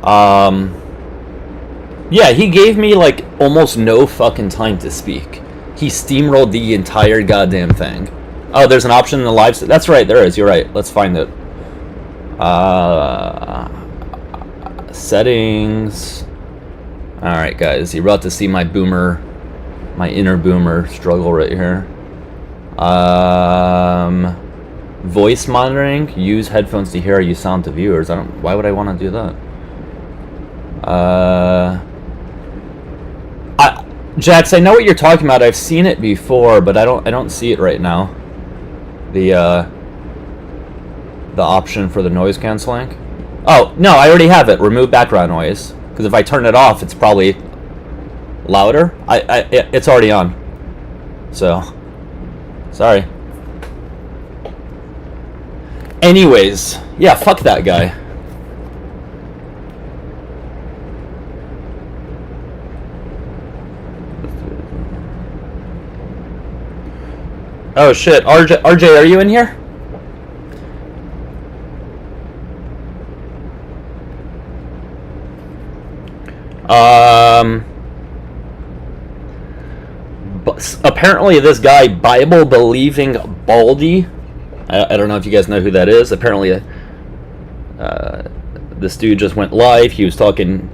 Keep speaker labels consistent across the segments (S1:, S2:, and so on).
S1: Um, yeah, he gave me like almost no fucking time to speak. He steamrolled the entire goddamn thing. Oh, there's an option in the live. That's right, there is. You're right. Let's find it. Settings. All right, guys. You're about to see my boomer, my inner boomer struggle right here. Voice monitoring. Use headphones to hear how you sound to viewers. I don't. Why would I want to do that? Jax, I know what you're talking about. I've seen it before, but I don't see it right now. The option for the noise canceling. Oh no, I already have it. Remove background noise. Because if I turn it off, it's probably louder. It's already on. So, sorry. Anyways, yeah, fuck that guy. Oh shit, RJ, are you in here? But apparently this guy, Bible-believing Baldy, I don't know if you guys know who that is. Apparently, this dude just went live. He was talking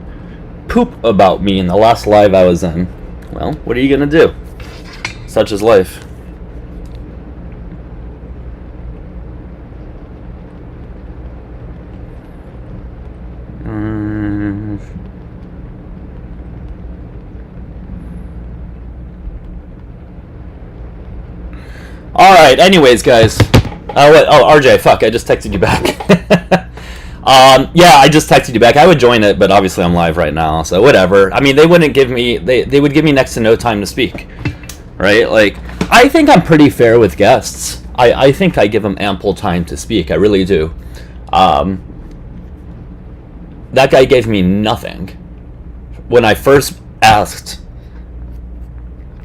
S1: poop about me in the last live I was in. Well, what are you gonna do? Such is life. Alright, anyways, guys. RJ, fuck, I just texted you back. Yeah, I just texted you back. I would join it, but obviously I'm live right now, so whatever. I mean, they wouldn't give me, they would give me next to no time to speak. Right? Like, I think I'm pretty fair with guests. I think I give them ample time to speak. I really do. That guy gave me nothing. When I first asked,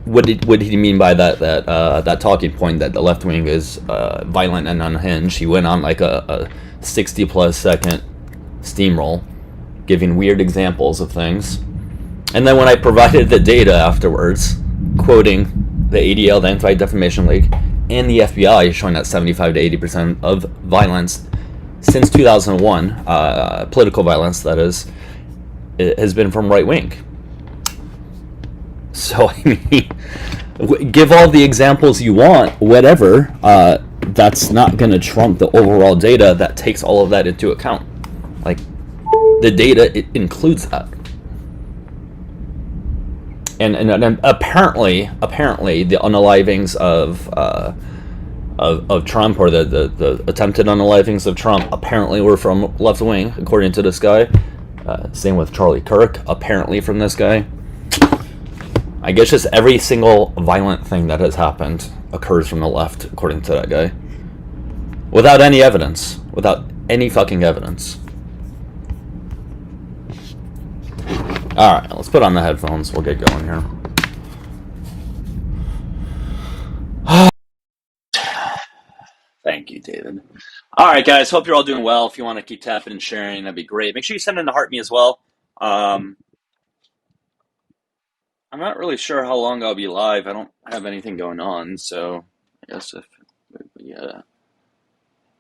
S1: what did he mean by that talking point that the left wing is violent and unhinged? He went on like a 60+ second steamroll, giving weird examples of things. And then when I provided the data afterwards, quoting the ADL, the Anti-Defamation League, and the FBI, showing that 75 to 80% of violence since 2001, political violence that is, it has been from right wing. So, I mean, give all the examples you want, whatever, that's not going to trump the overall data that takes all of that into account. Like, the data, it includes that. And apparently, the unalivings of Trump, or the attempted unalivings of Trump, apparently were from left wing, according to this guy. Same with Charlie Kirk, apparently from this guy. I guess just every single violent thing that has happened occurs from the left, according to that guy. Without any evidence. Without any fucking evidence. Alright, let's put on the headphones. We'll get going here. Thank you, David. Alright, guys. Hope you're all doing well. If you want to keep tapping and sharing, that'd be great. Make sure you send in the heart me as well. I'm not really sure how long I'll be live. I don't have anything going on, so I guess if we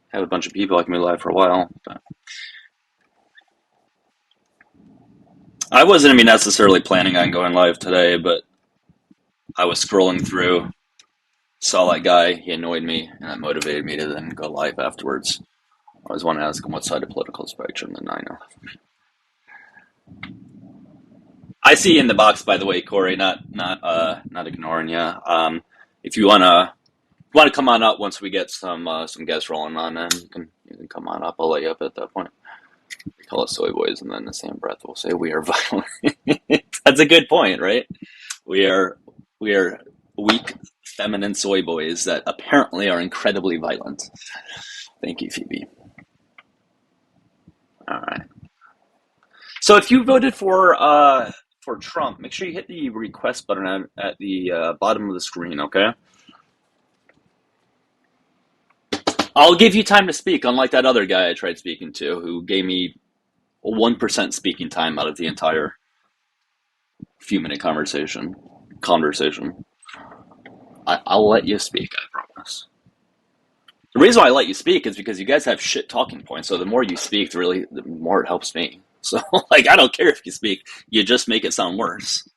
S1: have a bunch of people, I can be live for a while. But I wasn't necessarily planning on going live today, but I was scrolling through, saw that guy, he annoyed me, and that motivated me to then go live afterwards. I always want to ask him what side of political spectrum the 9 I see you in the box, by the way, Corey. Not ignoring you. If you wanna come on up once we get some guests rolling on, then you can come on up. I'll let you up at that point. We call us soy boys, and then in the same breath we'll say we are violent. That's a good point, right? We are weak, feminine soy boys that apparently are incredibly violent. Thank you, Phoebe. All right. So if you voted for Trump, make sure you hit the request button at the bottom of the screen, okay? I'll give you time to speak, unlike that other guy I tried speaking to, who gave me 1% speaking time out of the entire few-minute conversation. I'll let you speak, I promise. The reason why I let you speak is because you guys have shit talking points, so the more you speak, the more it helps me. So, like, I don't care if you speak, you just make it sound worse.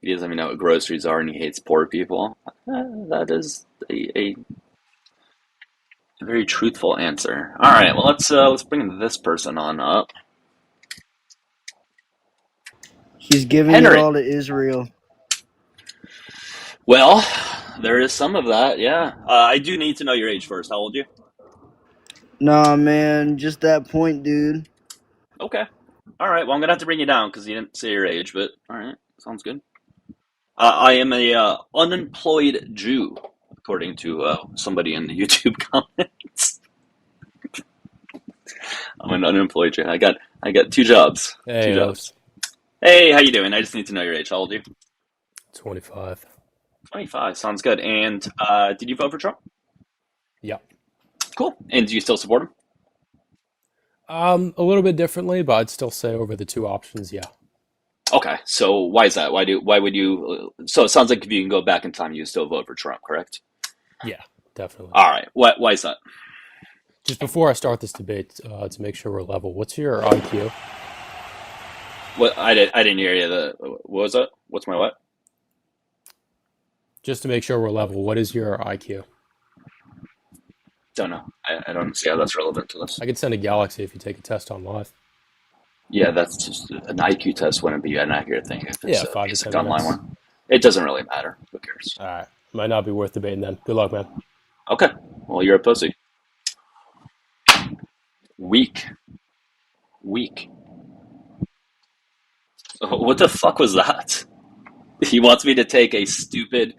S1: He doesn't even know what groceries are, and he hates poor people. That is a very truthful answer. All right, well, let's bring this person on up.
S2: He's giving
S1: Henry.
S2: it all to Israel.
S1: Well, there is some of that, yeah. I do need to know your age first. How old are you?
S2: Nah, man, just that point, dude.
S1: Okay. All right, well, I'm going to have to bring you down because you didn't say your age, but all right, sounds good. I am a unemployed Jew, according to somebody in the YouTube comments. I'm an unemployed Jew. I got 2 jobs.
S3: Hey,
S1: 2 jobs. Hey, how you doing? I just need to know your age. How old are you?
S3: 25.
S1: 25. Sounds good. And did you vote for Trump?
S3: Yeah.
S1: Cool. And do you still support him?
S3: A little bit differently, but I'd still say over the 2 options, yeah.
S1: Okay. So why is that? Why would you? So it sounds like if you can go back in time, you still vote for Trump, correct?
S3: Yeah, definitely.
S1: All right. Why is that?
S3: Just before I start this debate, to make sure we're level, what's your IQ?
S1: What I didn't hear you. What was that? What's my what?
S3: Just to make sure we're level, what is your IQ?
S1: Don't know. I don't see how that's relevant to this.
S3: I could send a Galaxy if you take a test on live.
S1: Yeah, that's just an IQ test wouldn't be an accurate thing if it's
S3: Yeah, 5 to
S1: basic
S3: 10
S1: online
S3: minutes.
S1: one. It doesn't really matter. Who cares?
S3: All right. Might not be worth debating then. Good luck, man.
S1: Okay. Well, you're a pussy. Weak. What the fuck was that? He wants me to take a stupid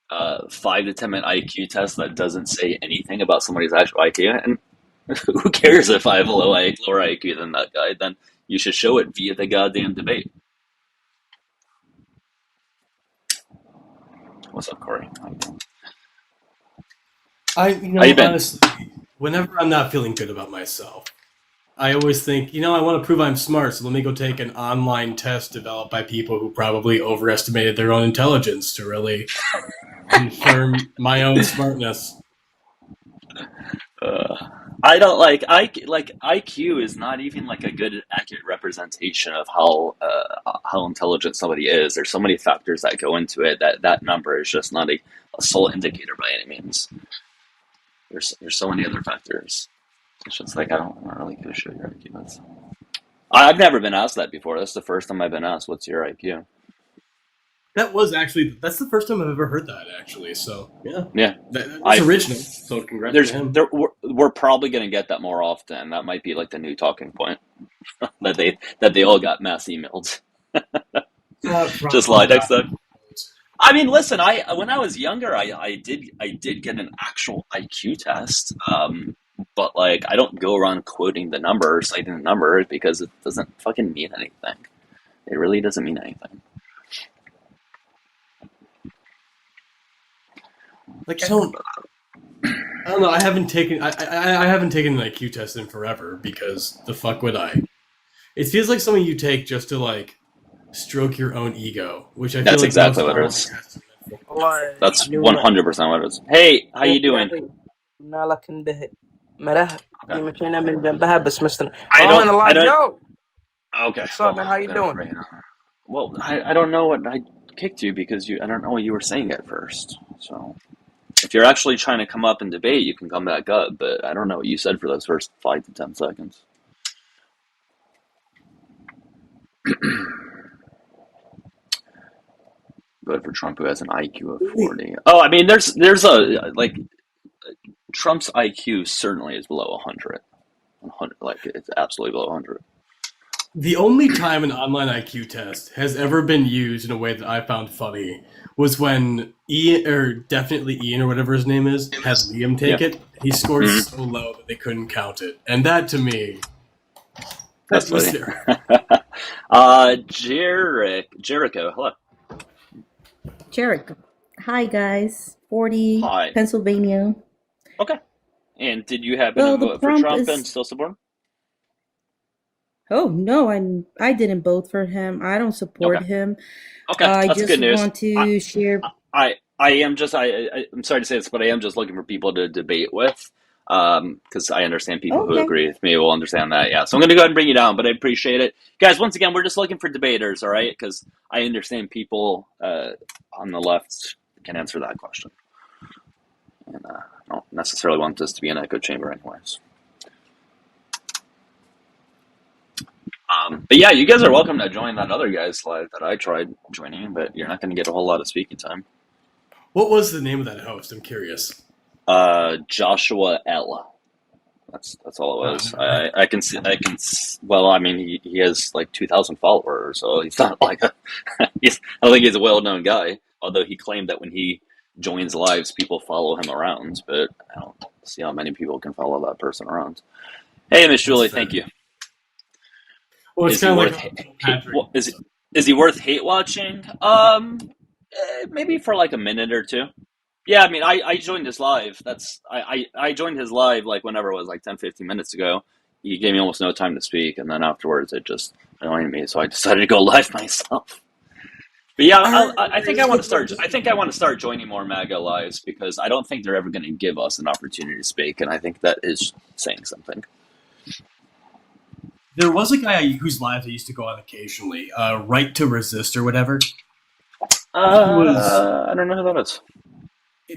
S1: 5 to 10 minute IQ test that doesn't say anything about somebody's actual IQ. And who cares if I have a lower IQ than that guy? Then you should show it via the goddamn debate. What's up, Corey? How you been?
S4: Honestly, whenever I'm not feeling good about myself, I always think, I want to prove I'm smart, so let me go take an online test developed by people who probably overestimated their own intelligence to really confirm my own smartness.
S1: I don't like IQ is not even like a good accurate representation of how intelligent somebody is. There's so many factors that go into it that number is just not a sole indicator by any means. There's so many other factors. It's just like I don't really give a shit your IQ is. I've never been asked that before. That's the first time I've been asked, "What's your IQ?"
S4: That's the first time I've ever heard that, actually. So
S1: Yeah.
S4: that's original. So congrats to him.
S1: We're probably gonna get that more often. That might be like the new talking point that they all got mass emailed. Just lie next time. I mean, listen. When I was younger, I did get an actual IQ test. But like, I don't go around quoting the number, citing the number, because it doesn't fucking mean anything. It really doesn't mean anything.
S4: Like I don't know. I haven't taken an IQ test in forever because the fuck would I? It feels like something you take just to like stroke your own ego, which I feel
S1: That's
S4: like
S1: exactly what it is. That's 100% what it is. Hey, how you doing? I don't. Okay.
S5: What's up, man? How you doing?
S1: Well, I don't know what I kicked you because I don't know what you were saying at first. So if you're actually trying to come up and debate, you can come back up. But I don't know what you said for those first 5 to 10 seconds. Vote for Trump, who has an IQ of 40. Oh, I mean, there's a like Trump's IQ certainly is below 100. 100, like it's absolutely below 100.
S4: The only time an online IQ test has ever been used in a way that I found funny was when definitely Ian or whatever his name is, had Liam take it. He scored so low that they couldn't count it. And that to me,
S1: that's funny. Jericho, hello.
S6: Jericho. Hi, guys. 40,
S1: Hi.
S6: Pennsylvania.
S1: Okay. And did you happen
S5: Well,
S1: to
S5: the
S1: vote for
S5: prompt
S1: Trump and
S5: is.
S1: still support him?
S5: Oh no, I didn't vote for him. I don't
S1: Okay.
S5: support him.
S1: Okay,
S5: I
S1: that's good
S5: just
S1: news.
S5: want to share.
S1: I am just I'm sorry to say this, but I am just looking for people to debate with, because I understand people who
S5: Okay.
S1: agree with me will understand that. Yeah, so I'm going to go ahead and bring you down, but I appreciate it, guys. Once again, we're just looking for debaters, all right? Because I understand people on the left can answer that question, and I don't necessarily want this to be an echo chamber, anyways. But yeah, you guys are welcome to join that other guy's live that I tried joining, but you're not going to get a whole lot of speaking time.
S4: What was the name of that host? I'm curious.
S1: Joshua L. That's all it was.
S4: Never
S1: I can see. Well, I mean, he has like 2,000 followers, so he's not like a. I don't think he's a well-known guy. Although he claimed that when he joins lives, people follow him around, but I don't see how many people can follow that person around. Hey, Miss
S4: That's
S1: Julie,
S4: fair.
S1: thank you.
S4: Well, it's
S1: Is he
S4: kind of
S1: worth
S4: like Patrick.
S1: is he worth hate watching? Maybe for like a minute or two. Yeah, I mean, I joined his live. I joined his live like whenever it was, like 10, 15 minutes ago. He gave me almost no time to speak, and then afterwards it just annoyed me, so I decided to go live myself. But yeah, I think I want to start. I think I want to start joining more MAGA lives because I don't think they're ever going to give us an opportunity to speak, and I think that is saying something.
S4: There was a guy whose live I used to go on occasionally, Right to Resist or whatever.
S1: I don't know who that is.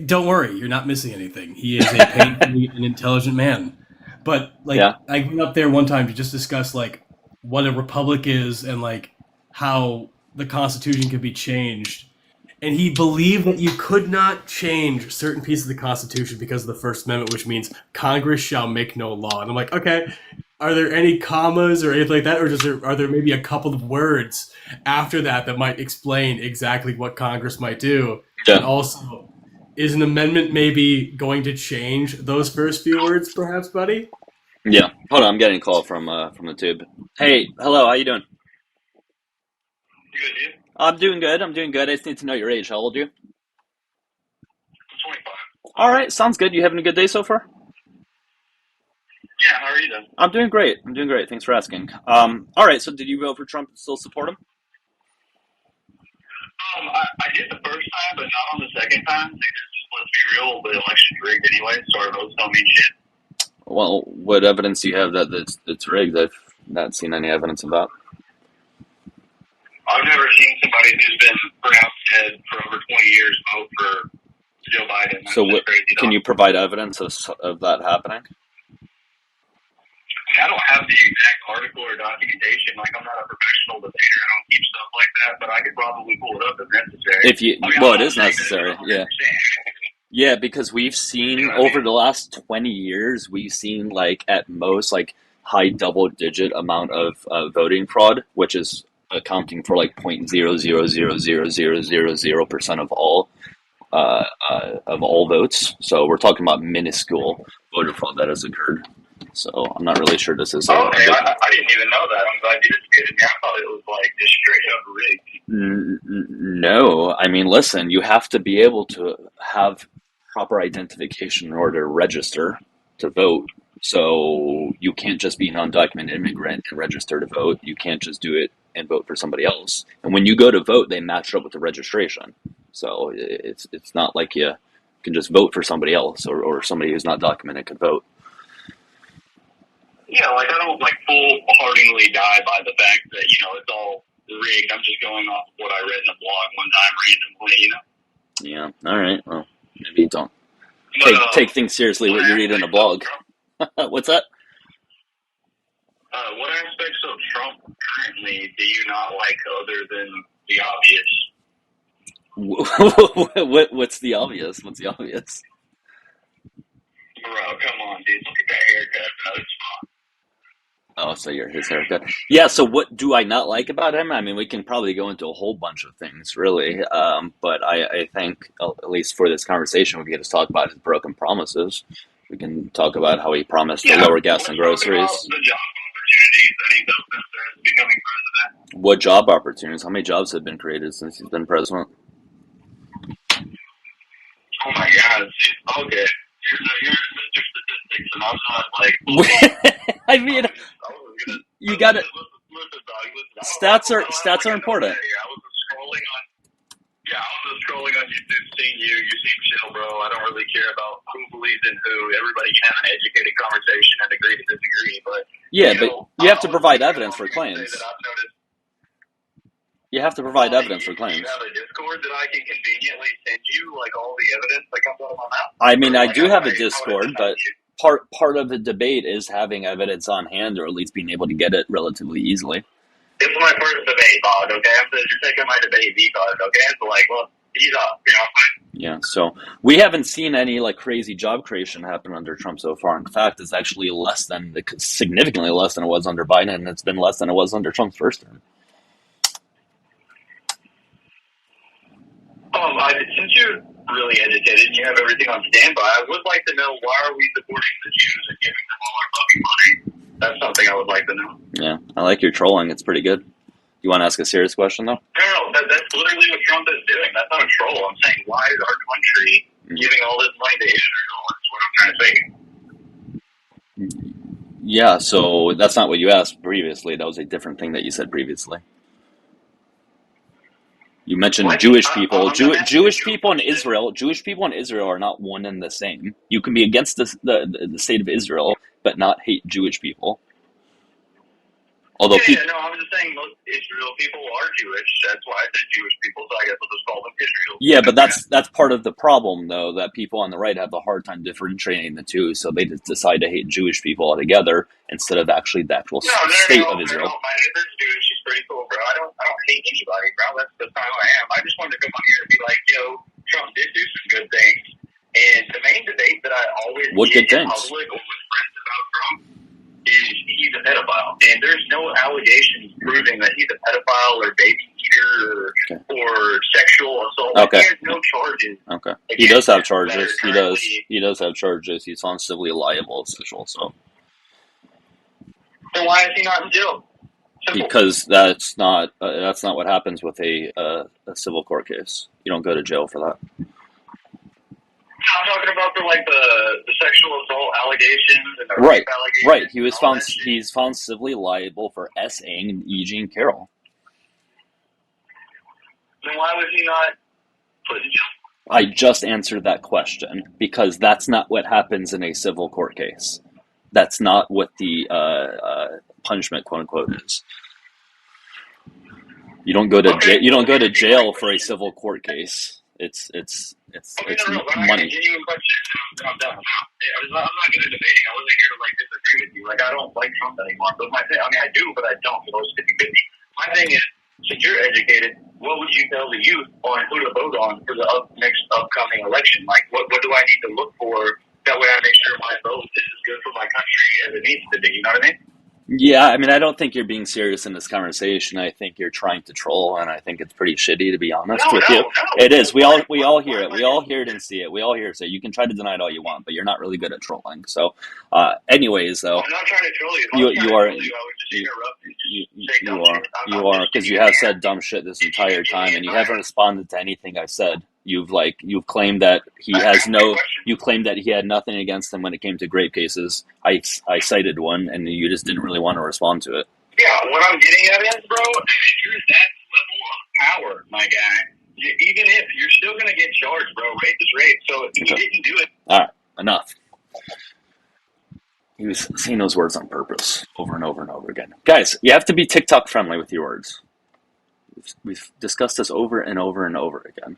S4: Don't worry, you're not missing anything. He is a painfully and intelligent man. But like,
S1: Yeah.
S4: I went up there one time to just discuss like what a republic is and like how the Constitution could be changed. And he believed that you could not change certain pieces of the Constitution because of the First Amendment, which means Congress shall make no law. And I'm like, okay, are there any commas or anything like that, or are there maybe a couple of words after that might explain exactly what Congress might do?
S1: Yeah.
S4: And also, is an amendment maybe going to change those first few words, perhaps, buddy?
S1: Yeah. Hold on, I'm getting a call from the tube. Hey, hello, how you doing?
S6: Good, dude.
S1: I'm doing good. I just need to know your age. How old are you?
S6: I'm 25.
S1: All right, sounds good. You having a good day so far?
S6: Yeah, how are you doing?
S1: I'm doing great. Thanks for asking. All right, so did you vote for Trump and still support him?
S6: I did the first time, but not on the second time. Because, let's be real, the election's rigged anyway, so our votes don't mean shit.
S1: Well, what evidence do you have that it's rigged? I've not seen any evidence of that.
S6: I've never seen somebody who's been pronounced dead for over 20 years vote for Joe Biden. That's
S1: So
S6: just crazy.
S1: can you provide evidence of that happening?
S6: I don't have the exact article or documentation. Like, I'm not a professional debater. I don't keep stuff like that, but I could probably pull it up if necessary.
S1: If you, well, it is necessary. Yeah.
S6: 100%.
S1: Yeah, because we've seen over the last 20 years, we've seen like at most like high double-digit amount of voting fraud, which is accounting for like 0.0000000% of all votes. So we're talking about minuscule voter fraud that has occurred. So I'm not really sure this is.
S6: Okay, I didn't even know that. I'm glad you educated me. I thought it was like just straight up rigged.
S1: No, I mean, listen, you have to be able to have proper identification in order to register to vote. So you can't just be an undocumented immigrant and register to vote. You can't just do it and vote for somebody else. And when you go to vote, they match up with the registration. So it's not like you can just vote for somebody else or somebody who's not documented could vote.
S6: Yeah, like I don't like full-heartedly die by the fact that, you know, it's all rigged. I'm just going off of what I read in a blog one time randomly, you know?
S1: Yeah, all right. Well, maybe you don't
S6: But,
S1: take things seriously what you read in a blog. What's that?
S6: What aspects of Trump currently do you not like other than the obvious?
S1: What's the obvious? What's the obvious?
S6: Bro, come on, dude. Look at that haircut, bro. It's fine.
S1: Oh, so you're his haircut. Yeah, so what do I not like about him? I mean, we can probably go into a whole bunch of things, really. But I think, at least for this conversation, we can just talk about his broken promises. We can talk about how he promised to lower gas and groceries.
S6: The job opportunities that he's open to becoming president.
S1: What job opportunities? How many jobs have been created since he's been president?
S6: Oh, my God. Okay. here's Mr. Statistics, and I'm not like.
S1: I mean, you got it. Stats are important.
S6: I was scrolling on. Yeah, I was scrolling on YouTube, seeing you. You seem chill, bro. I don't really care about who believes in who. Everybody can have an educated conversation and agree to disagree. But
S1: yeah, but you have to provide evidence for claims. You have to provide evidence for claims.
S6: Do you have a Discord that I can conveniently send you, like, all the evidence that comes out of my mouth?
S1: I mean, I do have a Discord, but part of the debate is having evidence on hand, or at least being able to get it relatively easily.
S6: This is my first debate, Bob, okay? You're taking my debate V-card, okay? So, like, well, he's up, you know?
S1: Yeah, so we haven't seen any, like, crazy job creation happen under Trump so far. In fact, it's actually significantly less than it was under Biden, and it's been less than it was under Trump's first term.
S6: Since you're really educated and you have everything on standby, I would like to know, why are we supporting the Jews and giving them all our fucking money? That's something I would like to know.
S1: Yeah, I like your trolling. It's pretty good. You want to ask a serious question, though?
S6: No, that's literally what Trump is doing. That's not a troll. I'm saying, why is our country giving all this money to Israel? That's what I'm trying to say.
S1: Yeah, so that's not what you asked previously. That was a different thing that you said previously. You mentioned Jewish people. Jewish people in Israel. Jewish people in Israel are not one and the same. You can be against the state of Israel, but not hate Jewish people. Although
S6: I'm just saying most Israel people are Jewish. That's why I said Jewish people, so I guess I'll just call them Israel.
S1: Yeah, but that's part of the problem, though, that people on the right have a hard time differentiating the two, so they just decide to hate Jewish people altogether instead of actually the actual state of Israel.
S6: No, my neighbor's Jewish. She's pretty cool, bro. I don't hate anybody, bro. That's not who I am. I just wanted to come on here and be like, yo, Trump did do some good things. And the main debate that I always get in public or with friends about Trump is he's a pedophile. And there's no allegations proving that he's a pedophile or baby eater or sexual assault.
S1: Okay.
S6: He has no charges.
S1: Okay. He does have charges. He does have charges. He's on civilly liable official, so.
S6: Then why is he not in jail? Simple.
S1: Because that's not what happens with a civil court case. You don't go to jail for that.
S6: I'm talking about the sexual assault allegations and the
S1: rape
S6: allegations.
S1: Right. He's found civilly liable for S.A.ing E. Jean Carroll.
S6: Then why was he not put in jail?
S1: I just answered that question because that's not what happens in a civil court case. That's not what the punishment, quote unquote, is. You don't go to You don't go to jail for a civil court case. It's money.
S6: Genuine question. I'm done. I'm not good at debating. I wasn't here to disagree with you. I don't like Trump anymore. But I do, but I don't. It's 50-50. My thing is, since you're educated, what would you tell the youth on who to vote on for the next upcoming election? What do I need to look for? That way I make sure my vote is as good for my country as it needs to be. You know what I mean?
S1: Yeah, I mean, I don't think you're being serious in this conversation. I think you're trying to troll, and I think it's pretty shitty, to be honest with you. It is. We all hear it. We all hear it and see it. We all hear it. So you can try to deny it all you want, but you're not really good at trolling. So, anyways, though,
S6: I'm not trying to troll you.
S1: You are, because you have said dumb shit this entire time, and you haven't responded to anything I've said. You've claimed that you claimed that he had nothing against him when it came to grape cases. I cited one, and you just didn't really want to respond to it.
S6: Yeah, what I'm getting at is, bro, you're that level of power, my guy. Even if you're still going to get charged, bro, rape is rape. So if you didn't do it,
S1: all right, enough. He was saying those words on purpose over and over and over again. Guys, you have to be TikTok friendly with your words. We've discussed this over and over and over again.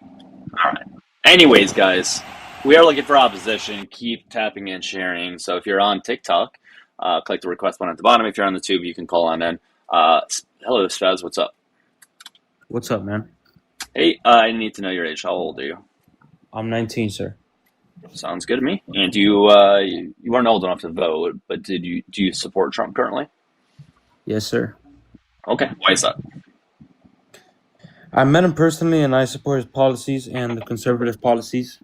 S1: All right. Anyways, guys, we are looking for opposition. Keep tapping and sharing. So if you're on TikTok, click the request button at the bottom. If you're on the tube, you can call on in. Hello, Spaz. What's up?
S7: What's up, man?
S1: Hey, I need to know your age. How old are you?
S7: I'm 19, sir.
S1: Sounds good to me. And you weren't old enough to vote, but do you support Trump currently?
S7: Yes, sir.
S1: Okay. Why is that?
S7: I met him personally, and I support his policies and the conservative policies.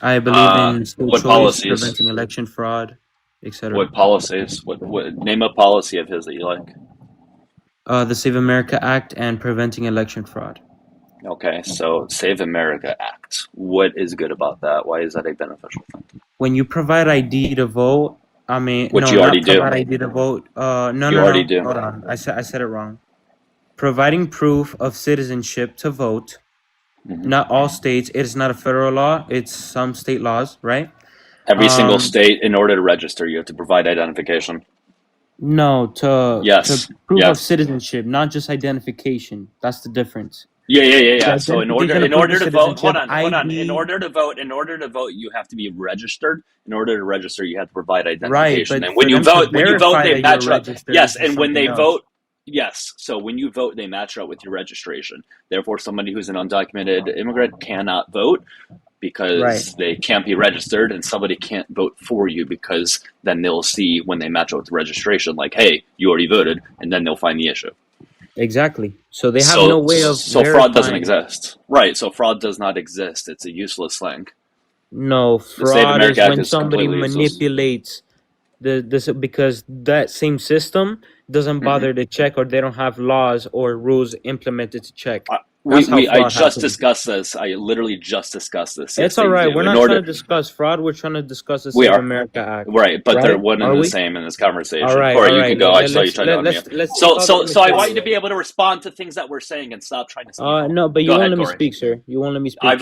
S7: I believe in school choice,
S1: policies?
S7: preventing election fraud, etc.
S1: What policies? What name a policy of his that you like?
S7: The Save America Act and preventing election fraud.
S1: Okay, so Save America Act. What is good about that? Why is that a beneficial thing?
S7: When you provide ID to vote, I mean,
S1: Which
S7: no,
S1: you already
S7: not
S1: do.
S7: provide ID to vote. No,
S1: You
S7: no,
S1: already
S7: no.
S1: do.
S7: Hold on. I said it wrong. Providing proof of citizenship to vote.
S1: Mhm.
S7: Not all states. It is not a federal law. It's some state laws, right?
S1: Every single
S7: Um,
S1: state, in order to register, you have to provide identification.
S7: no, to
S1: Yes.
S7: proof of
S1: Yes.
S7: citizenship, not just identification. That's the difference.
S1: Yeah.
S7: The
S1: So
S7: identification of
S1: in
S7: proof
S1: order
S7: of
S1: to vote, hold
S7: citizenship,
S1: on.
S7: ID.
S1: In order to vote, you have to be registered. In order to register, you have to provide
S7: Right,
S1: identification.
S7: but
S1: And
S7: for them to
S1: when you vote,
S7: verify
S1: they
S7: that you're
S1: match up.
S7: registered
S1: Yes,
S7: is just
S1: and when
S7: something
S1: they
S7: else.
S1: vote, yes. So when you vote, they match up with your registration. Therefore, somebody who's an undocumented immigrant cannot vote
S7: Right.
S1: because they can't be registered, and somebody can't vote for you because then they'll see when they match up with the registration, like, hey, you already voted, and then they'll find the issue.
S7: Exactly. So they have no
S1: So,
S7: way of
S1: so fraud doesn't
S7: verifying.
S1: exist, right? So fraud does not exist. It's a useless thing.
S7: No,
S1: The Save
S7: fraud
S1: America
S7: is
S1: Act
S7: when
S1: is
S7: somebody
S1: completely useless.
S7: manipulates the this because that same system doesn't
S1: Hmm.
S7: bother to check, or they don't have laws or rules implemented to check.
S1: I,
S7: That's how
S1: I
S7: fraud
S1: just
S7: happens.
S1: discussed this. I literally just discussed this
S7: It's all
S1: yesterday with
S7: right.
S1: you.
S7: We're
S1: In
S7: not trying
S1: order,
S7: to discuss fraud. We're trying to discuss the
S1: we
S7: Save
S1: are
S7: America Act,
S1: right, but they're
S7: right?
S1: one and
S7: Are
S1: the
S7: we?
S1: same in this
S7: All
S1: conversation.
S7: right.
S1: Corey,
S7: All
S1: you
S7: right.
S1: can go. I saw you try to unmute.
S7: Let's take all the
S1: So I want you
S7: immaterial.
S1: to be able to respond to things that we're saying and stop trying to steamroll.
S7: No, but you
S1: Go
S7: won't
S1: ahead,
S7: let me
S1: Corey.
S7: speak, sir. You won't let me speak.
S1: I've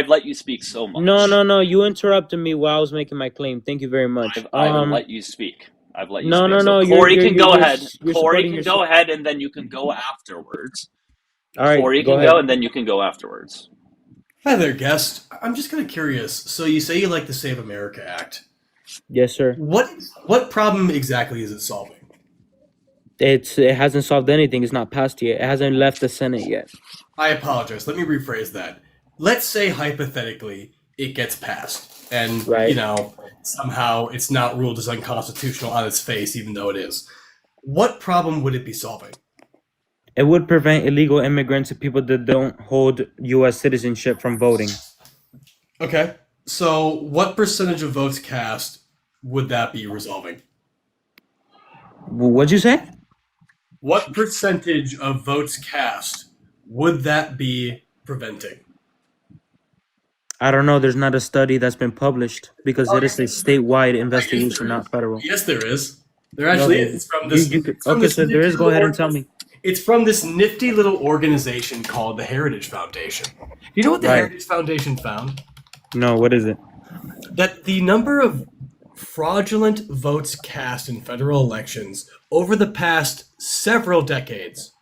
S1: let you speak so
S7: No,
S1: much.
S7: no, no. You interrupted me while I was making my claim. Thank you very much.
S1: I've let you speak. I've let you
S7: No,
S1: speak.
S7: no,
S1: So
S7: no.
S1: Corey can go ahead.
S7: You're
S1: Corey
S7: supporting
S1: can
S7: your.
S1: go ahead, and then you can go afterwards.
S7: All right,
S1: Corey
S7: go
S1: can
S7: ahead.
S1: go, and then you can go afterwards.
S4: Hi there, guest. I'm just kind of curious. So you say you like the Save America Act.
S7: Yes, sir.
S4: What problem exactly is it solving?
S7: It hasn't solved anything. It's not passed yet. It hasn't left the Senate yet.
S4: I apologize. Let me rephrase that. Let's say hypothetically it gets passed, and
S7: Right.
S4: somehow it's not ruled as unconstitutional on its face, even though it is. What problem would it be solving?
S7: It would prevent illegal immigrants and people that don't hold U.S. citizenship from voting.
S4: Okay. So what percentage of votes cast would that be resolving?
S7: What'd you say?
S4: What percentage of votes cast would that be preventing?
S7: I don't know. There's not a study that's been published because it is a statewide
S4: Yes,
S7: investigation,
S4: there
S7: not
S4: is.
S7: federal.
S4: Yes, there is. There actually
S7: Okay.
S4: is. It's from this. It's from
S7: Okay,
S4: this
S7: so there is.
S4: nifty
S7: Go
S4: little
S7: ahead and tell me.
S4: It's from this nifty little organization called the Heritage Foundation. You know what the
S7: Right.
S4: Heritage Foundation found?
S7: No, what is it?
S4: That the number of fraudulent votes cast in federal elections over the past several decades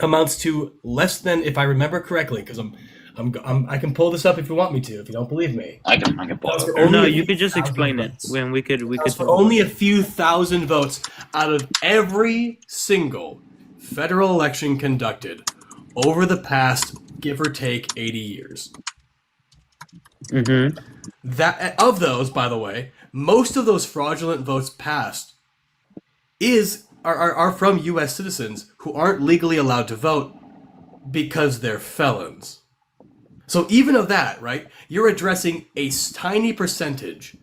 S4: amounts to less than, if I remember correctly, because I can pull this up if you want me to. If you don't believe me,
S1: I can pull
S4: That's
S1: it
S4: for
S1: up here.
S4: only
S7: No,
S4: a
S7: you
S4: few
S7: could just
S4: thousand
S7: explain it
S4: votes.
S7: when we could
S4: That's for
S7: talk
S4: only
S7: about
S4: a few thousand votes out of every single federal election conducted over the past, give or take, 80 years.
S7: it. Mm-hmm.
S4: That of those, by the way, most of those fraudulent votes passed are from U.S. citizens who aren't legally allowed to vote because they're felons. So even of that, right? You're addressing a tiny percentage.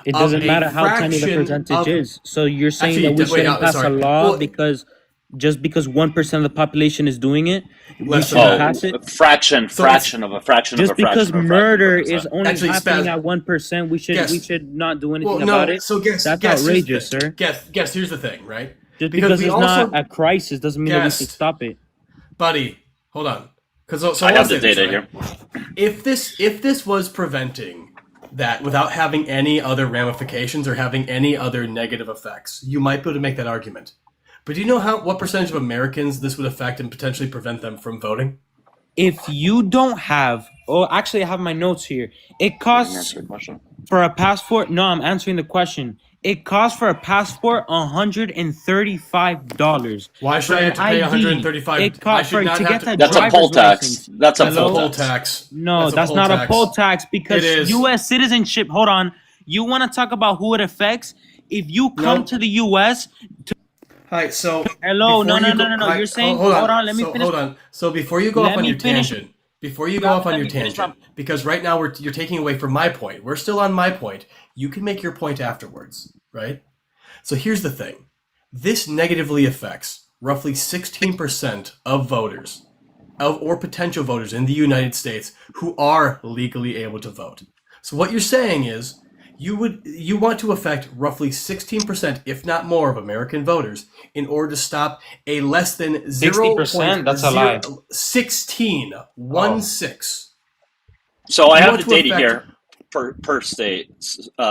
S7: It
S4: Of
S7: doesn't
S4: a
S7: matter how tiny the
S4: fraction
S7: percentage
S4: of-
S7: is. So you're saying
S4: Actually,
S7: that we
S4: wait,
S7: shouldn't pass a
S4: sorry.
S7: law
S4: Well,
S7: because just because 1% of the population is doing it, we
S4: Less than
S7: shouldn't
S4: that.
S7: pass it.
S1: A fraction
S4: So it's-
S1: of a fraction
S7: Just
S1: of a fraction
S7: because
S1: of a fraction
S7: murder
S1: of a
S7: is
S1: percent.
S7: only
S4: Actually,
S7: happening
S4: Spaz-
S7: at 1%, we
S4: Guess.
S7: should not do anything
S4: Well,
S7: about
S4: no.
S7: it.
S4: So guess.
S7: That's
S4: Here's the
S7: outrageous,
S4: thing.
S7: sir.
S4: Guess. Here's the thing, right?
S7: Just because
S4: we
S7: it's not a crisis doesn't mean that we can
S4: guessed.
S7: stop it.
S4: Buddy, hold on. So
S1: I
S4: wanna
S1: have
S4: say
S1: the
S4: this,
S1: data
S4: right?
S1: here.
S4: If this was preventing that without having any other ramifications or having any other negative effects, you might be able to make that argument. But do you know what percentage of Americans this would affect and potentially prevent them from voting?
S7: If you don't have, oh, actually, I have my notes here. It costs
S1: Answer the question.
S7: for a passport. No, I'm answering the question. It costs for a passport $135.
S4: Why should I have to pay $135?
S7: It costs
S4: I should not
S7: to
S4: have
S7: get
S4: to-
S7: that
S1: That's a poll
S7: driver's
S1: tax.
S7: license.
S1: That's a
S4: That's a
S1: poll
S4: poll
S1: tax.
S4: tax.
S7: No,
S4: a
S7: that's
S4: poll
S7: not
S4: tax.
S7: a poll tax because
S4: It is.
S7: U.S. citizenship. Hold on, you want to talk about who it affects? If you come
S4: Nope.
S7: to the U.S.
S4: Hi, so
S7: Hello,
S4: before
S7: no.
S4: you go-
S7: You're
S4: hi,
S7: saying,
S4: hold
S7: hold on, let me
S4: so,
S7: finish.
S4: Hold on. So before you go
S7: Let
S4: off on
S7: me
S4: your
S7: finish.
S4: tangent, before you
S7: You
S4: go
S7: gotta
S4: off on
S7: let
S4: your
S7: me finish
S4: tangent,
S7: my-
S4: because right now you're taking away from my point. We're still on my point. You can make your point afterwards, right? So here's the thing. This negatively affects roughly 16% of voters or potential voters in the United States who are legally able to vote. So what you're saying is you want to affect roughly 16%, if not more, of American voters in order to stop a less than
S7: 60%? That's a lie.
S4: 16,
S7: Oh.
S4: 16.
S8: So I
S4: You
S8: have
S4: want
S8: the
S4: to
S8: data
S4: affect-
S8: here per state.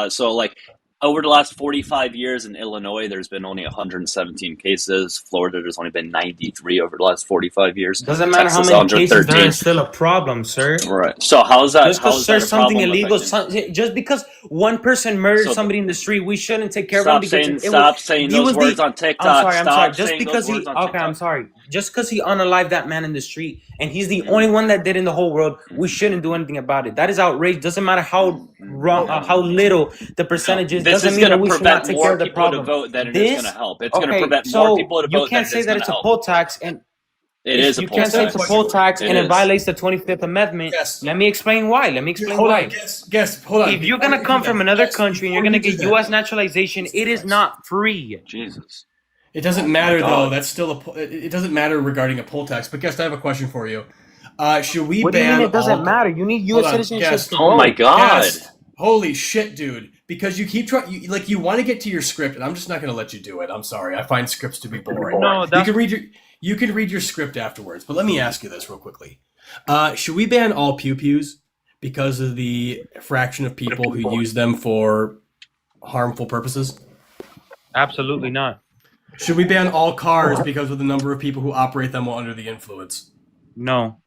S8: So like over the last 45 years in Illinois, there's been only 117 cases. Florida, there's only been 93 over the last 45 years.
S7: Doesn't matter
S8: Texas,
S7: how many cases, there
S8: 113.
S7: is still a problem, sir.
S8: Right. So how's that?
S7: Just because there's something illegal,
S8: affecting?
S7: just because one person murdered
S8: So-
S7: somebody in the street, we shouldn't take care of him because
S8: Stop saying
S7: he
S8: those
S7: was
S8: words
S7: the-
S8: on TikTok.
S7: I'm sorry. Just
S8: saying
S7: because
S8: those
S7: he
S8: words on
S7: okay,
S8: TikTok.
S7: I'm sorry. Just because he unalived that man in the street, and he's the only one that did in the whole world, we shouldn't do anything about it. That is outrageous. Doesn't matter how wrong, how little the percentage is.
S8: This
S7: Doesn't
S8: is
S7: mean
S8: going
S7: that
S8: to
S7: we should not
S8: prevent
S7: take care
S8: more
S7: of the
S8: people to
S7: problem.
S8: vote than it is going to help. It's going to
S7: Okay,
S8: prevent
S7: so
S8: more people to
S7: you
S8: vote
S7: can't
S8: than
S7: say
S8: it is
S7: that
S8: going
S7: it's
S8: to
S7: a
S8: help.
S7: poll tax, and
S8: It is a
S7: you
S8: poll
S7: can't say it's
S8: tax.
S7: a poll tax and it
S8: is.
S7: violates the 25th Amendment.
S4: Yes.
S7: Let me explain why.
S4: Hold on, guess. Hold on.
S7: If you're gonna come from another country and you're gonna get U.S. naturalization, it is not free.
S8: Jesus.
S4: It doesn't matter
S8: God.
S4: though. That's still it doesn't matter regarding a poll tax. But guest, I have a question for you. Should we
S7: What do you
S4: ban
S7: mean it doesn't
S4: all-
S7: matter? You need
S4: Hold
S7: U.S.
S4: on,
S7: citizenship
S4: guest.
S7: to
S8: Oh
S7: vote.
S8: my God.
S4: Guest. Holy shit, dude. Because you keep trying, you want to get to your script, and I'm just not going to let you do it. I'm sorry. I find scripts to be boring.
S7: No, that's
S4: You can read your script afterwards. But let me ask you this real quickly. Should we ban all pew-pews because of the fraction of people who use them for harmful purposes?
S7: absolutely not.
S4: Should we ban all cars because of the number of people who operate them while under the influence?
S7: No.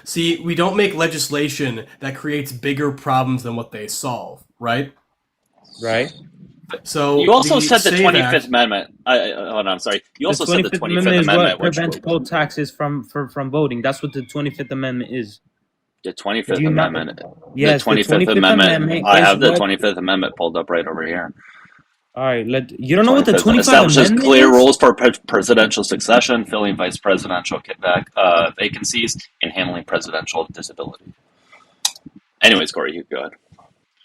S4: See, we don't make legislation that creates bigger problems than what they solve, right?
S7: Right.
S4: So
S8: You also said the
S4: SAVE
S8: 25th
S4: Act-
S8: Amendment. Hold on, sorry. You also said the 25th
S7: Amendment is
S8: Amendment,
S7: what
S8: which
S7: prevents poll taxes from voting. That's what the 25th Amendment is.
S8: the 25th
S7: Do you not-
S8: Amendment.
S7: Yes,
S8: the 25th Amendment. I
S7: is
S8: have the
S7: what-
S8: 25th Amendment pulled up right over here.
S7: All right, you don't know what the 25th
S8: establishes
S7: Amendment
S8: clear
S7: is?
S8: rules for presidential succession, filling vice presidential vacancies, and handling presidential disability. Anyways, Corey, you go ahead.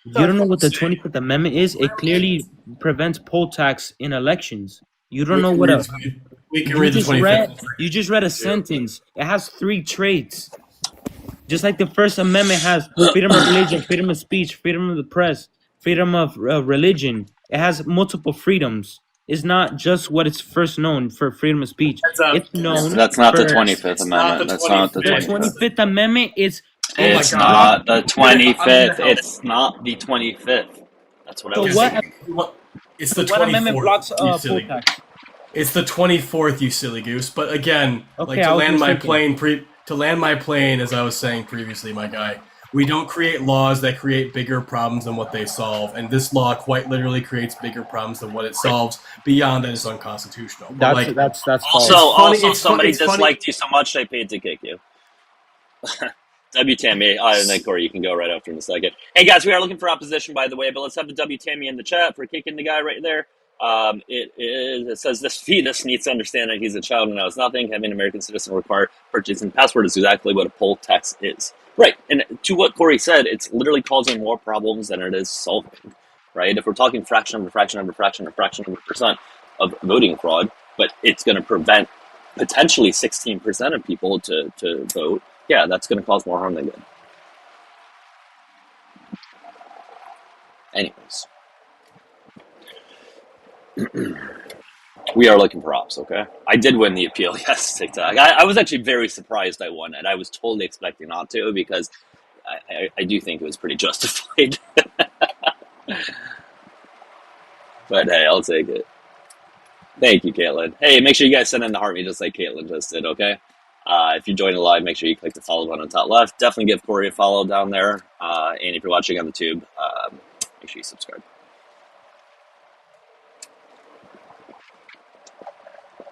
S7: You don't know what the 25th Amendment is? It clearly prevents poll tax in elections. You don't know what a
S4: we can read the 25th.
S7: You just read a sentence. It has 3 traits. Just like the First Amendment has freedom of religion, freedom of speech, freedom of the press, freedom of religion. It has multiple freedoms. It's not just what it's first known for freedom of speech. It's known.
S8: That's not the
S7: for-
S8: 25th Amendment. That's not the
S7: The
S8: 25th.
S7: 25th Amendment is.
S8: It's
S4: God.
S8: not the 25th.
S4: I'm gonna-
S8: It's not the 25th. That's what I
S7: So
S8: was
S7: what?
S8: saying.
S4: It's the
S7: What amendment
S4: 24th.
S7: blocks
S4: you
S7: poll
S4: silly.
S7: tax?
S4: It's the 24th, you silly goose. But again,
S7: Okay,
S4: like
S7: I
S4: to
S7: was
S4: land my
S7: mistaken.
S4: plane to land my plane, as I was saying previously, my guy. We don't create laws that create bigger problems than what they solve, and this law quite literally creates bigger problems than what it solves. Beyond that, it's unconstitutional. But
S7: That's false.
S8: Also,
S4: it's
S8: somebody
S4: it's funny-
S8: disliked you so much they paid to kick you. WTME, and then Corey, you can go right after in a second. Hey guys, we are looking for opposition, by the way, but let's have the WTME in the chat for kicking the guy right there. It says this needs to understand that he's a child and knows nothing. Having an American citizen require purchasing password is exactly what a poll tax is. Right, and to what Corey said, it's literally causing more problems than it is solving. Right, if we're talking fraction of a fraction of a fraction of a fraction of a percent of voting fraud, but it's going to prevent potentially 16% of people to vote. Yeah, that's going to cause more harm than good. Anyways. We are looking for ops, okay? I did win the appeal, yes, TikTok. I was actually very surprised I won it. I was totally expecting not to because I do think it was pretty justified. But hey, I'll take it. Thank you, Caitlin. Hey, make sure you guys send in the heart me just like Caitlin just did, okay? If you're joining live, make sure you click the follow button on the top left. Definitely give Corey a follow down there. And if you're watching on the tube, make sure you subscribe.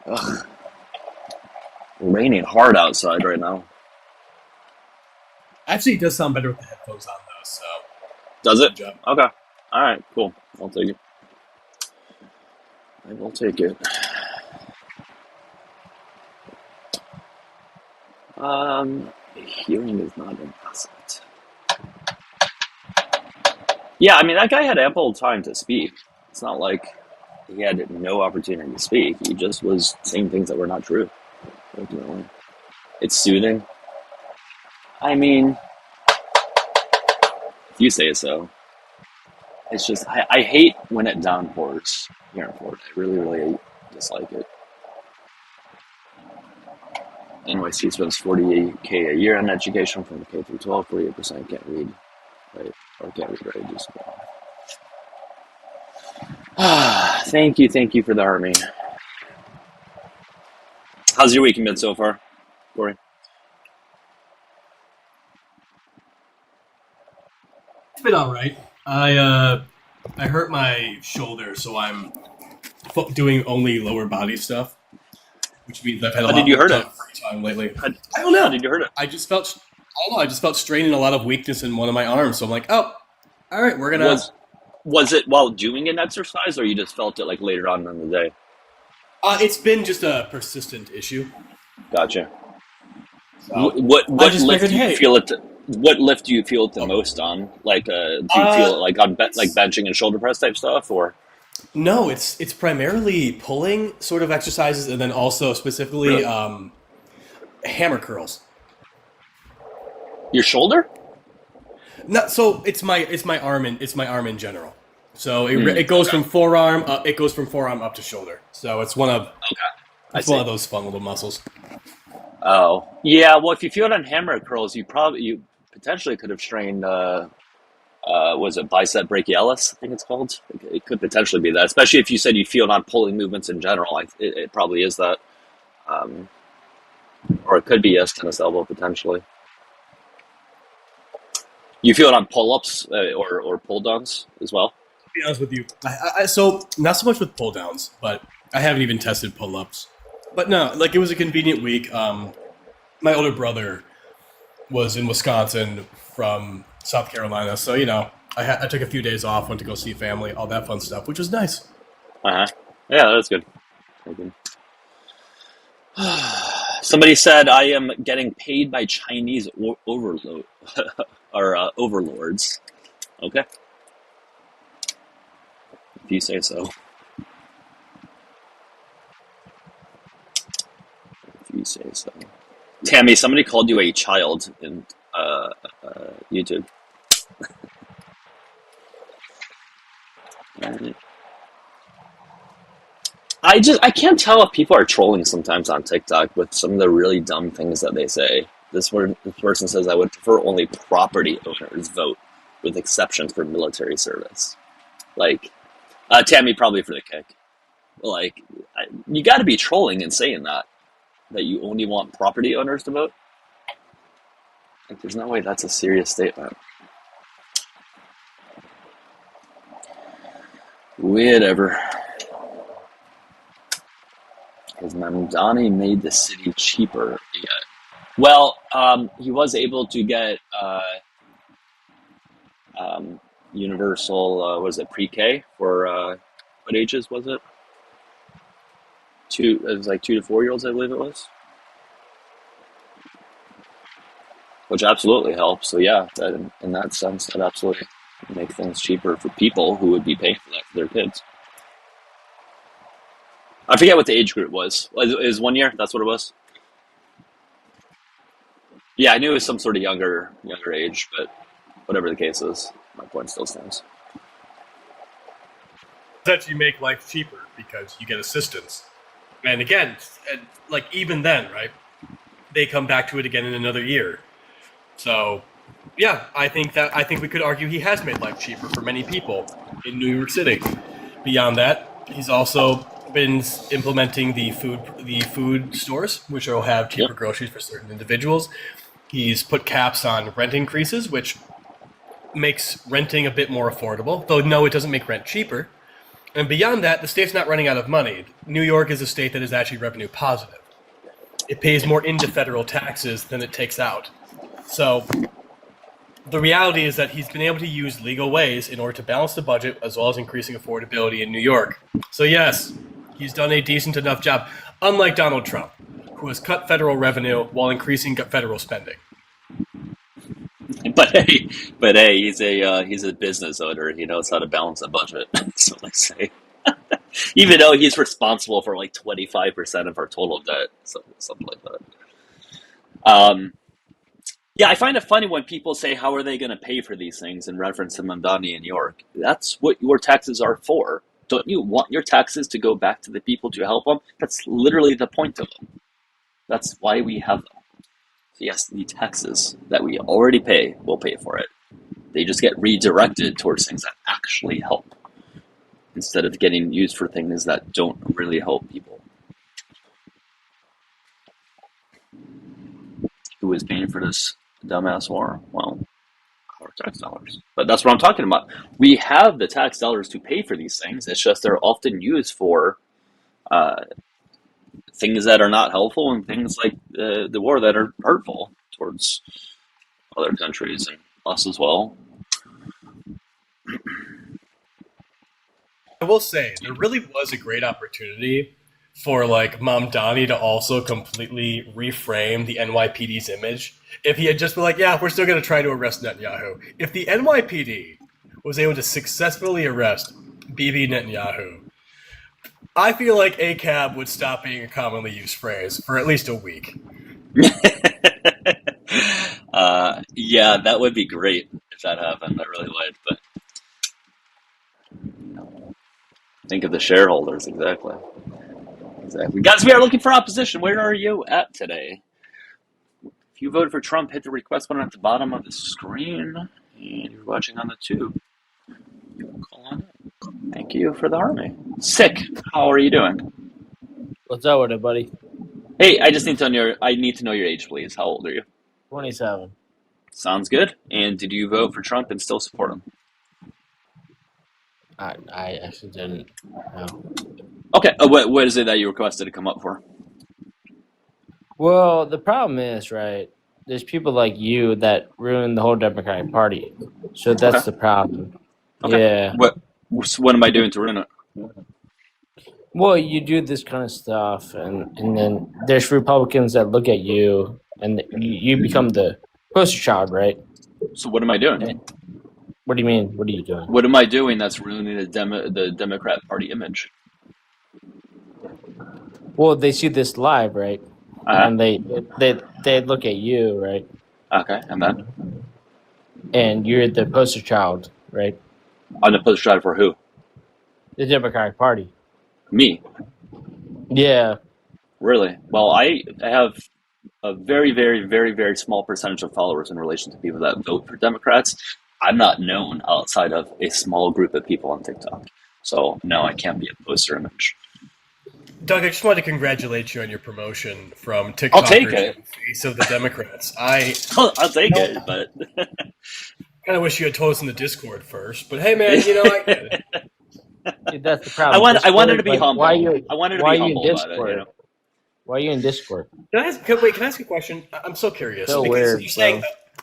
S8: Ugh. Raining hard outside right now.
S4: actually, it does sound better with the headphones on, though. So
S8: Does it?
S4: good job.
S8: Okay. All right, cool. I'll take it. I will take it. Hearing is not an asset. Yeah, I mean, that guy had ample time to speak. It's not like he had no opportunity to speak. He just was saying things that were not true. Ultimately. It's soothing. I mean, if you say so. It's just, I hate when it downpours here in Florida. I really, really dislike it. NYC spends $48K a year on education from K through 12. 48% can't read, right? Or can't read, right? Just, thank you for the army. How's your weekend been so far, Corey?
S4: It's been all right. I hurt my shoulder, so I'm doing only lower body stuff, which means I've had a
S8: How
S4: lot
S8: did you
S4: more
S8: hurt it?
S4: free time lately.
S8: How,
S4: I don't know.
S8: how did you hurt it?
S4: I just felt strain and a lot of weakness in one of my arms. So I'm like, oh, all right, we're gonna.
S8: Was it while doing an exercise, or you just felt it like later on in the day?
S4: It's been just a persistent issue.
S8: Gotcha.
S4: So,
S8: What
S7: just
S8: lift
S7: figured,
S8: do you
S7: hey.
S8: feel it? What lift do you feel it the most on? Like, do you feel it like on like benching and shoulder press type stuff, or?
S4: no, it's primarily pulling sort of exercises, and then also specifically
S8: Really?
S4: hammer curls.
S8: Your shoulder?
S4: No, so it's my arm in general. So it goes from forearm up to shoulder. So it's one of those fun little muscles.
S8: Oh, yeah. Well, if you feel it on hammer curls, you potentially could have strained. Was it bicep brachialis? I think it's called. It could potentially be that, especially if you said you feel it on pulling movements in general. It probably is that, or it could be tennis elbow potentially. You feel it on pull-ups or pull-downs as well?
S4: To be honest with you, so not so much with pull downs, but I haven't even tested pull ups. But no, like it was a convenient week. My older brother was in Wisconsin from South Carolina, so I took a few days off, went to go see family, all that fun stuff, which was nice.
S8: Yeah, that's good. Somebody said I am getting paid by Chinese overload or overlords. Okay, if you say so. If you say so. Tammy, somebody called you a child in YouTube. I can't tell if people are trolling sometimes on TikTok with some of the really dumb things that they say. This person says, I would prefer only property owners vote, with exceptions for military service. Like, Tammy, probably for the kick. Like, you got to be trolling and saying that you only want property owners to vote. Like, there's no way that's a serious statement. Whatever. Has Mamdani made the city cheaper yet? Well, he was able to get universal, was it pre-K for, what ages was it? It was like 2 to 4 year olds, I believe it was. Which absolutely helps. So yeah, in that sense, that absolutely make things cheaper for people who would be paying for that for their kids. I forget what the age group was. It was 1 year? That's what it was? Yeah, I knew it was some sort of younger age, but whatever the case is, my point still stands.
S4: That you make life cheaper because you get assistance. And again, like even then, right? They come back to it again in another year. So, yeah, I think we could argue he has made life cheaper for many people in New York City. Beyond that, he's also been implementing the food stores, which will have cheaper groceries for certain individuals. He's put caps on rent increases, which makes renting a bit more affordable. Though no, it doesn't make rent cheaper. And beyond that, the state's not running out of money. New York is a state that is actually revenue positive. It pays more into federal taxes than it takes out. So the reality is that he's been able to use legal ways in order to balance the budget as well as increasing affordability in New York. So yes, he's done a decent enough job, unlike Donald Trump, who has cut federal revenue while increasing federal spending.
S8: But hey, he's a business owner. He knows how to balance a budget. That's what I say. Even though he's responsible for like 25% of our total debt, something like that. Yeah, I find it funny when people say, "How are they going to pay for these things?" in reference to Mamdani in New York. That's what your taxes are for. Don't you want your taxes to go back to the people to help them? That's literally the point of them. That's why we have them. So yes, the taxes that we already pay will pay for it. They just get redirected towards things that actually help, instead of getting used for things that don't really help people. Who is paying for this dumbass war? Well, our tax dollars. But that's what I'm talking about. We have the tax dollars to pay for these things. It's just they're often used for things that are not helpful, and things like the war that are hurtful towards other countries and us as well.
S4: I will say there really was a great opportunity for like Mamdani to also completely reframe the NYPD's image. If he had just been like, "Yeah, we're still going to try to arrest Netanyahu." If the NYPD was able to successfully arrest Bibi Netanyahu, I feel like ACAB would stop being a commonly used phrase for at least a week.
S8: Yeah, that would be great if that happened. I really would, but think of the shareholders. Exactly. Guys, we are looking for opposition. Where are you at today? If you voted for Trump, hit the request button at the bottom of the screen. And you're watching on the tube, you can call on it. Thank you for the army. Sick. How are you doing?
S9: What's up with it, buddy?
S8: Hey, I just need to know your age, please. How old are you?
S9: 27.
S8: Sounds good. And did you vote for Trump and still support him?
S9: I actually didn't. No.
S8: Okay. What is it that you requested to come up for?
S9: Well, the problem is, right, there's people like you that ruin the whole Democratic Party. So that's
S8: Okay.
S9: the problem.
S8: Okay.
S9: Yeah.
S8: What am I doing to ruin it?
S9: Well, you do this kind of stuff, and then there's Republicans that look at you, and you become the poster child, right?
S8: So what am I doing?
S9: And what do you mean? What are you doing?
S8: What am I doing that's ruining the Democrat Party image?
S9: Well, they see this live, right?
S8: Uh-huh.
S9: And they look at you, right?
S8: Okay, and then?
S9: And you're the poster child, right?
S8: I'm the poster child for who?
S9: The Democratic Party.
S8: Me?
S9: Yeah.
S8: Really? Well, I have a very, very, very, very small percentage of followers in relation to people that vote for Democrats. I'm not known outside of a small group of people on TikTok. So, no, I can't be a poster image.
S4: Doug, I just wanted to congratulate you on your promotion from TikToker
S8: I'll take it.
S4: to face of the Democrats. I'll
S8: take it, but
S4: kind of wish you had told us in the Discord first. But hey, man, you know, I get it.
S9: That's the problem.
S8: I wanted to be
S9: like,
S8: humble. I wanted to be humble about it. You know?
S9: Why are you in Discord?
S4: Can I ask a question? I'm so curious.
S9: So
S4: because
S9: weird,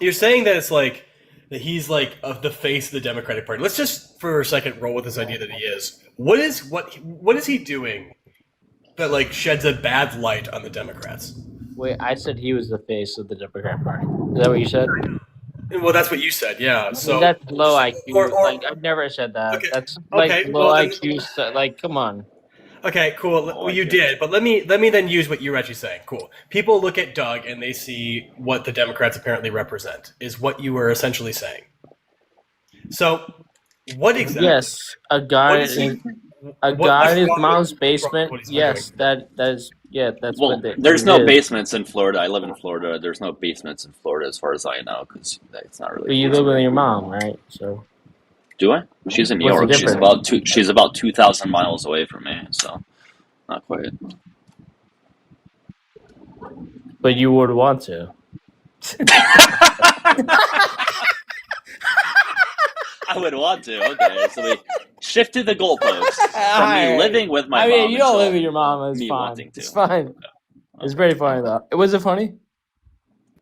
S4: you're saying that it's like that he's like of the face of the Democratic Party. Let's just for a second roll with this idea that he is. What is he doing that like sheds a bad light on the Democrats?
S9: Wait, I said he was the face of the Democratic Party. Is that what you said?
S4: Well, that's what you said, yeah. So
S9: that's low IQ.
S4: or-
S9: like I've never said that.
S4: Okay,
S9: That's like
S4: okay,
S9: low
S4: well, then-
S9: IQ. Like, come on.
S4: Okay, cool. Well, you did, but let me then use what you're actually saying. Cool. People look at Doug and they see what the Democrats apparently represent. Is what you were essentially saying. So, what exactly?
S9: Yes, a guy
S4: What is he-
S9: in a
S4: what-
S9: guy
S4: what's
S9: in his
S4: wrong with-
S9: mom's
S4: what's wrong with
S9: basement.
S4: what he's
S9: Yes, that is. Yeah, that's
S8: Well,
S9: what.
S8: there's
S9: it
S8: no
S9: is.
S8: basements in Florida. I live in Florida. There's no basements in Florida as far as I know, because it's not really.
S9: But you live with your mom, right? So.
S8: Do I? She's in New
S9: What's the
S8: York.
S9: difference?
S8: She's about 2,000 miles away from me, so not quite.
S9: But you would want to.
S8: I would want to. Okay, so we shifted the goalposts from me
S9: Alright.
S8: living with my
S9: I
S8: mom.
S9: mean, you don't
S8: until
S9: live with your mom. It's
S8: me
S9: fine.
S8: wanting to.
S9: It's fine. It's pretty funny though. Was it funny?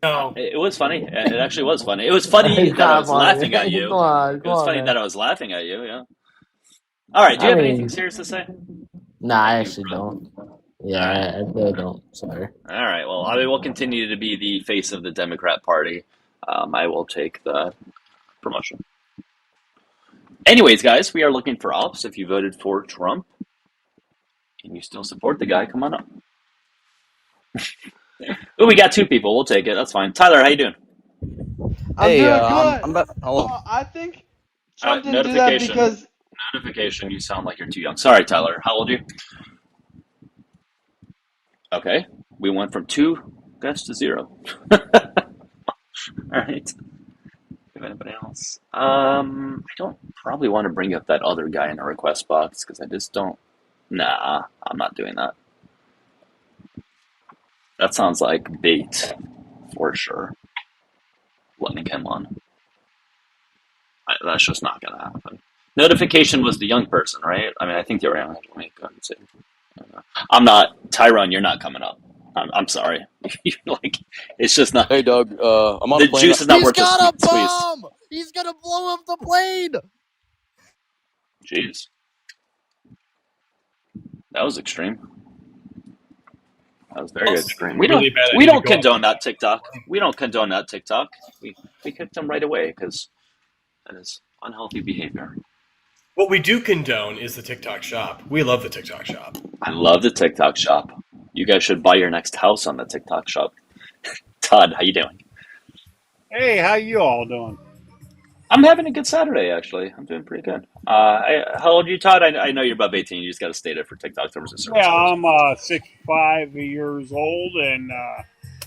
S4: No.
S8: It was funny. It actually was funny. It was funny that I was
S9: Come on,
S8: laughing
S9: man.
S8: at you.
S9: Come on,
S8: It was funny
S9: man.
S8: that I was laughing at you. Yeah. All right. Do you
S9: I
S8: have
S9: mean-
S8: anything serious to say?
S9: Nah, I actually don't. Yeah, I really don't. Sorry.
S8: All right. Well, I will continue to be the face of the Democrat Party. I will take the promotion. Anyways, guys, we are looking for ops. If you voted for Trump and you still support the guy, come on up. Oh, we got 2 people. We'll take it. That's fine. Tyler, how you doing?
S10: I'm
S11: Hey,
S10: doing
S11: I'm,
S10: good.
S11: I'm about. Hello.
S10: I think Trump didn't do that
S8: Notification.
S10: because
S8: Notification. You sound like you're too young. Sorry, Tyler. How old are you? Okay. We went from 2 guests to 0. All right. If anybody else, I don't probably want to bring up that other guy in a request box because I just don't. Nah, I'm not doing that. That sounds like bait for sure. Letting him on. That's just not gonna happen. Notification was the young person, right? I mean, I think they were young. Let me go and see. I'm not Tyrone. You're not coming up. I'm sorry. Like, it's just not.
S11: Hey, Doug. I'm on
S8: The
S11: a plane.
S8: juice is not
S11: He's
S8: worth the
S11: got a
S8: squeeze.
S11: bomb. He's gonna blow up the plane.
S8: Jeez, that was extreme. That was very extreme.
S4: Really bad
S8: We
S4: idea to
S8: don't
S4: go off
S8: condone
S4: the
S8: that TikTok. We don't condone that TikTok. We kicked them right away because that is unhealthy behavior.
S4: What we do condone is the TikTok shop. We love the TikTok shop.
S8: I love the TikTok shop. You guys should buy your next house on the TikTok shop. Todd, how you doing?
S12: Hey, how you all doing?
S8: I'm having a good Saturday, actually. I'm doing pretty good. How old are you, Todd? I know you're above 18. You just got to state it for TikTok terms of service.
S12: Yeah, I'm 65 years old and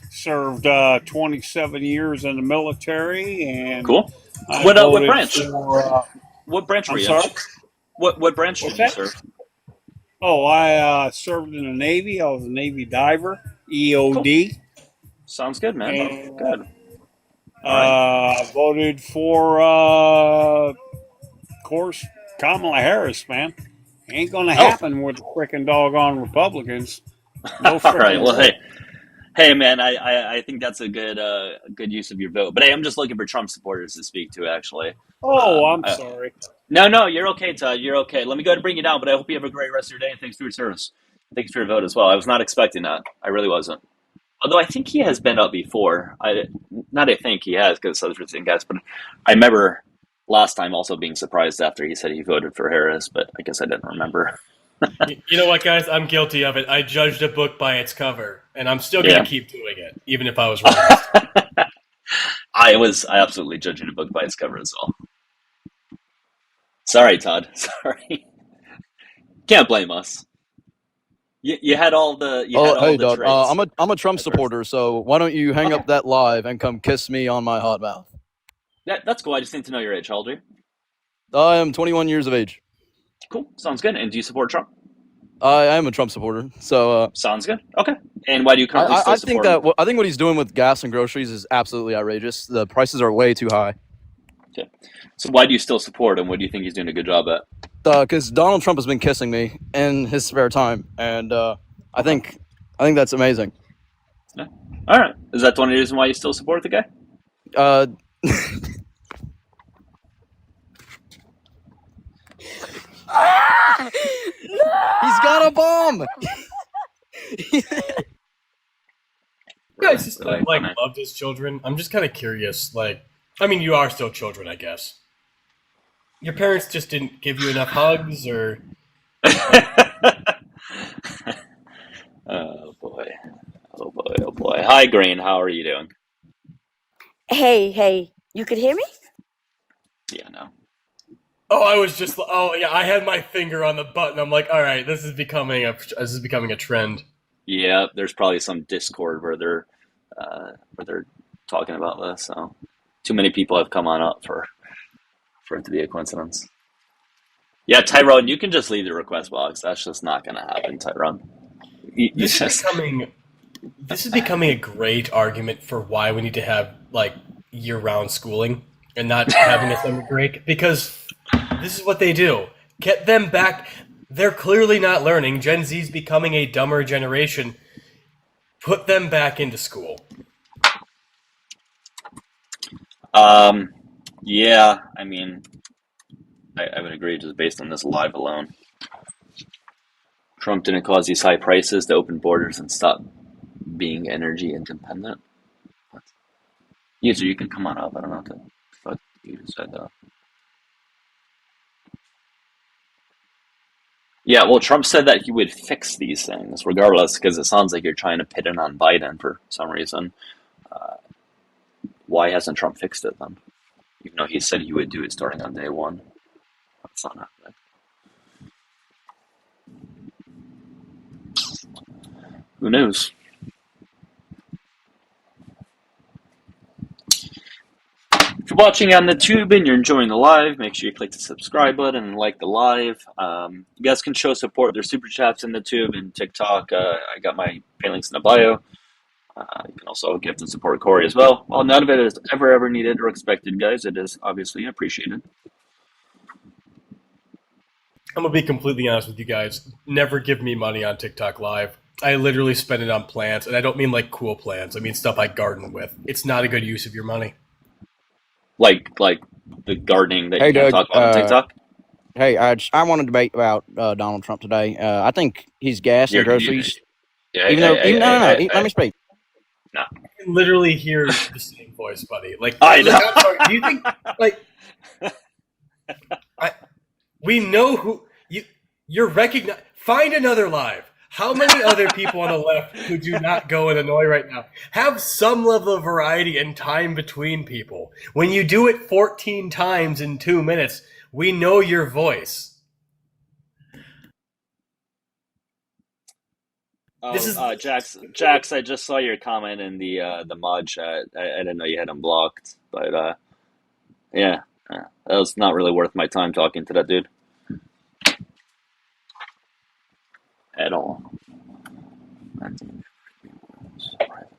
S12: served 27 years in the military, and
S8: Cool.
S12: I
S8: What
S12: voted
S8: branch?
S12: for.
S8: What branch were
S12: I'm
S8: you in?
S12: sorry.
S8: What branch
S12: What's
S8: did you
S12: that?
S8: serve?
S12: Oh, I served in the Navy. I was a Navy diver,
S8: Cool.
S12: EOD,
S8: Sounds good, man.
S12: and
S8: Good. All right.
S12: voted for, of course, Kamala Harris. Man, ain't gonna
S8: Oh.
S12: happen with the frickin' doggone Republicans. No
S8: All
S12: frickin'
S8: right. Well,
S12: way.
S8: hey, man. I think that's a good use of your vote. But hey, I'm just looking for Trump supporters to speak to. Actually.
S12: Oh, I'm sorry.
S8: No, you're okay, Todd. You're okay. Let me go ahead and bring you down. But I hope you have a great rest of your day. And thanks for your service. Thanks for your vote as well. I was not expecting that. I really wasn't. Although I think he has been up before. I think he has because other thing guys. But I remember last time also being surprised after he said he voted for Harris. But I guess I didn't remember.
S4: You know what, guys? I'm guilty of it. I judged a book by its cover, and I'm still going to keep doing it, even if I was wrong.
S8: I absolutely judging a book by its cover as well. Sorry, Todd. Sorry. Can't blame us. You had all the.
S11: Hey, Doug. I'm a Trump supporter, so why don't you hang up that live and come kiss me on my hot mouth?
S8: That's cool. I just need to know your age. How old are you?
S11: I am 21 years of age.
S8: Cool. Sounds good. And do you support Trump?
S11: I am a Trump supporter. So
S8: sounds good. Okay. And why do you currently still support him?
S11: I think what he's doing with gas and groceries is absolutely outrageous. The prices are way too high.
S8: Okay. So why do you still support him? What do you think he's doing a good job at?
S11: Because Donald Trump has been kissing me in his spare time, and I think that's amazing.
S8: Yeah. All right. Is that the only reason why you still support the guy?
S11: He's got a bomb.
S4: You guys just loved his children. I'm just kind of curious. Like, I mean, you are still children, I guess. Your parents just didn't give you enough hugs, or?
S8: Oh boy! Oh boy! Oh boy! Hi, Green. How are you doing?
S13: Hey, you could hear me?
S8: Yeah, no.
S4: Oh, I had my finger on the button. I'm like, all right, this is becoming a trend.
S8: Yeah, there's probably some Discord where they're talking about this. So, too many people have come on up for it to be a coincidence. Yeah, Tyrone, you can just leave the request box. That's just not going to happen, Tyrone.
S4: This is becoming a great argument for why we need to have like year-round schooling and not having a summer break, because this is what they do. Get them back. They're clearly not learning. Gen Z's becoming a dumber generation. Put them back into school.
S8: Yeah, I mean, I would agree just based on this live alone. Trump didn't cause these high prices to open borders and stop being energy independent. User, you can come on up. I don't know what the fuck you said though. Yeah, well, Trump said that he would fix these things regardless, because it sounds like you're trying to pit it on Biden for some reason. Why hasn't Trump fixed it then? Even though he said he would do it starting on day one. That's not happening. Who knows? If you're watching on the tube and you're enjoying the live, make sure you click the subscribe button and like the live. You guys can show support. There's super chats in the tube and TikTok. I got my pay links in the bio. You can also gift and support Corey as well. While none of it is ever needed or expected, guys, it is obviously appreciated.
S4: I'm gonna be completely honest with you guys. Never give me money on TikTok Live. I literally spend it on plants, and I don't mean like cool plants. I mean stuff I garden with. It's not a good use of your money.
S8: Like the gardening that
S11: Hey,
S8: you can't
S11: Doug.
S8: talk about on TikTok.
S11: Hey, I want to debate about Donald Trump today. I think he's gas and groceries.
S8: Yeah,
S11: No, let me speak.
S8: No.
S4: I can literally hear the same voice, buddy. Like,
S8: I know.
S4: I'm sorry, do you think like we know who you're recognized? Find another live. How many other people on the left could you not go and annoy right now? Have some level of variety and time between people. When you do it 14 times in 2 minutes, we know your voice.
S8: Oh,
S4: This is
S8: Jax. I just saw your comment in the mod chat. I didn't know you had him blocked, but yeah, that was not really worth my time talking to that dude at all. Private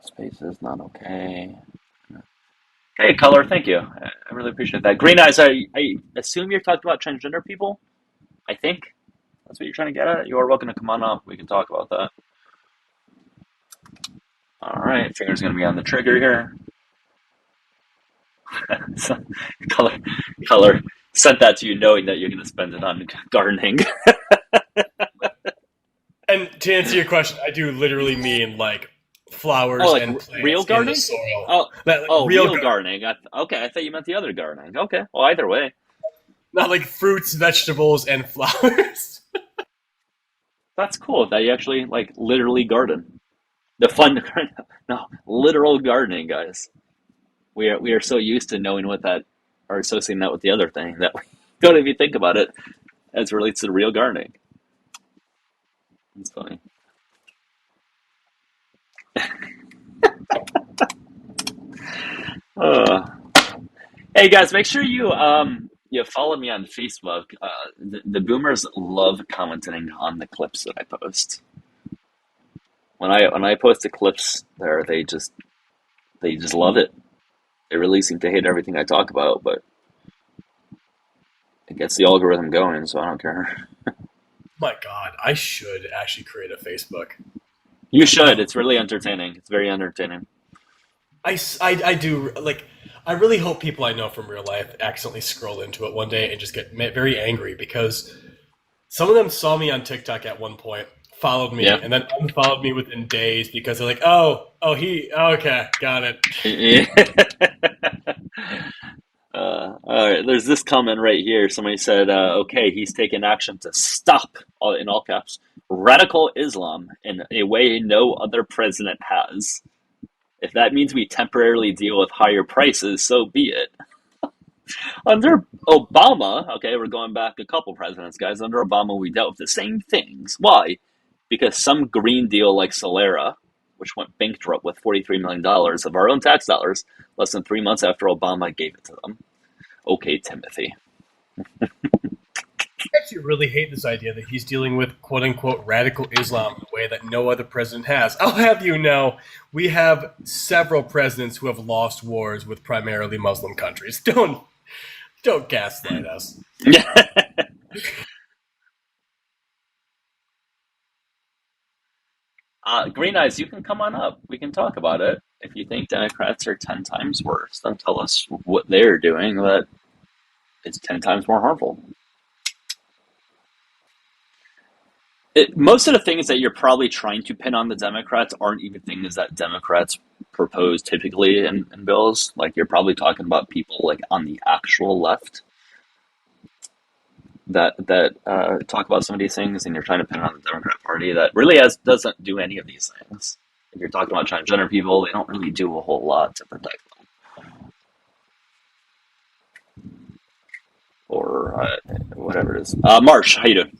S8: space is not okay. Hey, Color, thank you. I really appreciate that. Green Eyes, I assume you're talking about transgender people? I think that's what you're trying to get at. You are welcome to come on up. We can talk about that. All right, finger's going to be on the trigger here. So, color sent that to you knowing that you're going to spend it on gardening.
S4: And to answer your question, I do literally mean like flowers
S8: like
S4: and plants
S8: real gardening?
S4: in the soil.
S8: Real gardening. Okay, I thought you meant the other gardening. Okay, well, either way.
S4: Not like fruits, vegetables, and flowers.
S8: That's cool that you actually like literally garden. The fun, no, literal gardening, guys. We are so used to knowing what that, or associating that with the other thing, that we don't even think about it as it relates to real gardening. It's funny. Hey guys, make sure you follow me on Facebook. The boomers love commenting on the clips that I post. When I post the clips there, they just love it. They really seem to hate everything I talk about, but it gets the algorithm going, so I don't care.
S4: My God, I should actually create a Facebook.
S8: You should. It's really entertaining. It's very entertaining.
S4: I do, like, I really hope people I know from real life accidentally scroll into it one day and just get very angry, because some of them saw me on TikTok at one point, followed me, and then unfollowed me within days because they're like, okay, got it.
S8: All right, there's this comment right here. Somebody said, okay, he's taken action to stop, in all caps, radical Islam in a way no other president has. If that means we temporarily deal with higher prices, so be it. Under Obama, okay, we're going back a couple presidents, guys. Under Obama, we dealt with the same things. Why? Because some green deal like Solera, which went bankrupt with $43 million of our own tax dollars less than 3 months after Obama gave it to them. Okay, Timothy.
S4: I actually really hate this idea that he's dealing with quote-unquote radical Islam in a way that no other president has. I'll have you know, we have several presidents who have lost wars with primarily Muslim countries. Don't gaslight us.
S8: Green Eyes, you can come on up. We can talk about it. If you think Democrats are 10 times worse, then tell us what they're doing that is 10 times more harmful. Most of the things that you're probably trying to pin on the Democrats aren't even things that Democrats propose typically in bills. Like, you're probably talking about people like on the actual left. that talk about some of these things, and you're trying to pin it on the Democrat Party that really doesn't do any of these things. If you're talking about transgender people, they don't really do a whole lot to protect them, or whatever it is. Marsh, how you doing?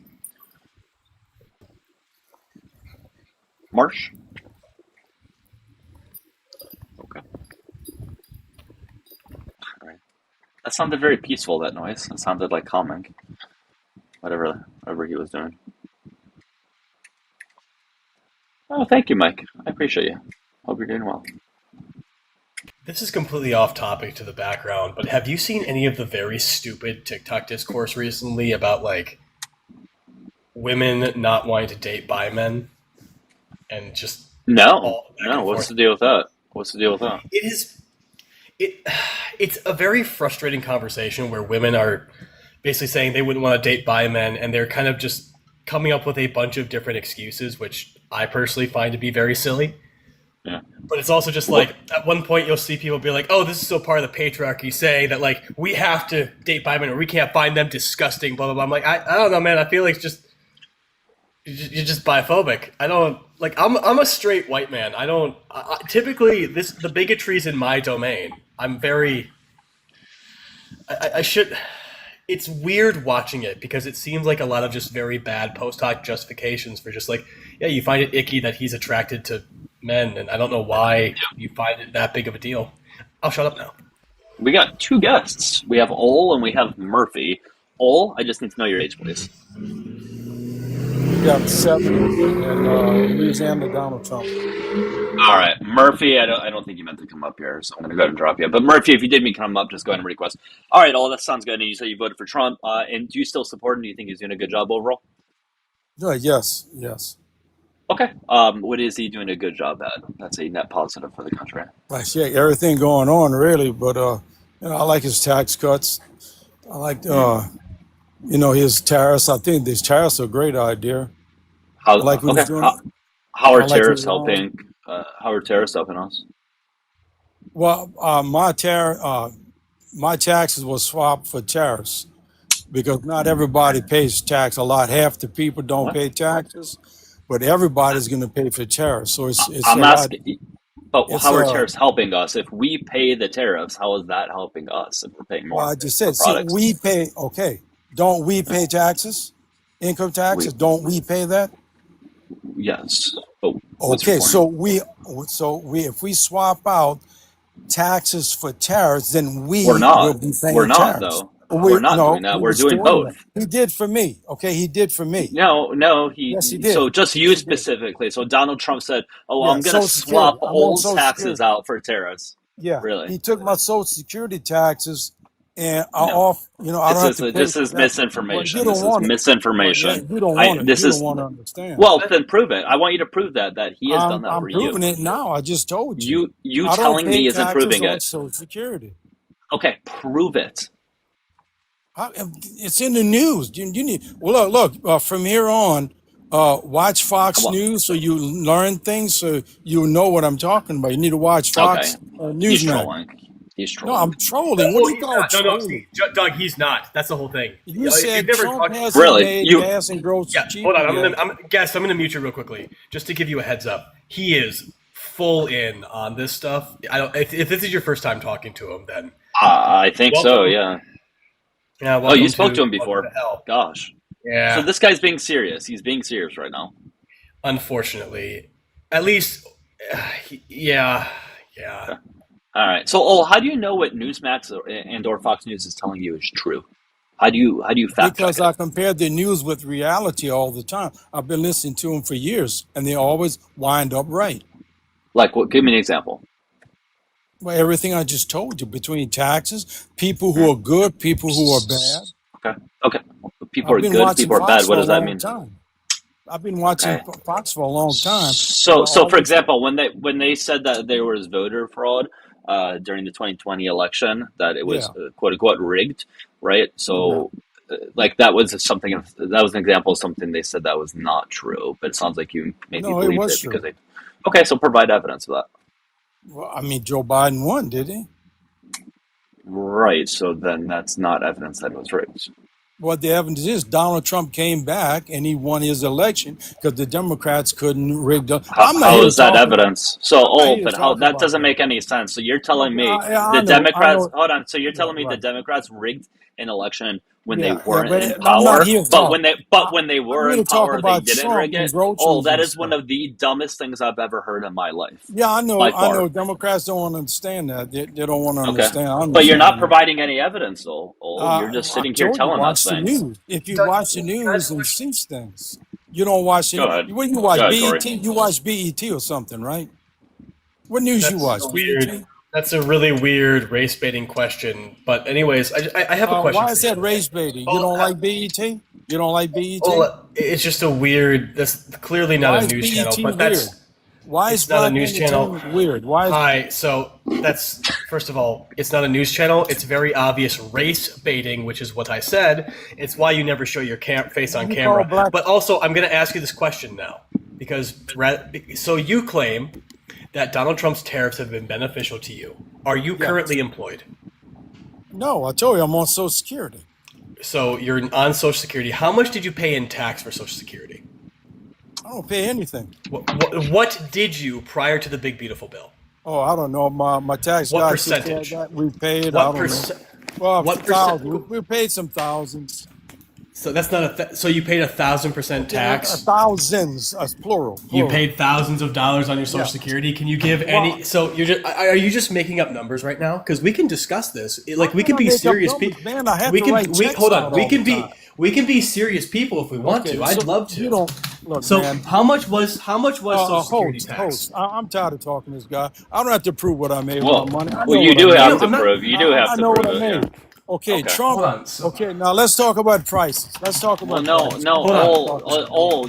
S8: Marsh? Okay. All right. That sounded very peaceful, that noise. It sounded like calming. Whatever he was doing. Oh, thank you, Mike. I appreciate you. Hope you're doing well.
S4: This is completely off topic to the background, but have you seen any of the very stupid TikTok discourse recently about, like, women not wanting to date bi men? And just...
S8: No. What's the deal with that?
S4: It's a very frustrating conversation where women are basically saying they wouldn't want to date bi men, and they're kind of just coming up with a bunch of different excuses, which I personally find to be very silly.
S8: Yeah.
S4: But it's also just like, at one point you'll see people be like, oh, this is still part of the patriarchy, saying that, like, we have to date bi men or we can't find them disgusting, blah, blah, blah. I'm like, I don't know, man. I feel like you're just biphobic. I don't, like, I'm a straight white man. Typically, the bigotry's in my domain. I'm very... I should... It's weird watching it because it seems like a lot of just very bad post hoc justifications for just like, yeah, you find it icky that he's attracted to men, and I don't know why you find it that big of a deal. I'll shut up now.
S8: We got two guests. We have Ol and we have Murphy. Ol, I just need to know your age, please.
S13: We got 7 and Louisiana Donald Trump.
S8: All right, Murphy, I don't think you meant to come up here, so I'm going to go ahead and drop you. But Murphy, if you did mean to come up, just go ahead and request. All right, Ol, that sounds good. And you said you voted for Trump. And do you still support him? Do you think he's doing a good job overall?
S13: Yes.
S8: Okay. What is he doing a good job at? That's a net positive for the country.
S13: Like, yeah, everything going on, really. But, I like his tax cuts. I like, his tariffs. I think these tariffs are a great idea.
S8: How are tariffs helping? How are tariffs helping us?
S13: Well, my taxes will swap for tariffs because not everybody pays tax. Half the people don't pay taxes, but everybody's going to pay for tariffs. So
S8: I'm asking, but how are tariffs helping us? If we pay the tariffs, how is that helping us if we're paying more?
S13: Well, I just said, we pay. Okay, don't we pay taxes, income taxes? Don't we pay that?
S8: Yes. But
S13: okay, so if we swap out taxes for tariffs, then
S8: we're not.
S13: will be paying
S8: We're not
S13: tariffs.
S8: though. We're not doing that. We're doing both.
S13: He did for me. Okay, he did for me.
S8: No,
S13: Yes, he did.
S8: So just you specifically. So Donald Trump said, "Oh, I'm going to swap old taxes out for tariffs."
S13: Yeah,
S8: really.
S13: He took my Social Security taxes and off. I don't have to pay.
S8: This is misinformation.
S13: Well,
S8: this is misinformation.
S13: You don't want it. You don't want to understand.
S8: Well, then prove it. I want you to prove that he has done that for you.
S13: I'm proving it now. I just told you.
S8: You telling me isn't proving it.
S13: Social Security.
S8: Okay, prove it.
S13: It's in the news. You need. Well, look. From here on, watch Fox News so you learn things. So you know what I'm talking about. You need to watch Fox News now.
S8: He's trolling.
S13: No, I'm trolling. What do you call
S4: trolling? No, Doug, he's not. That's the whole thing.
S13: You said Trump has
S8: made
S13: gas and groceries cheap.
S4: Hold on, I'm gonna mute you real quickly, just to give you a heads up. He is full in on this stuff. If this is your first time talking to him, then
S8: I think so. Yeah.
S4: Yeah.
S8: You spoke to him before. Gosh.
S4: Yeah.
S8: So this guy's being serious. He's being serious right now.
S4: Unfortunately, at least, yeah.
S8: Okay. All right. So, how do you know what Newsmax or Fox News is telling you is true? How do you fact check
S13: Because I compare the news with reality all the time. I've been listening to them for years, and they always wind up right.
S8: Like what? Give me an example.
S13: Well, everything I just told you, between taxes, people who are good, people who are bad.
S8: Okay. People are good, people are bad. What does that mean?
S13: I've been watching Fox for a long time.
S8: So for example, when they said that there was voter fraud during the 2020 election, that it was quote unquote rigged, right? So that was an example of something they said that was not true, but it sounds like you maybe believe it because they. Okay, so provide evidence of that.
S13: Well, I mean, Joe Biden won, did he?
S8: Right. So then that's not evidence that it was rigged.
S13: What the evidence is, Donald Trump came back and he won his election because the Democrats couldn't rig the. I'm not
S8: How
S13: here
S8: is that
S13: talking.
S8: evidence? So,
S13: I'm not here
S8: but how
S13: talking
S8: that
S13: about
S8: doesn't
S13: that.
S8: make any sense. So you're telling
S13: Okay,
S8: me
S13: I
S8: the
S13: know, I
S8: Democrats,
S13: know.
S8: hold on. So you're
S13: Yeah,
S8: telling me the
S13: right.
S8: Democrats rigged an election when they
S13: Yeah, yeah,
S8: weren't in
S13: but I'm not
S8: power,
S13: here to
S8: but
S13: talk.
S8: when they
S13: I'm
S8: were
S13: here
S8: in
S13: to talk
S8: power, they
S13: about
S8: didn't
S13: Trump
S8: rig
S13: and
S8: it? Oh,
S13: groceries
S8: that
S13: and
S8: is one
S13: stuff.
S8: of the dumbest things I've ever heard in my life,
S13: Yeah, I
S8: by
S13: know. I
S8: far.
S13: know. Democrats don't want to understand that. They don't want to
S8: Okay.
S13: understand. I
S8: But you're not
S13: understand that.
S8: providing any evidence, You're just
S13: I
S8: sitting here
S13: told you,
S8: telling us
S13: watch the
S8: things.
S13: news. If you watch the news and see things, you don't watch the
S8: Go
S13: news.
S8: ahead.
S13: What do you watch?
S8: Go ahead, Corey.
S13: BET? You watch BET or something, right? What news you watch? BET?
S14: That's a really weird race baiting question. But anyways, I have a question
S13: Why
S14: for
S13: is
S14: you.
S13: that race baiting? You don't like BET? You don't like BET?
S14: Well, it's just a weird. That's clearly not
S13: Why
S14: a
S13: is
S14: news
S13: BET
S14: channel, but
S13: weird?
S14: that's
S13: Why
S14: it's
S13: is
S14: not a
S13: Black
S14: news channel.
S13: Entertainment weird? Why is
S14: Hi. So that's first of all, it's not a news channel. It's very obvious race baiting, which is what I said. It's why you never show your face on
S13: you call
S14: camera.
S13: Black?
S14: But also, I'm going to ask you this question now, because so you claim that Donald Trump's tariffs have been beneficial to you. Are you
S13: Yes.
S14: currently employed?
S13: No, I told you I'm on Social Security.
S14: So you're on Social Security. How much did you pay in tax for Social Security?
S13: I don't pay anything.
S14: What did you prior to the big beautiful bill?
S13: Oh, I don't know. My tax
S14: What
S13: guy
S14: percentage?
S13: took care of that. We paid.
S14: What
S13: I don't know.
S14: percent?
S13: Well,
S14: What
S13: thousands. We paid some thousands.
S14: So that's not so you paid 1,000% tax.
S13: Thousands, plural.
S14: You paid thousands of dollars on your Social
S13: Yeah.
S14: Security. Can you give any? So are you just making up numbers right now? Because we can discuss this. Like we can be serious people.
S13: Man, I have
S14: We
S13: to
S14: can.
S13: write checks
S14: Hold on.
S13: out
S14: We
S13: all
S14: can
S13: the
S14: be.
S13: time.
S14: We can be serious people if we want
S13: Okay,
S14: to. I'd
S13: so
S14: love to.
S13: You don't look,
S14: So
S13: man.
S14: how much was Social Security tax?
S13: Host. I'm tired of talking to this guy. I don't have to prove what I made
S8: Well,
S13: with my money. I
S8: well,
S13: know
S8: you
S13: what
S8: do
S13: I
S8: have
S13: made.
S8: to prove. You do have
S13: I
S8: to
S13: know
S8: prove
S13: what I
S8: it. Yeah.
S13: made. Okay,
S8: Okay.
S13: Trump.
S14: Hold on. So,
S13: Okay, now let's talk about prices. Let's talk about prices.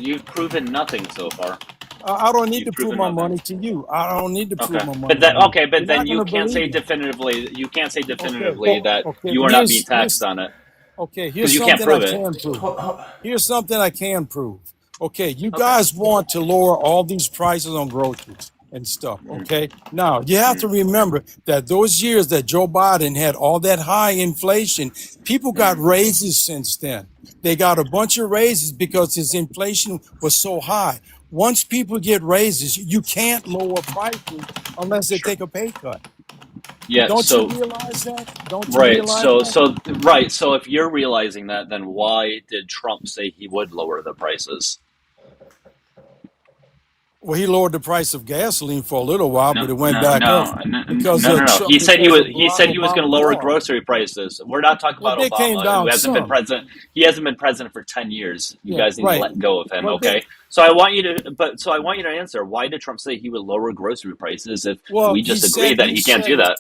S8: You've proven nothing so far.
S13: I don't need to
S8: You've
S13: prove
S8: proven
S13: my
S8: nothing.
S13: money to you. I don't need to prove
S8: Okay,
S13: my money.
S8: but then
S13: to you.
S8: okay, but
S13: You're
S8: then
S13: not
S8: you
S13: gonna
S8: can't say
S13: believe me.
S8: definitively. You can't say
S13: Okay,
S8: definitively that
S13: okay.
S8: you are not being taxed on it
S13: Okay,
S8: because
S13: here's
S8: you can't
S13: something I
S8: prove it.
S13: can prove. Here's something I can prove. Okay, you guys want to lower all these prices on groceries and stuff. Okay, now you have to remember that those years that Joe Biden had all that high inflation, people got raises since then. They got a bunch of raises because his inflation was so high. Once people get raises, you can't lower prices unless they take a pay cut.
S8: Yeah.
S13: Don't
S8: So
S13: you realize that? Don't you
S8: right.
S13: realize that?
S8: Right. So if you're realizing that, then why did Trump say he would lower the prices?
S13: Well, he lowered the price of gasoline for a little while,
S8: No,
S13: but it went
S8: no,
S13: back
S8: no,
S13: up
S8: no,
S13: because
S8: no, no, no. He said he was. He said he was going to
S13: Obama's
S8: lower
S13: law.
S8: grocery prices. We're not talking
S13: Well,
S8: about
S13: they came
S8: Obama, who
S13: down
S8: hasn't been
S13: some.
S8: president. He hasn't been president for 10 years. You
S13: Yeah,
S8: guys need to
S13: right.
S8: let go of him,
S13: Well, they,
S8: okay? So I want you to. So I want you to answer. Why did Trump say he would lower grocery prices if
S13: well,
S8: we
S13: he
S8: just agree
S13: said
S8: that he can't do that?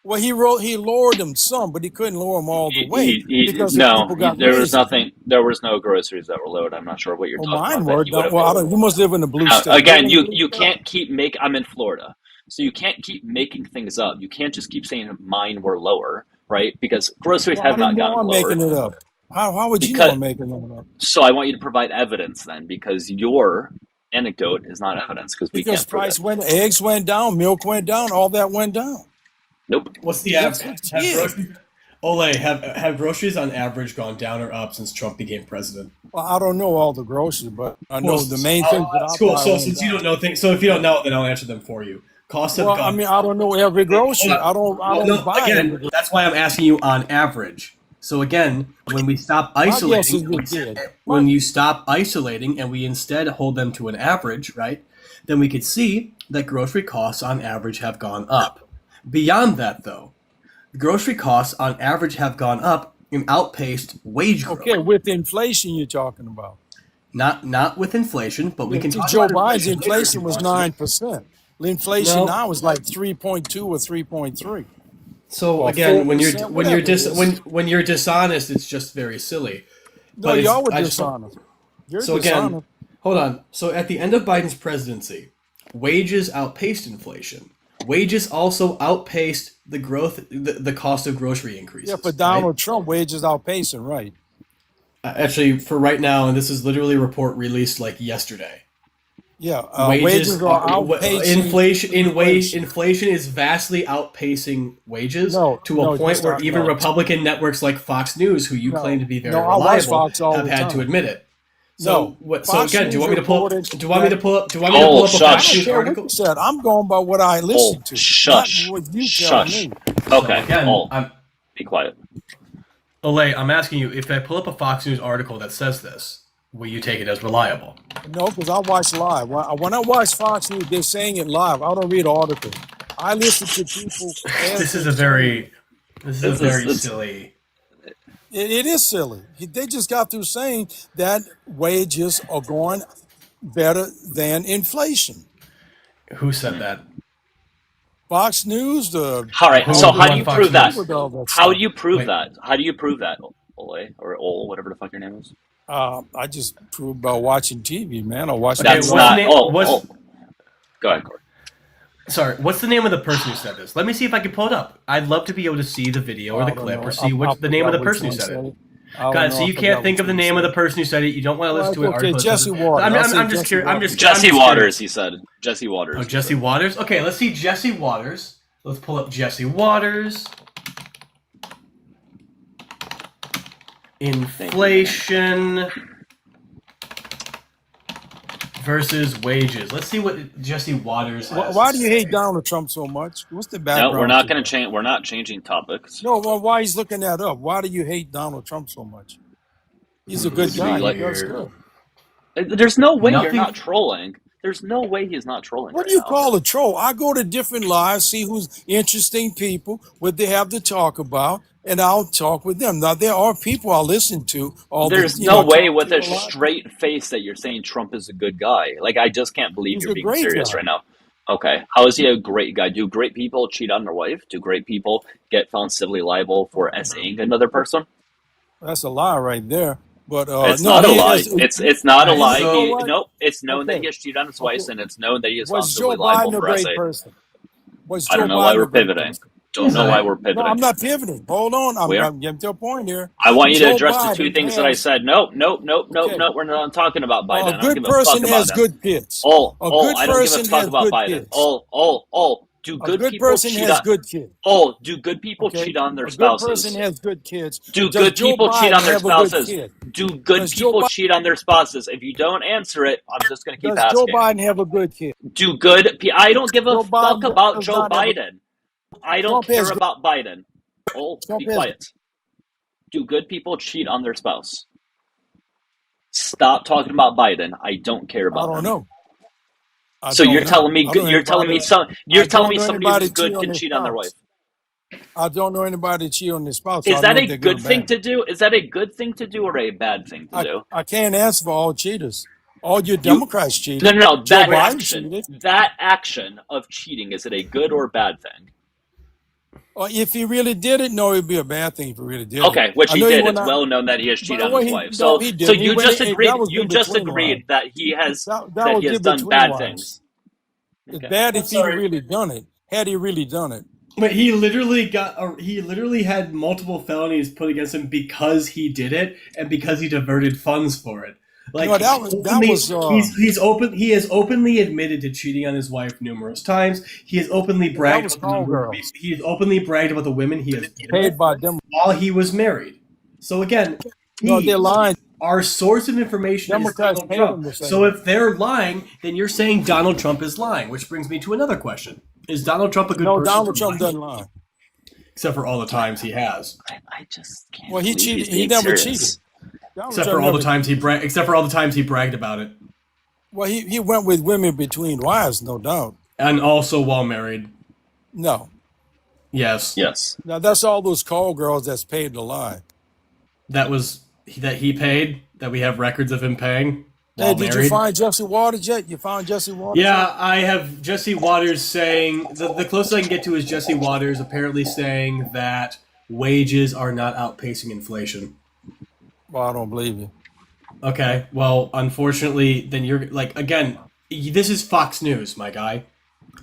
S13: well, he lowered them some, but he couldn't lower them all the way because the people got
S8: There was
S13: raises.
S8: nothing. There was no groceries that were lowered. I'm not sure what you're
S13: Well,
S8: talking
S13: mine
S8: about that
S13: were.
S8: he would have
S13: Well, I
S8: lowered.
S13: don't, you must live in the blue state.
S8: Again,
S13: Live in the
S8: you
S13: blue state?
S8: can't keep make. I'm in Florida, so you can't keep making things up. You can't just keep saying mine were lower, right? Because groceries
S13: Well, I
S8: have not
S13: didn't know
S8: gotten
S13: I'm
S8: lower.
S13: making it up. How would you know
S8: Because
S13: I'm making it up?
S8: so I want you to provide evidence then, because your anecdote is not evidence because we
S13: Because
S8: can't prove it.
S13: price went, eggs went down, milk went down, all that went down.
S8: Nope.
S14: What's the
S13: Yes,
S14: average?
S13: it did.
S14: Have groceries on average gone down or up since Trump became president?
S13: Well, I don't know all the groceries, but I know the main
S14: Oh,
S13: things that
S14: that's
S13: I
S14: cool.
S13: buy
S14: So
S13: went
S14: since you
S13: down.
S14: don't know things, so if you don't know, then I'll answer them for you. Costs have
S13: Well,
S14: gone.
S13: I mean, I don't know every grocery.
S14: Hold on.
S13: I don't
S14: Well, no,
S13: buy every
S14: again,
S13: grocery.
S14: that's why I'm asking you on average. So again, when we stop
S13: My guess is
S14: isolating,
S13: it did.
S14: when you stop isolating and we instead hold them to an average, right? Then we could see that grocery costs on average have gone up. Beyond that, though, grocery costs on average have gone up and outpaced wage growth.
S13: Okay, with inflation you're talking about.
S14: Not with inflation, but we can talk
S13: Joe
S14: about
S13: Biden's inflation was 9%. The inflation
S14: No.
S13: now is like 3.2 or 3.3.
S14: So
S13: Or
S14: again,
S13: 4%, whatever it is.
S14: when you're dishonest, it's just very silly.
S13: No,
S14: But
S13: y'all were
S14: I just-
S13: dishonest. You're
S14: So again,
S13: dishonest.
S14: hold on. So at the end of Biden's presidency, wages outpaced inflation. Wages also outpaced the growth, the cost of grocery increases.
S13: Yeah, for Donald Trump, wages outpacing, right?
S14: Actually, for right now, and this is literally a report released like yesterday.
S13: Yeah,
S14: wages
S13: are outpacing
S14: inflation is vastly outpacing wages
S13: No,
S14: to a point
S13: just
S14: where even
S13: no.
S14: Republican networks like Fox News, who you
S13: No,
S14: claim to be very
S13: no, I watch
S14: reliable,
S13: Fox all
S14: have
S13: the
S14: had to
S13: time.
S14: admit it. So
S13: No,
S14: what? So
S13: Fox
S14: again, do you
S13: News
S14: want me to pull?
S13: reported
S14: Do you want me to
S13: that-
S14: pull up? Do you want me to pull up a
S13: I
S14: Fox
S13: don't
S14: News
S13: care what
S14: article?
S13: you said. I'm going by what I listen to, not
S8: Shush.
S13: what you tell
S8: Shush.
S13: me.
S8: Okay.
S14: So again,
S8: Ol,
S14: I'm
S8: be quiet.
S14: Olay. I'm asking you if I pull up a Fox News article that says this, will you take it as reliable?
S13: No, because I watch live. When I watch Fox News, they're saying it live. I don't read articles. I listen to people.
S14: This is a very silly.
S13: It is silly. They just got through saying that wages are going better than inflation.
S14: Who said that?
S13: Fox News.
S8: All right. So how do you prove that? How do you prove
S14: Wait.
S8: that? How do you prove that, Ole or Ol, whatever the fuck your name is?
S13: I just prove by watching TV, man. I watch.
S8: That's
S14: what's
S8: not.
S14: the name- what's-
S8: Go ahead, Corey.
S14: Sorry, what's the name of the person who said this? Let me see if I can pull it up. I'd love to be able to see the video or the clip or see what the name of the person who said it. God, so you can't think of the name of the person who said it. You don't want to listen to an article.
S13: Jesse Waters.
S14: I'm just curious. I'm just
S8: Jesse
S14: I'm just
S8: Waters.
S14: curious.
S8: He said Jesse Waters.
S14: Oh, Jesse Waters. Okay, let's see Jesse Waters. Let's pull up Jesse Waters. Inflation versus wages. Let's see what Jesse Waters has.
S13: Why do you hate Donald Trump so much? What's the background?
S8: No, we're not
S13: to
S8: going
S13: it?
S8: to change. We're not changing topics.
S13: No, well, why he's looking that up? Why do you hate Donald Trump so much? He's a good guy. He does good.
S8: There's no way
S14: Nothing-
S8: you're not trolling. There's no way he's not trolling.
S13: What
S8: right
S13: do you
S8: now.
S13: call a troll? I go to different lives, see who's interesting people, what they have to talk about, and I'll talk with them. Now, there are people I listen to.
S8: There's no way with a straight face that you're saying Trump is a good guy. Like, I just can't believe
S13: He's
S8: you're
S13: a
S8: being
S13: great
S8: serious
S13: guy.
S8: right now. Okay. How is he a great guy? Do great people cheat on their wife? Do great people get found civilly liable for SAing another person?
S13: That's a lie right there. But
S8: It's
S13: no,
S8: not a
S13: he
S8: lie.
S13: is-
S8: It's not a lie.
S13: You know
S8: He,
S13: what?
S8: no, it's known that
S13: Okay.
S8: he has cheated on his wife, and it's known that he is found
S13: Was
S8: civilly
S13: Joe
S8: liable
S13: Biden a
S8: for
S13: great
S8: SA.
S13: person? Was
S8: I
S13: Joe
S8: don't know why
S13: Biden
S8: we're
S13: a great
S8: pivoting.
S13: person?
S8: Don't know why we're pivoting.
S13: No, I'm not pivoting. Hold on.
S8: We are.
S13: I'm getting to a point here.
S8: I want you to
S13: Joe
S8: address the two
S13: Biden
S8: things that I
S13: has-
S8: said. Nope.
S13: Okay.
S8: We're not talking about Biden. I
S13: A
S8: don't
S13: good
S8: give a fuck
S13: person
S8: about
S13: has
S8: him.
S13: good kids.
S8: A
S13: good
S8: I don't give a
S13: person
S8: fuck
S13: has
S8: about
S13: good
S8: Biden.
S13: kids.
S8: Do
S13: A
S8: good
S13: good
S8: people
S13: person
S8: cheat
S13: has
S8: on?
S13: good kids.
S8: Do good people
S13: Okay?
S8: cheat on their
S13: A good
S8: spouses?
S13: person has good kids.
S8: Do
S13: Does
S8: good
S13: Joe
S8: people cheat
S13: Biden
S8: on their
S13: have a good
S8: spouses?
S13: kid?
S8: Do good
S13: Does Joe
S8: people
S13: Biden-
S8: cheat on their spouses? If you don't answer it, I'm just going to keep
S13: Does Joe
S8: asking.
S13: Biden have a good kid?
S8: Do good pe- I don't give a
S13: Joe
S8: fuck
S13: Biden
S8: about
S13: does
S8: Joe
S13: not have a-
S8: Biden. I don't
S13: Trump has
S8: care
S13: good-
S8: about Biden. Oh,
S13: Trump
S8: be
S13: has-
S8: quiet. Do good people cheat on their spouse? Stop talking about Biden. I don't care
S13: I
S8: about
S13: don't
S8: him.
S13: know. I
S8: So
S13: don't
S8: you're
S13: know.
S8: telling me
S13: I don't know
S8: you're telling me
S13: anybody-
S8: some you're
S13: I
S8: telling
S13: don't
S8: me
S13: know
S8: somebody
S13: anybody
S8: who's good
S13: cheat on
S8: can
S13: their
S8: cheat on their wife.
S13: spouse. I don't know anybody cheat on their spouse.
S8: Is
S13: I
S8: that
S13: know
S8: a
S13: if they're
S8: good
S13: or
S8: thing
S13: bad.
S8: to do? Is that a good thing to do or a bad thing to do?
S13: I can't answer for all cheaters. All you Democrats cheated.
S8: No.
S13: Joe
S8: That
S13: Biden
S8: action,
S13: cheated.
S8: that action of cheating, is it a good or bad thing?
S13: Or if he really did it, no, it'd be a bad thing if he really did it.
S8: Okay, which
S13: I
S8: he
S13: know
S8: did.
S13: went
S8: It's
S13: out-
S8: well known that he has cheated
S13: But
S8: on
S13: what
S8: his
S13: he-
S8: wife.
S13: no,
S8: So,
S13: he
S8: so
S13: didn't. He
S8: you
S13: went
S8: just
S13: in-
S8: agreed.
S13: that was
S8: You
S13: in
S8: just
S13: between
S8: agreed
S13: wives.
S8: that he has
S13: That
S8: that
S13: was
S8: he has
S13: in
S8: done
S13: between
S8: bad
S13: wives.
S8: things.
S13: It's
S8: Okay.
S13: bad
S14: I'm
S13: if he'd
S14: sorry.
S13: really done it. Had he really done it?
S14: But he literally had multiple felonies put against him because he did it and because he diverted funds for it. Like
S13: No, that was,
S14: he has openly admitted to cheating on his wife numerous times. He has openly bragged.
S13: was cowgirls.
S14: He has openly bragged about the women he has been
S13: Paid
S14: with
S13: by them.
S14: while he was married. So again,
S13: No, they're lying.
S14: Our source of information is
S13: Democrats
S14: Donald
S13: paid
S14: Trump.
S13: them to say
S14: So
S13: that.
S14: if they're lying, then you're saying Donald Trump is lying, which brings me to another question: is Donald Trump a good
S13: No,
S14: person?
S13: Donald
S14: to
S13: Trump
S14: lie?
S13: doesn't lie.
S14: Except for all the times he has.
S8: I just can't.
S13: Well, he
S8: believe
S13: cheated.
S8: he's
S13: He
S8: being
S13: never
S8: serious.
S13: cheated. Donald
S14: Except
S13: Trump
S14: for all the
S13: never-
S14: times he bragged about it,
S13: Well, he went with women between wives, no doubt.
S14: and also while married.
S13: No.
S14: Yes.
S8: Yes.
S13: Now that's all those call girls that's paid to lie.
S14: That he paid. That we have records of him paying.
S13: Hey,
S14: While
S13: did
S14: married.
S13: you find Jesse Waters yet? You found Jesse Waters?
S14: Yeah, I have Jesse Waters saying the closest I can get to is Jesse Waters apparently saying that wages are not outpacing inflation.
S13: Well, I don't believe you.
S14: Okay, well, unfortunately, then you're like again. This is Fox News, my guy.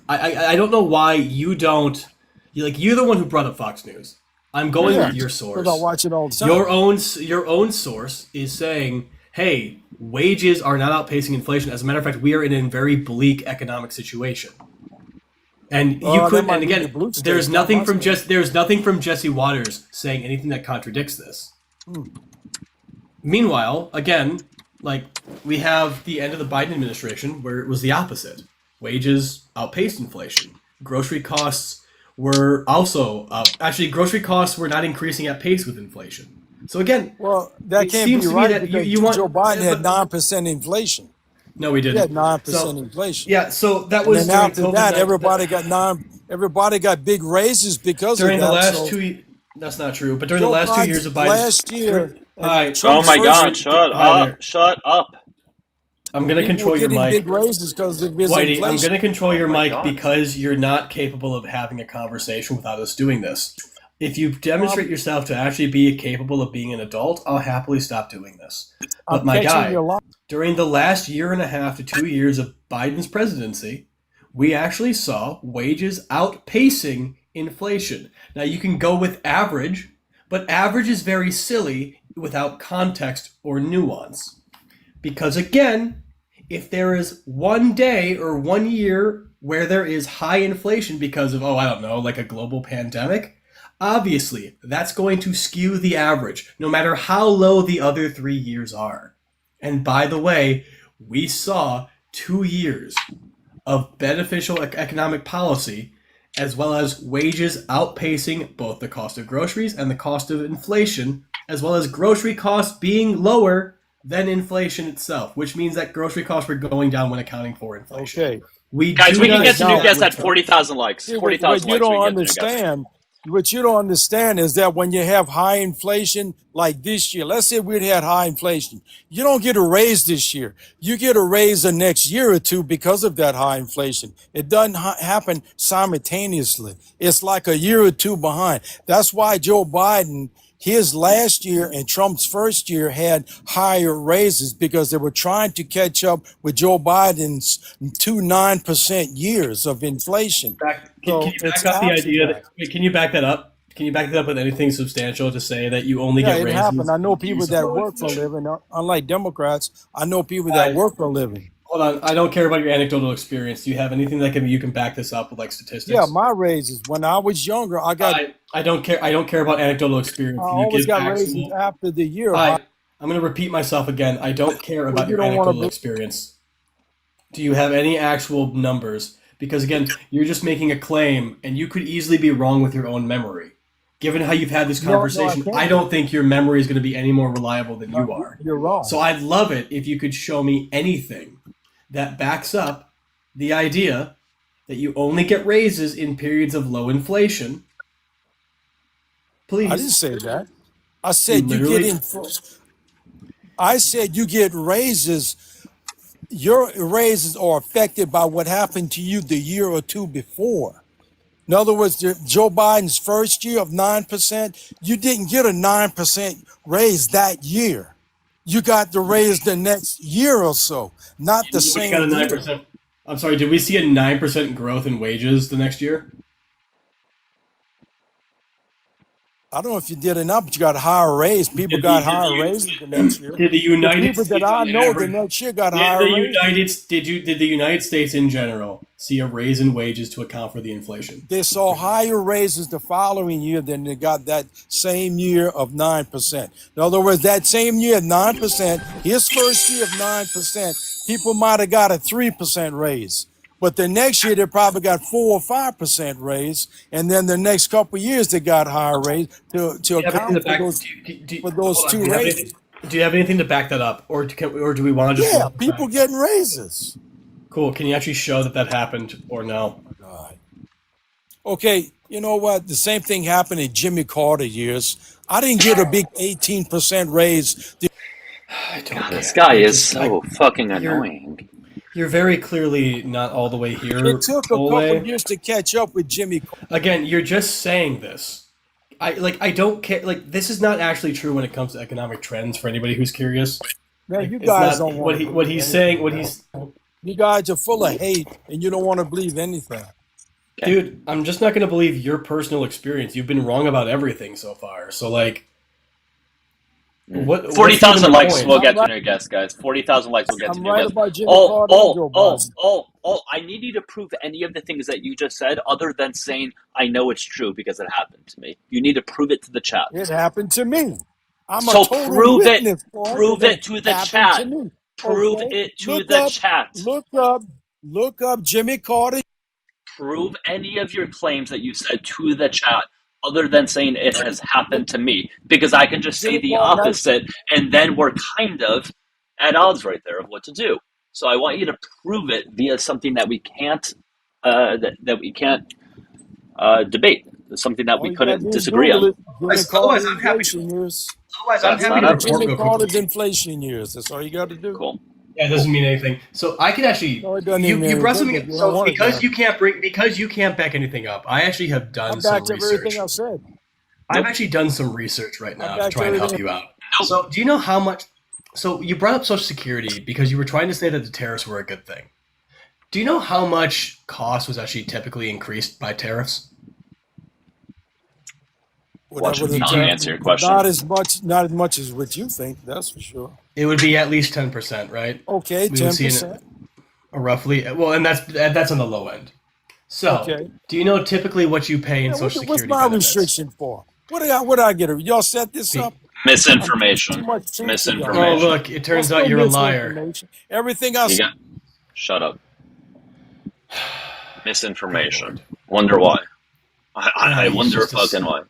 S14: I don't know why you don't. You're the one who brought up Fox News. I'm going with your source.
S13: Because I watch it all the time.
S14: Your own source is saying hey, wages are not outpacing inflation. As a matter of fact, we are in a very bleak economic situation. And you could, and again, there's nothing from Jesse Waters saying anything that contradicts this. Meanwhile, again, like we have the end of the Biden administration where it was the opposite. Wages outpaced inflation. Grocery costs were also up. Actually, grocery costs were not increasing at pace with inflation. So again,
S13: well, that can't be right because Joe Biden had 9% inflation.
S14: No, we didn't.
S13: He had 9% inflation.
S14: Yeah, so that was.
S13: And then after that, everybody got big raises because
S14: during
S13: of that.
S14: The last 2. That's not true. But during the last 2 years of Biden,
S13: last year.
S8: Oh my God! Shut up! Shut up!
S14: I'm going to control your mic.
S13: Big raises because of
S14: Whitey,
S13: inflation.
S14: I'm going to control your mic because you're not capable of having a conversation without us doing this. If you demonstrate yourself to actually be capable of being an adult, I'll happily stop doing this. But my guy, during the last 1.5 to 2 years of Biden's presidency, we actually saw wages outpacing inflation. Now, you can go with average, but average is very silly without context or nuance. Because again, if there is one day or 1 year where there is high inflation because of, I don't know, like a global pandemic, obviously that's going to skew the average, no matter how low the other 3 years are. And by the way, we saw 2 years of beneficial economic policy, as well as wages outpacing both the cost of groceries and the cost of inflation, as well as grocery costs being lower than inflation itself, which means that grocery costs were going down when accounting for inflation.
S13: Okay.
S8: We can get to new guests at 40,000 likes. 40,000 likes.
S13: What you don't understand, what you don't understand is that when you have high inflation like this year, let's say we'd had high inflation, you don't get a raise this year. You get a raise the next year or two because of that high inflation. It doesn't happen simultaneously. It's like a year or two behind. That's why Joe Biden, his last year and Trump's first year had higher raises because they were trying to catch up with Joe Biden's 9% years of inflation.
S14: Can you back up the idea that? Can you back that up? Can you back that up with anything substantial to say that you only get raises?
S13: It happened. I know people that work for a living. Unlike Democrats, I know people that work for a living.
S14: Hold on, I don't care about your anecdotal experience. Do you have anything that you can back this up with, like statistics?
S13: Yeah, my raises when I was younger, I got.
S14: I don't care. I don't care about anecdotal experience.
S13: I always got raises after the year.
S14: I'm going to repeat myself again. I don't care about your anecdotal experience. Do you have any actual numbers? Because again, you're just making a claim, and you could easily be wrong with your own memory. Given how you've had this conversation, I don't think your memory is going to be any more reliable than you are.
S13: You're wrong.
S14: So I'd love it if you could show me anything that backs up the idea that you only get raises in periods of low inflation. Please.
S13: I didn't say that. I said I said you get raises. Your raises are affected by what happened to you the year or two before. In other words, Joe Biden's first year of 9%, you didn't get a 9% raise that year. You got the raise the next year or so, not the same
S14: got a 9%. Year. I'm sorry, did we see a 9% growth in wages the next year?
S13: I don't know if you did or not, but you got a higher raise. People got higher raises the next year.
S14: Did the United States
S13: that I know the next year got higher raises?
S14: Did the United States in general see a raise in wages to account for the inflation?
S13: They saw higher raises the following year than they got that same year of 9%. In other words, that same year of 9%, his first year of 9%, people might have got a 3% raise. But the next year, they probably got 4 or 5% raise, and then the next couple of years, they got higher raise to account for those two raises.
S14: Do you have anything to back that up, or do we want to just?
S13: Yeah, people getting raises.
S14: Cool. Can you actually show that happened, or no?
S13: Oh, God. Okay, you know what? The same thing happened in Jimmy Carter years. I didn't get a big 18% raise.
S8: This guy is so fucking annoying.
S14: You're very clearly not all the way here.
S13: It took a couple of years to catch up with Jimmy Carter.
S14: Again, you're just saying this. I don't care. Like, this is not actually true when it comes to economic trends for anybody who's curious.
S13: Man, you guys don't
S14: want what he's saying.
S13: You guys are full of hate, and you don't want to believe anything.
S14: Dude, I'm just not going to believe your personal experience. You've been wrong about everything so far. So, like, What?
S8: 40,000 likes.
S14: Point?
S8: We'll get to a new guest, guys. 40,000 likes. We'll get to
S13: I'm
S8: new
S13: right
S8: guest.
S13: about Jimmy Carter and Joe Biden.
S8: I need you to prove any of the things that you just said, other than saying I know it's true because it happened to me. You need to prove it to the chat.
S13: It happened to me. I'm
S8: So
S13: a total
S8: prove it.
S13: witness for
S8: Prove it to the chat.
S13: To me.
S8: Prove
S13: Okay?
S8: it to the chat.
S13: Look up Jimmy Carter.
S8: Prove any of your claims that you said to the chat, other than saying it has happened to me, because I can just say the opposite, and then we're kind of at odds right there of what to do. So I want you to prove it via something that we can't debate, something that we couldn't disagree on.
S14: Otherwise, I'm happy to report
S13: Jimmy Carter's inflation years. That's all you got to do.
S8: Cool.
S14: Yeah, it doesn't mean anything. So I can actually you brought something. So because you can't back anything up, I actually have done some research.
S13: Everything I said.
S14: I've actually done some research right now to try and help you out. So do you know how much? So you brought up Social Security because you were trying to say that the tariffs were a good thing. Do you know how much cost was actually typically increased by tariffs?
S8: Watch me not answer your question.
S13: Not as much as what you think. That's for sure.
S14: It would be at least 10%, right?
S13: Okay, 10%.
S14: Roughly. Well, and that's on the low end. So, do you know typically what you pay in Social Security?
S13: What's my restriction for? What do I get? Y'all set this up?
S8: Misinformation.
S14: Oh, look! It turns out you're a liar.
S13: Everything else.
S8: Shut up. Misinformation. Wonder why? I wonder fucking why.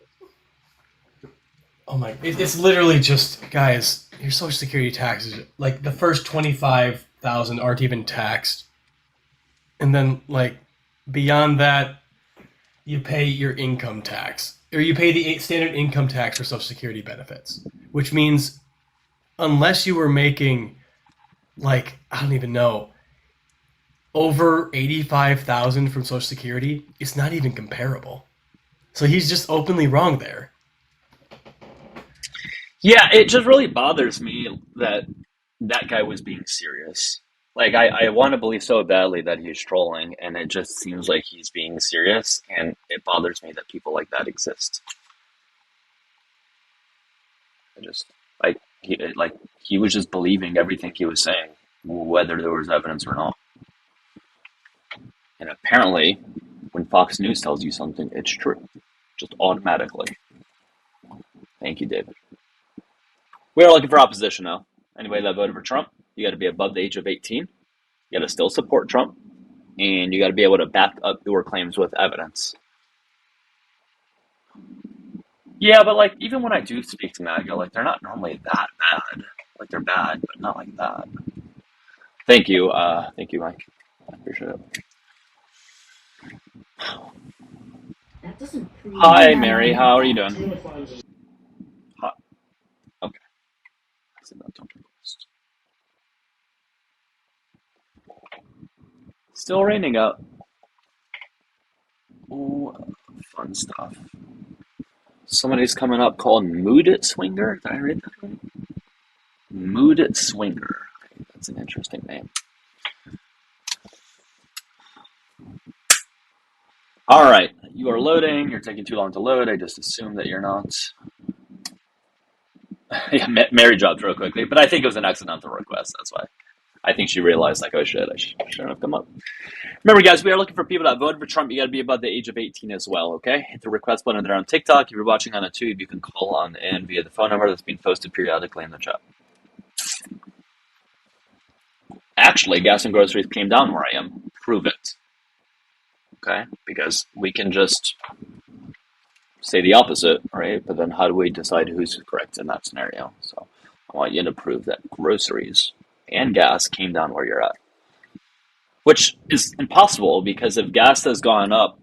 S14: Oh my! It's literally just, guys. Your Social Security taxes, like the first 25,000 aren't even taxed, and then like beyond that, you pay your income tax, or you pay the standard income tax for Social Security benefits, which means unless you were making, like, I don't even know, over 85,000 from Social Security, it's not even comparable. So he's just openly wrong there.
S8: Yeah, it just really bothers me that that guy was being serious. Like, I want to believe so badly that he's trolling, and it just seems like he's being serious, and it bothers me that people like that exist. He was just believing everything he was saying, whether there was evidence or not. And apparently, when Fox News tells you something, it's true. Just automatically. Thank you, David. We are looking for opposition now. Anybody that voted for Trump, you got to be above the age of 18. You got to still support Trump. And you got to be able to back up your claims with evidence. Yeah, but like, even when I do speak to MAGA, like, they're not normally that bad. Like, they're bad, but not like that. Thank you, Mike. I appreciate it. Hi, Mary. How are you doing? Hi. Okay. Still raining out. Ooh, fun stuff. Somebody's coming up called Mood Swinger. Did I read that right? Mood Swinger. That's an interesting name. All right, you are loading. You're taking too long to load. I just assume that you're not. Yeah, Mary dropped real quickly, but I think it was an accidental request. That's why. I think she realized, like, oh shit, I shouldn't have come up. Remember, guys, we are looking for people that voted for Trump. You got to be above the age of 18 as well, okay? Hit the request button there on TikTok. If you're watching on YouTube, you can call on in via the phone number that's being posted periodically in the chat. Actually, gas and groceries came down where I am. Prove it. Okay? Because we can just say the opposite, right? But then how do we decide who's correct in that scenario? So I want you to prove that groceries and gas came down where you're at. Which is impossible, because if gas has gone up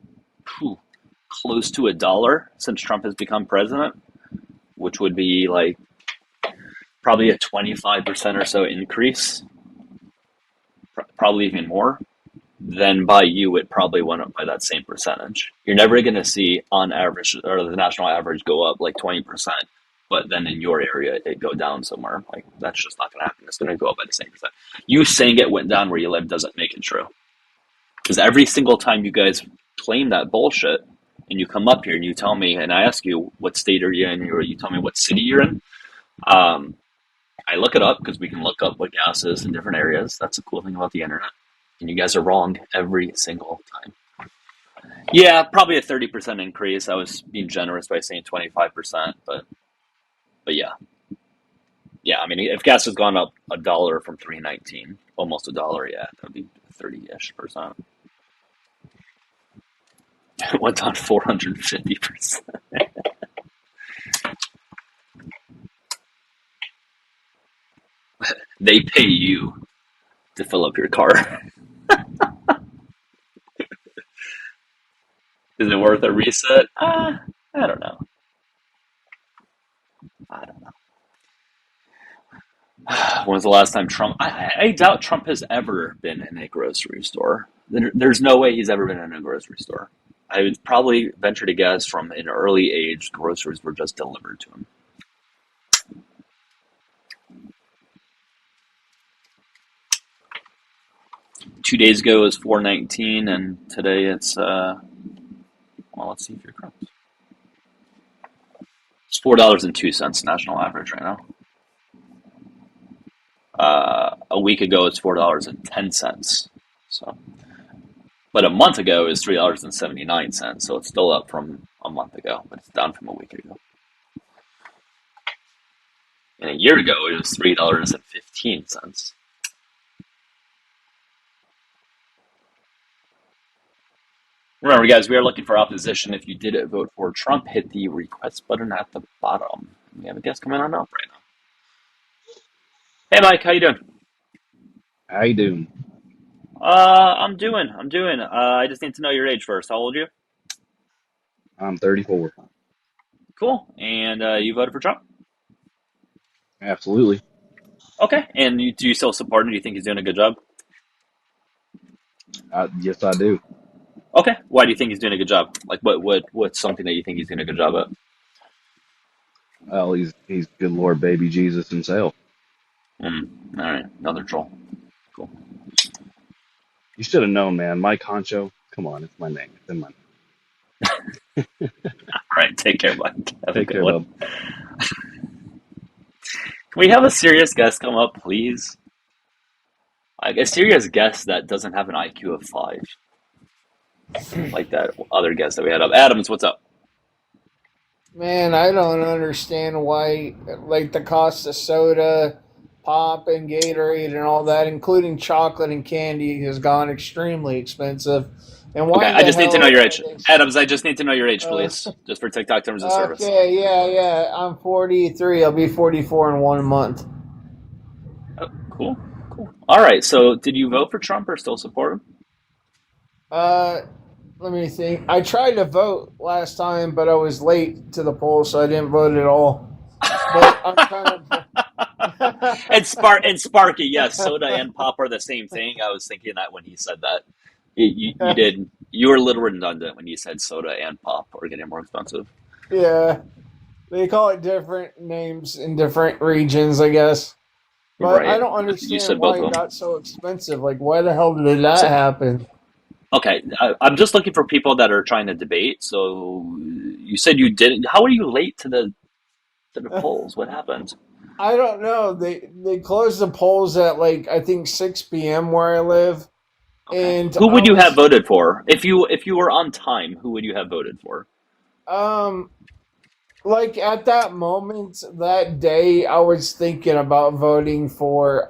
S8: close to $1 since Trump has become president, which would be like probably a 25% or so increase, probably even more, then by you it probably went up by that same percentage. You're never going to see on average, or the national average, go up like 20%, but then in your area it go down somewhere. Like, that's just not going to happen. It's going to go up by the same percent. You saying it went down where you live doesn't make it true. Because every single time you guys claim that bullshit, and you come up here and you tell me, and I ask you what state are you in, or you tell me what city you're in, I look it up because we can look up what gas is in different areas. That's the cool thing about the internet. And you guys are wrong every single time. Yeah, probably a 30% increase. I was being generous by saying 25%, but yeah. Yeah, I mean, if gas has gone up $1 from $3.19, almost $1, yeah, that would be 30-ish%. It went down 450%. They pay you to fill up your car. Is it worth a reset? I don't know. When was the last time Trump? I doubt Trump has ever been in a grocery store. There's no way he's ever been in a grocery store. I would probably venture to guess from an early age, groceries were just delivered to him. Two days ago it was $4.19, and today it's well, let's see if you're correct. It's $4.02 national average right now. A week ago it's $4.10. So, but a month ago is $3.79. So it's still up from a month ago, but it's down from a week ago. And a year ago it was $3.15. Remember, guys, we are looking for opposition. If you did vote for Trump, hit the request button at the bottom. We have a guest coming on up right now. Hey, Mike, how you doing?
S15: How you doing?
S8: I'm doing. I just need to know your age first. How old are you?
S15: I'm 34.
S8: Cool. And you voted for Trump?
S15: Absolutely.
S8: Okay. And do you still support him? Do you think he's doing a good job?
S15: Yes, I do.
S8: Okay. Why do you think he's doing a good job? Like, what's something that you think he's doing a good job at?
S15: Well, he's good Lord baby Jesus himself.
S8: All right. Another troll. Cool.
S15: You should have known, man. Mike Honcho. Come on, it's my name. It's in my name.
S8: All right. Take care, Mike. Have a
S15: Take
S8: good
S15: care,
S8: one.
S15: bub.
S8: Can we have a serious guest come up, please? Like a serious guest that doesn't have an IQ of 5. Like that other guest that we had up. Adams, what's up?
S16: Man, I don't understand why, like, the cost of soda, pop, and Gatorade and all that, including chocolate and candy, has gone extremely expensive. And why
S8: Okay, I just need to know your age.
S16: they-
S8: Adams, I just need to know your age, please. Just for TikTok terms of service.
S16: Okay, yeah. I'm 43. I'll be 44 in 1 month.
S8: Oh, cool. All right, so did you vote for Trump or still support him?
S16: Let me think. I tried to vote last time, but I was late to the polls, so I didn't vote at all. But I'm kind of.
S8: And Sparky, yes, soda and pop are the same thing. I was thinking that when he said that. You did. You were a little redundant when you said soda and pop are getting more expensive.
S16: Yeah. They call it different names in different regions, I guess. But
S8: Right.
S16: I don't
S8: You
S16: understand
S8: said
S16: why
S8: both of
S16: it
S8: them.
S16: got so expensive. Like, why the hell did that happen?
S8: Okay, I'm just looking for people that are trying to debate. So you said you didn't. How are you late to the polls? What happened?
S16: I don't know. They closed the polls at, like, I think 6 p.m. where I live. And
S8: Who would you have voted for if you were on time? Who would you have voted for?
S16: Like, at that moment, that day, I was thinking about voting for,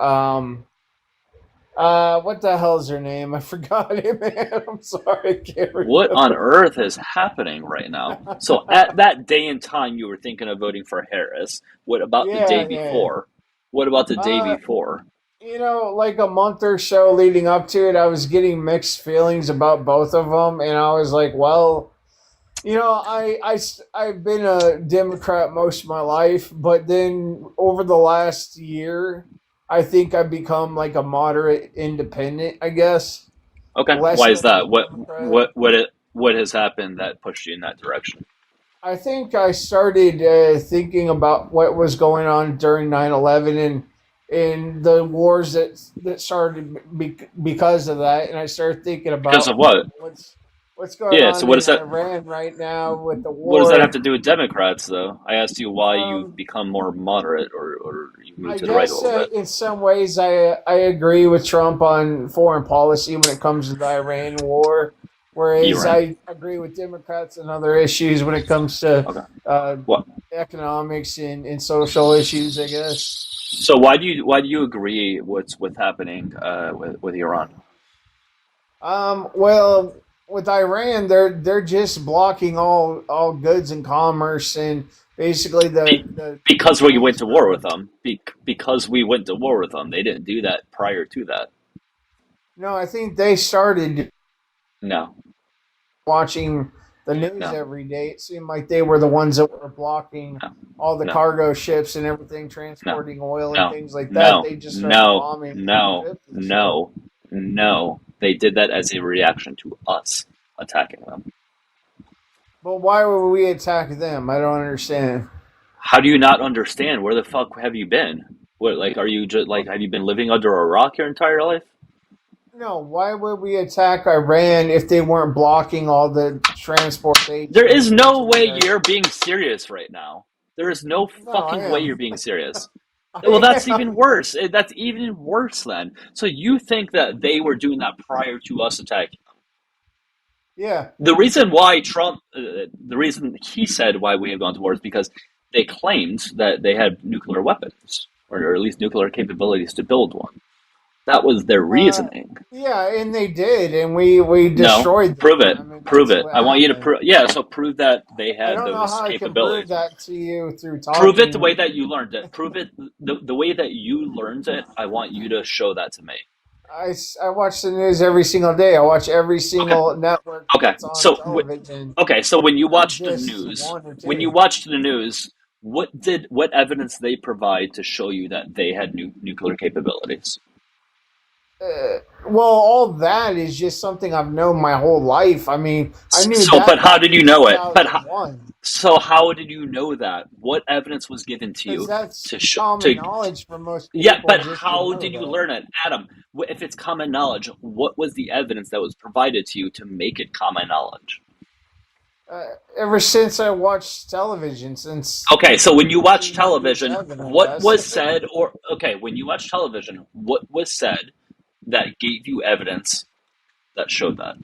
S16: what the hell's her name? I forgot it, man. I'm sorry, I can't remember.
S8: What on earth is happening right now? So at that day and time, you were thinking of voting for Harris. What about the day
S16: Yeah.
S8: before? What about the day before?
S16: You know, like a month or so leading up to it, I was getting mixed feelings about both of them, and I was like, well, you know, I've been a Democrat most of my life, but then over the last year, I think I've become like a moderate independent, I guess.
S8: Okay,
S16: Less
S8: why is
S16: of a
S8: that?
S16: Democrat.
S8: What has happened that pushed you in that direction?
S16: I think I started thinking about what was going on during 9/11 and the wars that started because of that, and I started thinking about
S8: Because of what?
S16: what's going
S8: Yeah.
S16: on
S8: So what
S16: in
S8: does that
S16: Iran right now with the
S8: what does that have
S16: war.
S8: to do with Democrats, though? I asked you why you've
S16: Um,
S8: become more moderate, or you moved
S16: I
S8: to the right a
S16: guess
S8: little bit.
S16: in some ways I agree with Trump on foreign policy when it comes to the Iran war, whereas
S8: Iran.
S16: I agree with Democrats on other issues when it comes to
S8: Okay.
S16: uh,
S8: What?
S16: economics and social issues. I guess.
S8: So why do you agree what's happening with Iran?
S16: Well, with Iran, they're just blocking all goods and commerce, and basically the
S8: Because we went
S16: countries
S8: to war
S16: are.
S8: with them. Because we went to war with them. They didn't do that prior to that.
S16: No, I think they started
S8: No.
S16: watching the news
S8: No.
S16: every day. It seemed like they were the ones that were blocking all the
S8: No.
S16: cargo ships and everything
S8: No.
S16: transporting oil and
S8: No.
S16: things like that.
S8: No.
S16: They just started
S8: No.
S16: bombing
S8: No.
S16: ships and stuff.
S8: No. No. They did that as a reaction to us attacking them.
S16: But why would we attack them? I don't understand.
S8: How do you not understand? Where the fuck have you been? What, like, are you just like, have you been living under a rock your entire life?
S16: No, why would we attack Iran if they weren't blocking all the transportation?
S8: There is no way you're being serious right now. There is no
S16: No, I
S8: fucking way
S16: am.
S8: you're being serious.
S16: I
S8: Well, that's
S16: am.
S8: even worse. That's even worse then. So you think that they were doing that prior to us attacking?
S16: Yeah.
S8: The reason why Trump, the reason he said why we have gone to war is because they claimed that they had nuclear weapons, or at least nuclear capabilities to build one. That was their reasoning.
S16: Yeah, and they did, and we
S8: No,
S16: destroyed them.
S8: prove it.
S16: I mean,
S8: Prove
S16: that's
S8: it.
S16: what
S8: I want you to
S16: happened.
S8: prove. Yeah, so prove that they
S16: I
S8: had
S16: don't know
S8: those
S16: how I can
S8: capabilities.
S16: prove that to you through talking.
S8: Prove it the way that you learned it. Prove it the way that you learned it. I want you to show that to me.
S16: I watch the news every single day. I watch every single network
S8: Okay.
S16: that's on
S8: So
S16: television.
S8: so when you
S16: Not
S8: watched the
S16: just
S8: news,
S16: one or
S8: when you
S16: two.
S8: watched the news, what evidence they provide to show you that they had nuclear capabilities?
S16: Well, all that is just something I've known my whole life. I mean, I knew
S8: So,
S16: that
S8: but how
S16: back
S8: did
S16: in
S8: you know it? But
S16: 2001.
S8: so how did you know that? What evidence was given to
S16: Because
S8: you
S16: that's
S8: to show?
S16: common knowledge for most people.
S8: Yeah, but
S16: just to
S8: how
S16: know
S8: did you
S16: that.
S8: learn it, Adam? If it's common knowledge, what was the evidence that was provided to you to make it common knowledge?
S16: Ever since I watched television, since
S8: Okay, so when you watch television,
S16: 1997, I
S8: what was
S16: guess.
S8: said, or okay, when you watch television, what was said that gave you evidence that showed that?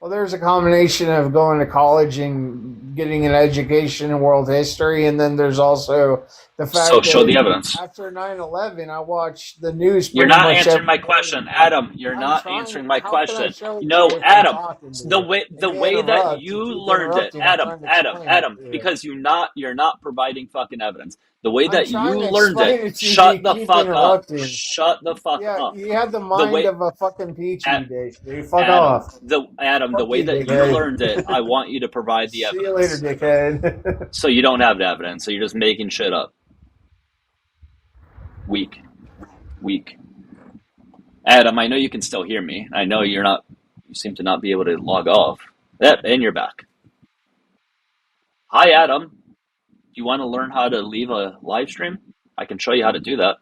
S16: Well, there's a combination of going to college and getting an education in world history, and then there's also the fact
S8: So show
S16: that
S8: the evidence.
S16: after 9/11, I watched the news
S8: You're
S16: pretty
S8: not
S16: much
S8: answering
S16: every
S8: my
S16: day.
S8: question, Adam. You're
S16: I'm
S8: not
S16: trying.
S8: answering my
S16: How can I
S8: question.
S16: show it to
S8: No,
S16: you if I'm
S8: Adam.
S16: talking to
S8: The
S16: you?
S8: way
S16: And
S8: the
S16: you
S8: way that
S16: interrupt,
S8: you
S16: you keep
S8: learned it,
S16: interrupting. I'm
S8: Adam,
S16: trying to
S8: Adam,
S16: explain it
S8: Adam,
S16: to you.
S8: because you're not providing fucking evidence. The way
S16: I'm
S8: that you
S16: trying to
S8: learned it,
S16: explain it to you.
S8: shut
S16: You
S8: the
S16: keep
S8: fuck up.
S16: interrupting.
S8: Shut the fuck
S16: Yeah,
S8: up.
S16: you have the
S8: The
S16: mind
S8: way
S16: of a fucking petri dish, dude. Fuck
S8: Adam,
S16: off.
S8: the
S16: Fuck
S8: way
S16: you,
S8: that you
S16: dickhead.
S8: learned it, I want you to provide the
S16: See you later,
S8: evidence.
S16: dickhead.
S8: So you don't have the evidence, so you're just making shit up. Weak. Adam, I know you can still hear me. I know you seem to not be able to log off. Yep, and you're back. Hi, Adam. Do you want to learn how to leave a live stream? I can show you how to do that.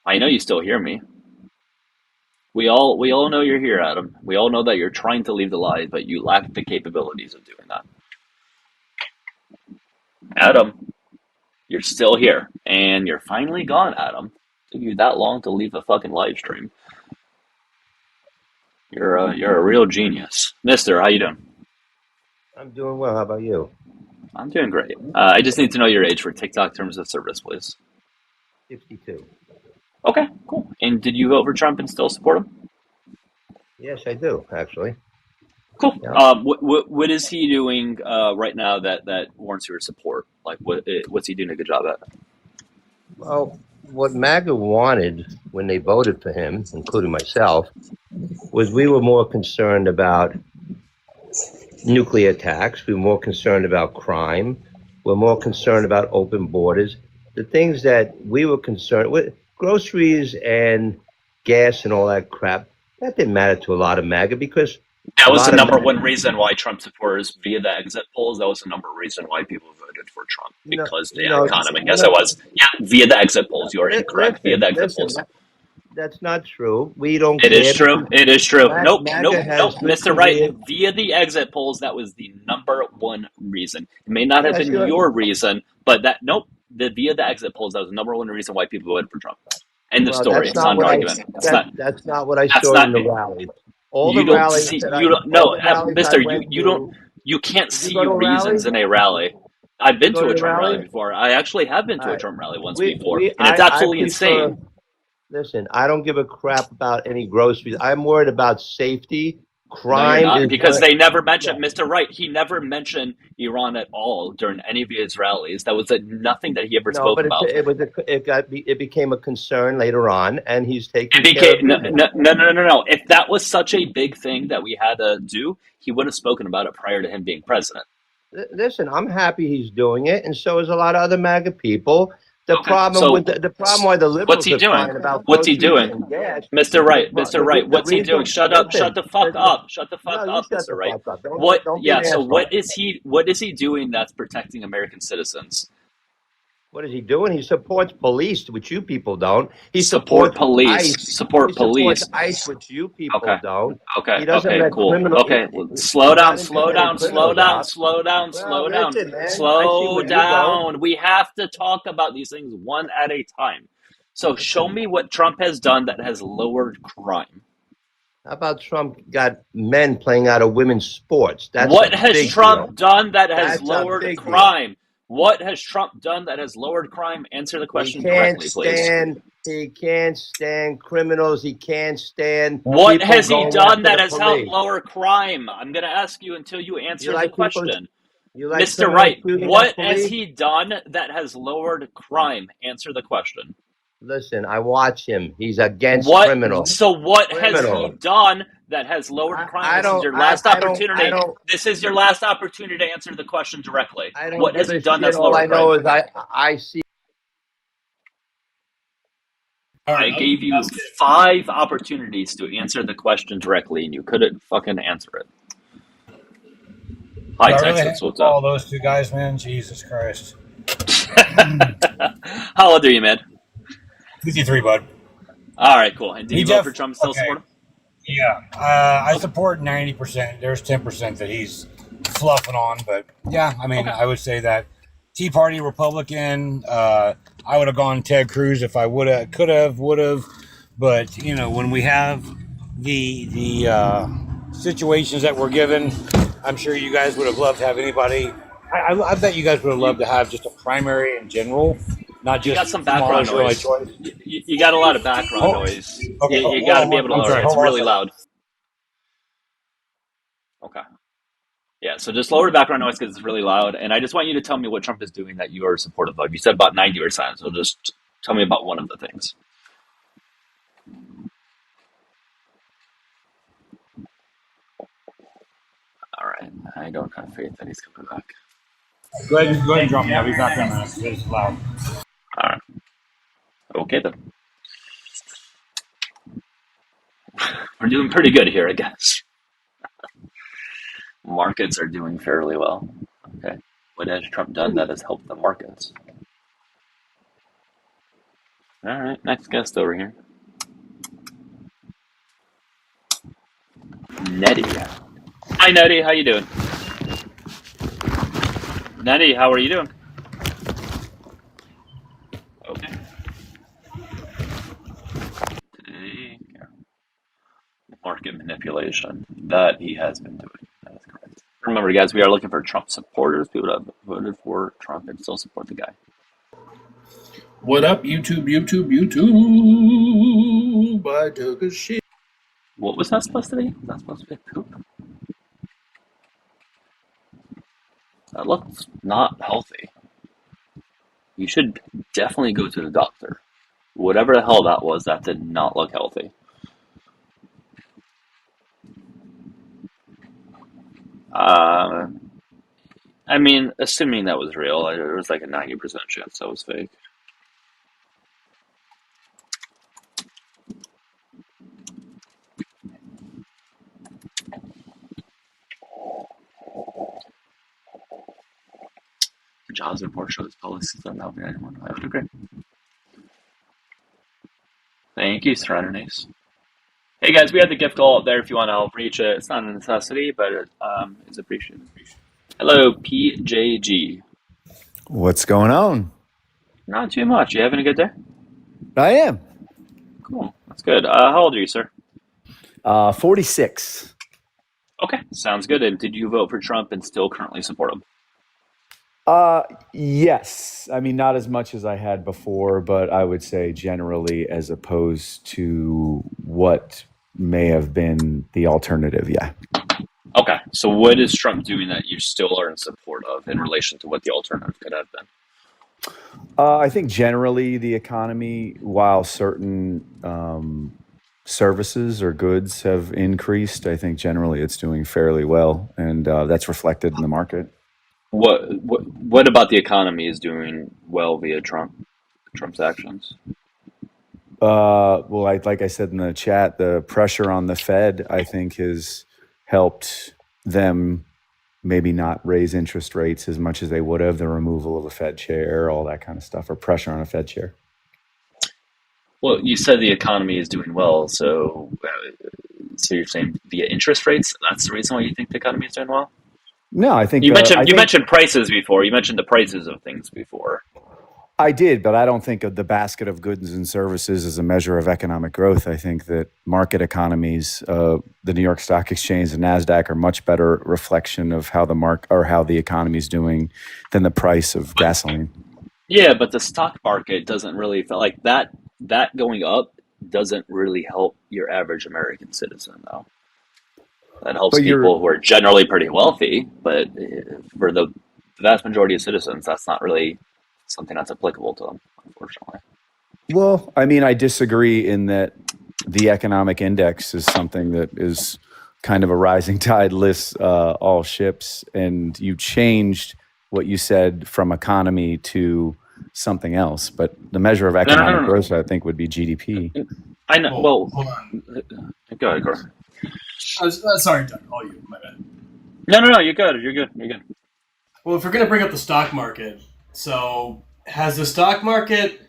S8: I know you still hear me. We all know you're here, Adam. We all know that you're trying to leave the live, but you lack the capabilities of doing that. Adam, you're still here, and you're finally gone, Adam. It took you that long to leave a fucking live stream. You're a real genius, Mister. How you doing?
S17: I'm doing well. How about you?
S8: I'm doing great. I just need to know your age for TikTok terms of service, please.
S17: 62.
S8: Okay, cool. And did you vote for Trump and still support him?
S17: Yes, I do, actually.
S8: Cool.
S17: Yeah.
S8: What is he doing right now that warrants your support? Like, what's he doing a good job at?
S17: Well, what MAGA wanted when they voted for him, including myself, was we were more concerned about nuclear attacks. We were more concerned about crime. We're more concerned about open borders. The things that we were concerned with, groceries and gas and all that crap, that didn't matter to a lot of MAGA because
S8: That
S17: a
S8: was
S17: lot
S8: the
S17: of
S8: number
S17: MAGA,
S8: one reason why Trump supporters, via the exit polls, that was the number one reason why people voted for Trump, because the economy. Yes, it was. Yeah, via the exit polls. You are incorrect. Via the exit polls.
S17: That's not true. We don't
S8: It
S17: care.
S8: is true. It is true. Nope,
S17: MAGA has
S8: nope.
S17: good
S8: Mr. Wright,
S17: career.
S8: via the exit polls, that was the number one reason. It may not have
S17: Yeah,
S8: been
S17: sure.
S8: your reason, but via the exit polls, that was the number one reason why people voted for Trump. End of
S17: Well,
S8: story.
S17: that's
S8: It's not
S17: not
S8: an
S17: what
S8: argument.
S17: that's not what I
S8: That's
S17: saw
S8: not,
S17: in the rallies. All
S8: you
S17: the
S8: don't
S17: rallies
S8: see,
S17: that
S8: you don't,
S17: all
S8: no,
S17: the rallies I
S8: mister,
S17: went to.
S8: you can't
S17: Did you
S8: see
S17: go to a rally?
S8: reasons in a rally. I've
S17: Did you
S8: been
S17: go
S8: to
S17: to
S8: a
S17: the
S8: Trump rally
S17: rally?
S8: before. I actually have been
S17: All
S8: to a
S17: right.
S8: Trump rally once before, and it's
S17: I
S8: absolutely
S17: prefer.
S8: insane.
S17: Listen, I don't give a crap about any groceries. I'm worried about safety.
S8: No, you're
S17: Crime
S8: not,
S17: is
S8: because they never mentioned Mr. Wright. He never mentioned Iran at all during any of his rallies. That was nothing that he ever
S17: no,
S8: spoke
S17: but
S8: about.
S17: it became a concern later on, and he's taking
S8: It
S17: care of
S8: became
S17: business.
S8: no. If that was such a big thing that we had to do, he would have spoken about it prior to him being president.
S17: Listen, I'm happy he's doing it, and so is a lot of other MAGA people. The
S8: Okay,
S17: problem
S8: so
S17: with the problem why the
S8: what's
S17: liberals
S8: he
S17: are
S8: doing?
S17: crying about
S8: What's he
S17: groceries
S8: doing?
S17: and gas.
S8: Mr. Wright, Mr. Wright,
S17: The
S8: what's he doing?
S17: reason,
S8: Shut up, shut the fuck up, shut the fuck
S17: no, you
S8: up,
S17: shut
S8: Mr.
S17: the
S8: Wright.
S17: fuck up.
S8: What?
S17: Don't be
S8: Yeah.
S17: an
S8: So
S17: asshole.
S8: what is he doing that's protecting American citizens?
S17: What is he doing? He supports police, which you people don't. He
S8: Support
S17: supports
S8: police.
S17: ICE.
S8: Support
S17: He supports
S8: police.
S17: ICE, which you people
S8: Okay.
S17: don't.
S8: Okay.
S17: He doesn't
S8: Okay.
S17: let
S8: Cool.
S17: criminal.
S8: Okay. Slow
S17: He's
S8: down.
S17: not into
S8: Slow
S17: letting
S8: down. Slow
S17: criminals
S8: down.
S17: out.
S8: Slow down.
S17: Well,
S8: Slow down.
S17: listen, man. I see
S8: Slow
S17: where you go.
S8: down. We have to talk about these things one at a time. So show me what Trump has done that has lowered crime.
S17: How about Trump got men playing out of women's sports? That's
S8: What
S17: a
S8: has
S17: big
S8: Trump
S17: deal.
S8: done that has
S17: That's a
S8: lowered
S17: big deal.
S8: crime? What has Trump done that has lowered crime? Answer the question directly, please.
S17: He can't stand criminals. He can't stand
S8: What
S17: people
S8: has he
S17: going
S8: done
S17: after
S8: that
S17: the
S8: has helped
S17: police.
S8: lower crime? I'm going to ask you until you answer the question.
S17: You like
S8: Mr.
S17: criminals
S8: Wright,
S17: shooting
S8: what
S17: at
S8: has
S17: police?
S8: he done that has lowered crime? Answer the question.
S17: Listen, I watch him. He's against
S8: What?
S17: criminals.
S8: So what has he
S17: Criminals.
S8: done that has lowered crime? This is your last opportunity. This is your last opportunity to answer the question directly.
S17: I don't
S8: What has
S17: give
S8: he
S17: a
S8: done
S17: shit.
S8: that's
S17: All I
S8: lowered
S17: know
S8: crime?
S17: is I see.
S8: I gave you 5 opportunities to answer the question directly, and you couldn't fucking answer it. Hi,
S18: Do I really
S8: Texas.
S18: have to
S8: What's up?
S18: follow those two guys, man? Jesus Christ.
S8: How old are you, man?
S18: 53, bud.
S8: All right, cool. And did you vote for Trump? Still support him?
S18: Yeah. I support 90%. There's 10% that he's fluffing on. But yeah, I mean, I would say that Tea Party Republican, I would have gone Ted Cruz if I would have, could have, would have. But, you know, when we have the situations that we're given, I'm sure you guys would have loved to have anybody. I bet you guys would have loved to have just a primary in general, not just
S8: You got some background
S18: Kamala's early
S8: noise.
S18: choice.
S8: You got a lot of background noise.
S18: Okay,
S8: You got to be able to lower it. It's really loud. Okay. Yeah, so just lower the background noise because it's really loud. And I just want you to tell me what Trump is doing that you are supportive of. You said about 90%, so just tell me about one of the things. All right. I don't have faith that he's coming back.
S18: Go ahead and drop me. I'll be back in a minute. It's loud.
S8: All right. Okay, then. We're doing pretty good here, I guess. Markets are doing fairly well. Okay. What has Trump done that has helped the markets? All right. Next guest over here. Nettie. Hi, Nettie. How you doing? Nettie, how are you doing? Okay. Market manipulation that he has been doing. That is correct. Remember, guys, we are looking for Trump supporters, people that have voted for Trump and still support the guy.
S19: What up, YouTube? I took a shit.
S8: What was that supposed to be? Was that supposed to be poop? That looks not healthy. You should definitely go to the doctor. Whatever the hell that was, that did not look healthy. I mean, assuming that was real, there was like a 90% chance that was fake. Jobs report shows policies don't help anyone. I would agree. Thank you, Serenity. Hey guys, we have the gift all up there if you want to help reach it. It's not a necessity, but it is appreciated. Hello, PJG.
S20: What's going on?
S8: Not too much. You having a good day?
S20: I am.
S8: Cool. That's good. How old are you, sir?
S20: 46.
S8: Okay, sounds good. And did you vote for Trump and still currently support him?
S20: Yes. I mean, not as much as I had before, but I would say generally as opposed to what may have been the alternative. Yeah.
S8: Okay, so what is Trump doing that you still are in support of in relation to what the alternative could have been?
S20: I think generally the economy, while certain services or goods have increased, I think generally it's doing fairly well, and that's reflected in the market.
S8: What about the economy is doing well via Trump's actions?
S20: Well, like I said in the chat, the pressure on the Fed, I think, has helped them maybe not raise interest rates as much as they would have. The removal of a Fed chair, all that kind of stuff, or pressure on a Fed chair.
S8: Well, you said the economy is doing well, so you're saying via interest rates? That's the reason why you think the economy is doing well?
S20: No, I think
S8: you mentioned prices before. You mentioned the prices of things before.
S20: I did, but I don't think of the basket of goods and services as a measure of economic growth. I think that market economies, the New York Stock Exchange and NASDAQ, are much better reflection of how the economy is doing than the price of gasoline.
S8: Yeah, but the stock market doesn't really feel like that going up doesn't really help your average American citizen, though. That helps people who are generally pretty wealthy, but for the vast majority of citizens, that's not really something that's applicable to them, unfortunately.
S20: Well, I mean, I disagree in that the economic index is something that is kind of a rising tide lifts all ships, and you changed what you said from economy to something else. But the measure of economic growth, I think, would be GDP.
S8: I know. Well,
S14: hold on.
S8: Go ahead, Gordon.
S14: Sorry, Doug. Oh, you. My bad.
S8: No. You're good. You're good.
S14: Well, if we're gonna bring up the stock market, so has the stock market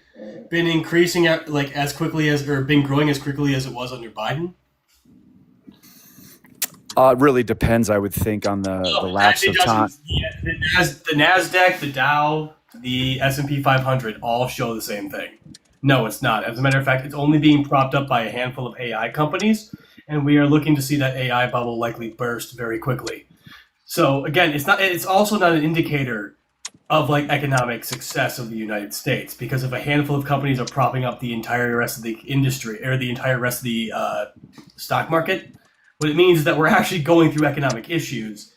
S14: been increasing as quickly as, or been growing as quickly as it was under Biden?
S20: It really depends, I would think, on the lapse of time.
S14: The NASDAQ, the Dow, the S&P 500 all show the same thing. No, it's not. As a matter of fact, it's only being propped up by a handful of AI companies, and we are looking to see that AI bubble likely burst very quickly. So again, it's also not an indicator of economic success of the United States, because if a handful of companies are propping up the entire rest of the industry or the entire rest of the stock market, what it means is that we're actually going through economic issues.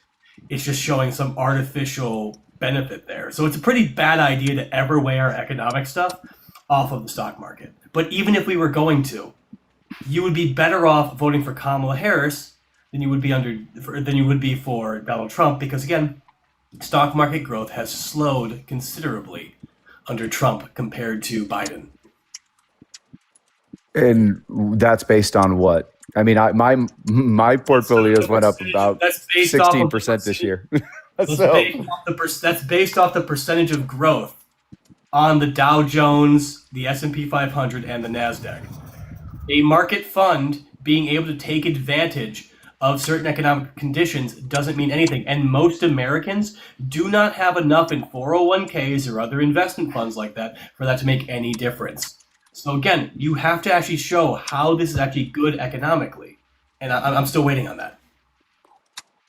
S14: It's just showing some artificial benefit there. So it's a pretty bad idea to ever weigh our economic stuff off of the stock market. But even if we were going to, you would be better off voting for Kamala Harris than you would be for Donald Trump, because again, stock market growth has slowed considerably under Trump compared to Biden.
S20: And that's based on what? I mean, my portfolios went up about 16% this year.
S14: That's based off the percentage of growth on the Dow Jones, the S&P 500, and the NASDAQ. A market fund being able to take advantage of certain economic conditions doesn't mean anything. And most Americans do not have enough in 401ks or other investment funds like that for that to make any difference. So again, you have to actually show how this is actually good economically. And I'm still waiting on that.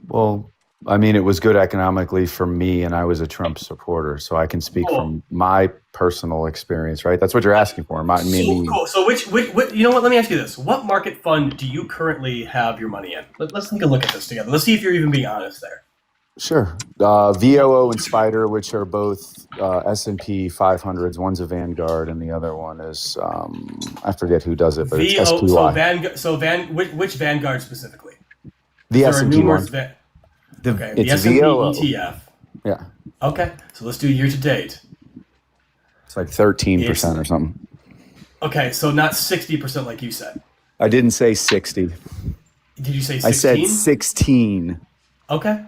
S20: Well, I mean, it was good economically for me, and I was a Trump supporter, so I can speak from my personal experience, right? That's what you're asking for.
S14: Cool. So which, you know what, let me ask you this. What market fund do you currently have your money in? Let's take a look at this together. Let's see if you're even being honest there.
S20: Sure. VOO and Spider, which are both S&P 500s. One's a Vanguard, and the other one is, I forget who does it, but it's SPY.
S14: Which Vanguard specifically?
S20: The S&P one.
S14: The S&P
S20: VOO.
S14: ETF.
S20: Yeah.
S14: Okay, so let's do year to date.
S20: It's like 13% or something.
S14: Okay, so not 60% like you said.
S20: I didn't say 60.
S14: Did you say 16?
S20: I said 16.
S14: Okay.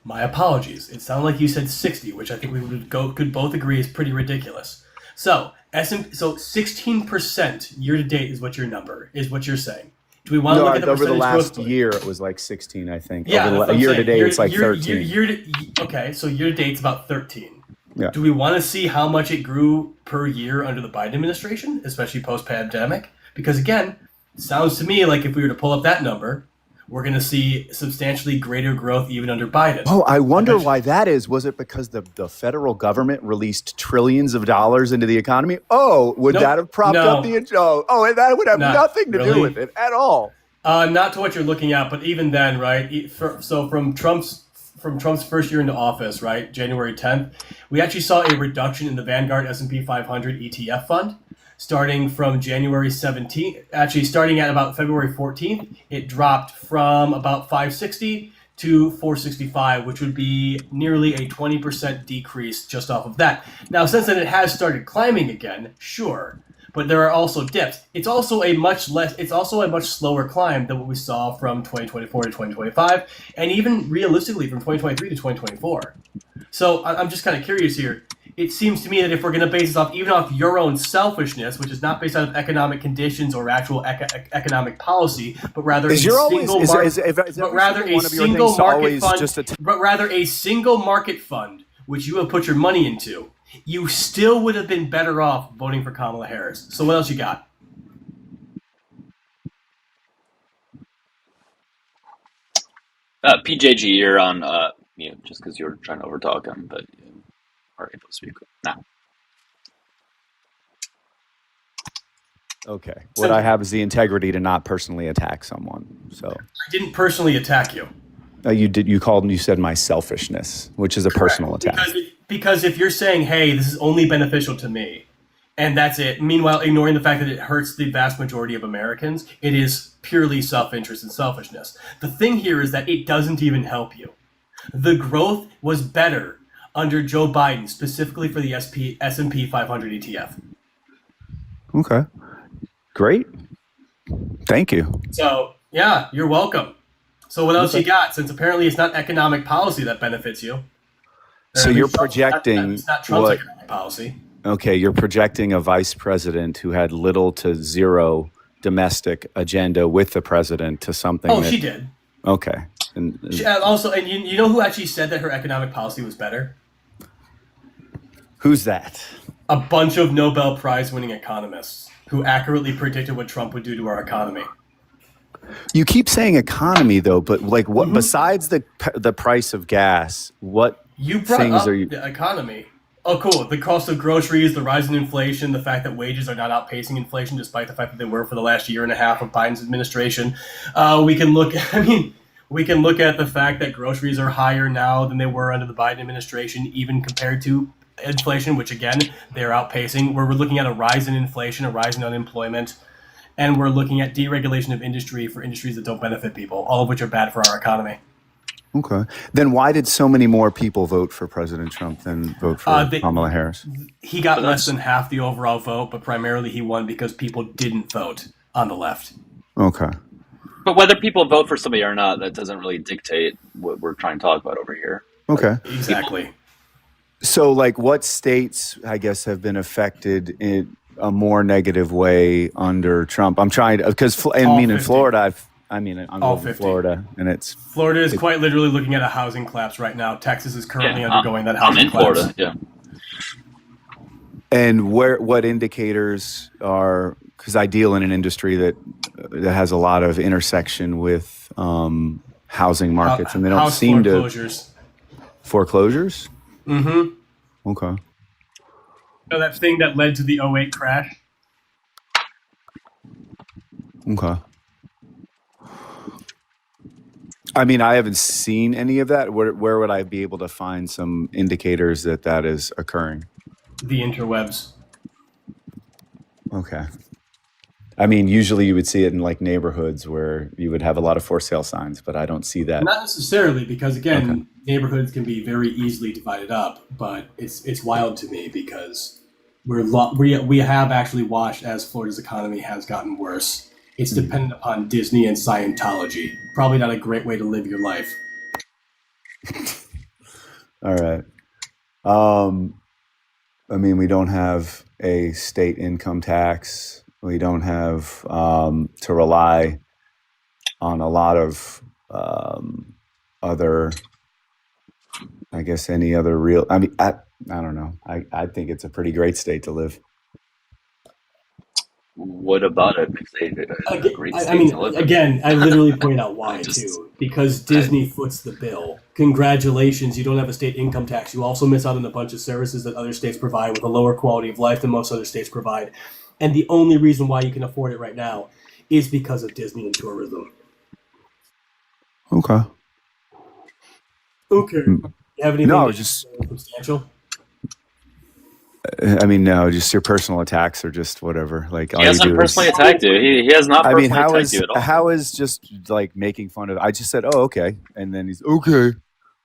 S14: My apologies. It sounded like you said 60, which I think we could both agree is pretty ridiculous. So, So 16% year to date is what your number is. What you're saying. Do we want to
S20: No,
S14: look at the
S20: over the
S14: percentage
S20: last
S14: growth?
S20: year, it was like 16, I think.
S14: Yeah,
S20: Over
S14: that's what I'm
S20: year to
S14: saying.
S20: date, it's like 13.
S14: Okay, so year to date's about 13.
S20: Yeah.
S14: Do we want to see how much it grew per year under the Biden administration, especially post-pandemic? Because again, it sounds to me like if we were to pull up that number, we're going to see substantially greater growth even under Biden.
S20: Oh, I wonder why that is. Was it because the federal government released trillions of dollars into the economy? Oh, would that have propped up the... Oh, and that would have nothing to do with it at all.
S14: Not to what you're looking at, but even then, right? So from Trump's first year into office, right, January 10th, we actually saw a reduction in the Vanguard S&P 500 ETF fund. Starting from January 17th, actually starting at about February 14th, it dropped from about 560 to 465, which would be nearly a 20% decrease just off of that. Now, since then it has started climbing again, sure, but there are also dips. It's also a much slower climb than what we saw from 2024 to 2025, and even realistically from 2023 to 2024. So I'm just kind of curious here. It seems to me that if we're going to base this off even off your own selfishness, which is not based on economic conditions or actual economic policy, but rather a single market fund, which you have put your money into, you still would have been better off voting for Kamala Harris. So what else you got?
S8: PJG, you're on just because you were trying to overtalk him, but you are able to speak now.
S20: Okay. What I have is the integrity to not personally attack someone. So
S14: I didn't personally attack you.
S20: You did. You said my selfishness, which is a personal attack.
S14: Because if you're saying, hey, this is only beneficial to me, and that's it, meanwhile ignoring the fact that it hurts the vast majority of Americans, it is purely self-interest and selfishness. The thing here is that it doesn't even help you. The growth was better under Joe Biden, specifically for the S&P 500 ETF.
S20: Okay. Great. Thank you.
S14: So, yeah, you're welcome. So what else you got? Since apparently it's not economic policy that benefits you.
S20: So you're projecting
S14: it's not Trump's economic policy.
S20: Okay, you're projecting a vice president who had little to zero domestic agenda with the president to something.
S14: Oh, she did.
S20: Okay. And
S14: you know who actually said that her economic policy was better?
S20: Who's that?
S14: A bunch of Nobel Prize winning economists who accurately predicted what Trump would do to our economy.
S20: You keep saying economy though, but like what besides the price of gas, what things are you
S14: the economy? Oh, cool. The cost of groceries, the rise in inflation, the fact that wages are not outpacing inflation despite the fact that they were for the last year and a half of Biden's administration. We can look at the fact that groceries are higher now than they were under the Biden administration, even compared to inflation, which again, they're outpacing. We're looking at a rise in inflation, a rise in unemployment, and we're looking at deregulation of industry for industries that don't benefit people, all of which are bad for our economy.
S20: Okay. Then why did so many more people vote for President Trump than vote for Kamala Harris?
S14: He got less than half the overall vote, but primarily he won because people didn't vote on the left.
S20: Okay.
S8: But whether people vote for somebody or not, that doesn't really dictate what we're trying to talk about over here.
S20: Okay.
S14: Exactly.
S20: So, like, what states, I guess, have been affected in a more negative way under Trump? I'm trying to, because in Florida, I'm over in Florida, and
S14: Florida is quite literally looking at a housing collapse right now. Texas is currently undergoing that housing collapse.
S8: I'm in Florida, yeah.
S20: And what indicators are? Because I deal in an industry that has a lot of intersection with housing markets, and they don't seem
S14: foreclosures.
S20: Foreclosures.
S14: Mm-hmm.
S20: Okay.
S14: So that thing that led to the 2008 crash.
S20: Okay. I mean, I haven't seen any of that. Where would I be able to find some indicators that is occurring?
S14: The interwebs.
S20: Okay. I mean, usually you would see it in like neighborhoods where you would have a lot of for sale signs, but I don't see that.
S14: Not necessarily, because again, neighborhoods can be very easily divided up. But it's wild to me because we have actually watched as Florida's economy has gotten worse. It's dependent upon Disney and Scientology. Probably not a great way to live your life.
S20: All right. I mean, we don't have a state income tax. We don't have to rely on a lot of other, I guess, any other real. I mean, I don't know. I think it's a pretty great state to live.
S8: What about it makes it a great state
S14: I mean,
S8: to live in?
S14: again, I literally pointed out why too. Because Disney foots the bill. Congratulations, you don't have a state income tax. You also miss out on a bunch of services that other states provide with a lower quality of life than most other states provide. And the only reason why you can afford it right now is because of Disney and tourism.
S20: Okay.
S14: Okay. You have anything
S20: No,
S14: that's
S20: just.
S14: substantial?
S20: I mean, no, just your personal attacks are just whatever. Like, all
S8: He
S20: you
S8: hasn't
S20: do
S8: personally
S20: is.
S8: attacked you. He has not
S20: I
S8: personally
S20: mean, how
S8: attacked
S20: is
S8: you at all.
S20: how is just like making fun of? I just said, oh, okay, and then he's okay.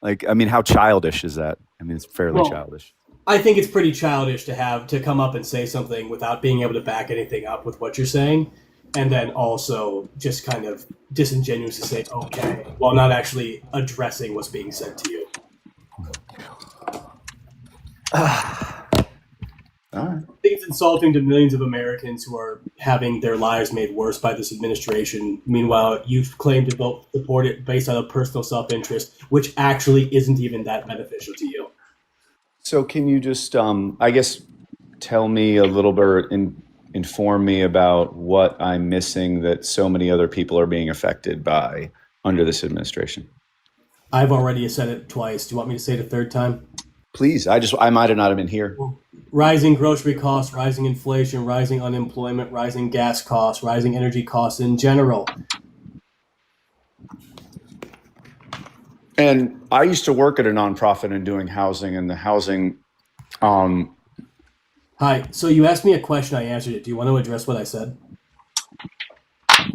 S20: Like, I mean, how childish is that? I mean, it's fairly
S14: Well,
S20: childish.
S14: I think it's pretty childish to come up and say something without being able to back anything up with what you're saying, and then also just kind of disingenuous to say okay while not actually addressing what's being said to you.
S20: All right.
S14: I think it's insulting to millions of Americans who are having their lives made worse by this administration. Meanwhile, you've claimed to support it based on a personal self-interest, which actually isn't even that beneficial to you.
S20: So, can you just, I guess, tell me a little bit and inform me about what I'm missing that so many other people are being affected by under this administration?
S14: I've already said it twice. Do you want me to say it a third time?
S20: Please, I might have not have been here.
S14: Rising grocery costs, rising inflation, rising unemployment, rising gas costs, rising energy costs in general.
S20: And I used to work at a nonprofit and doing housing, and the housing.
S14: Hi. So you asked me a question. I answered it. Do you want to address what I said?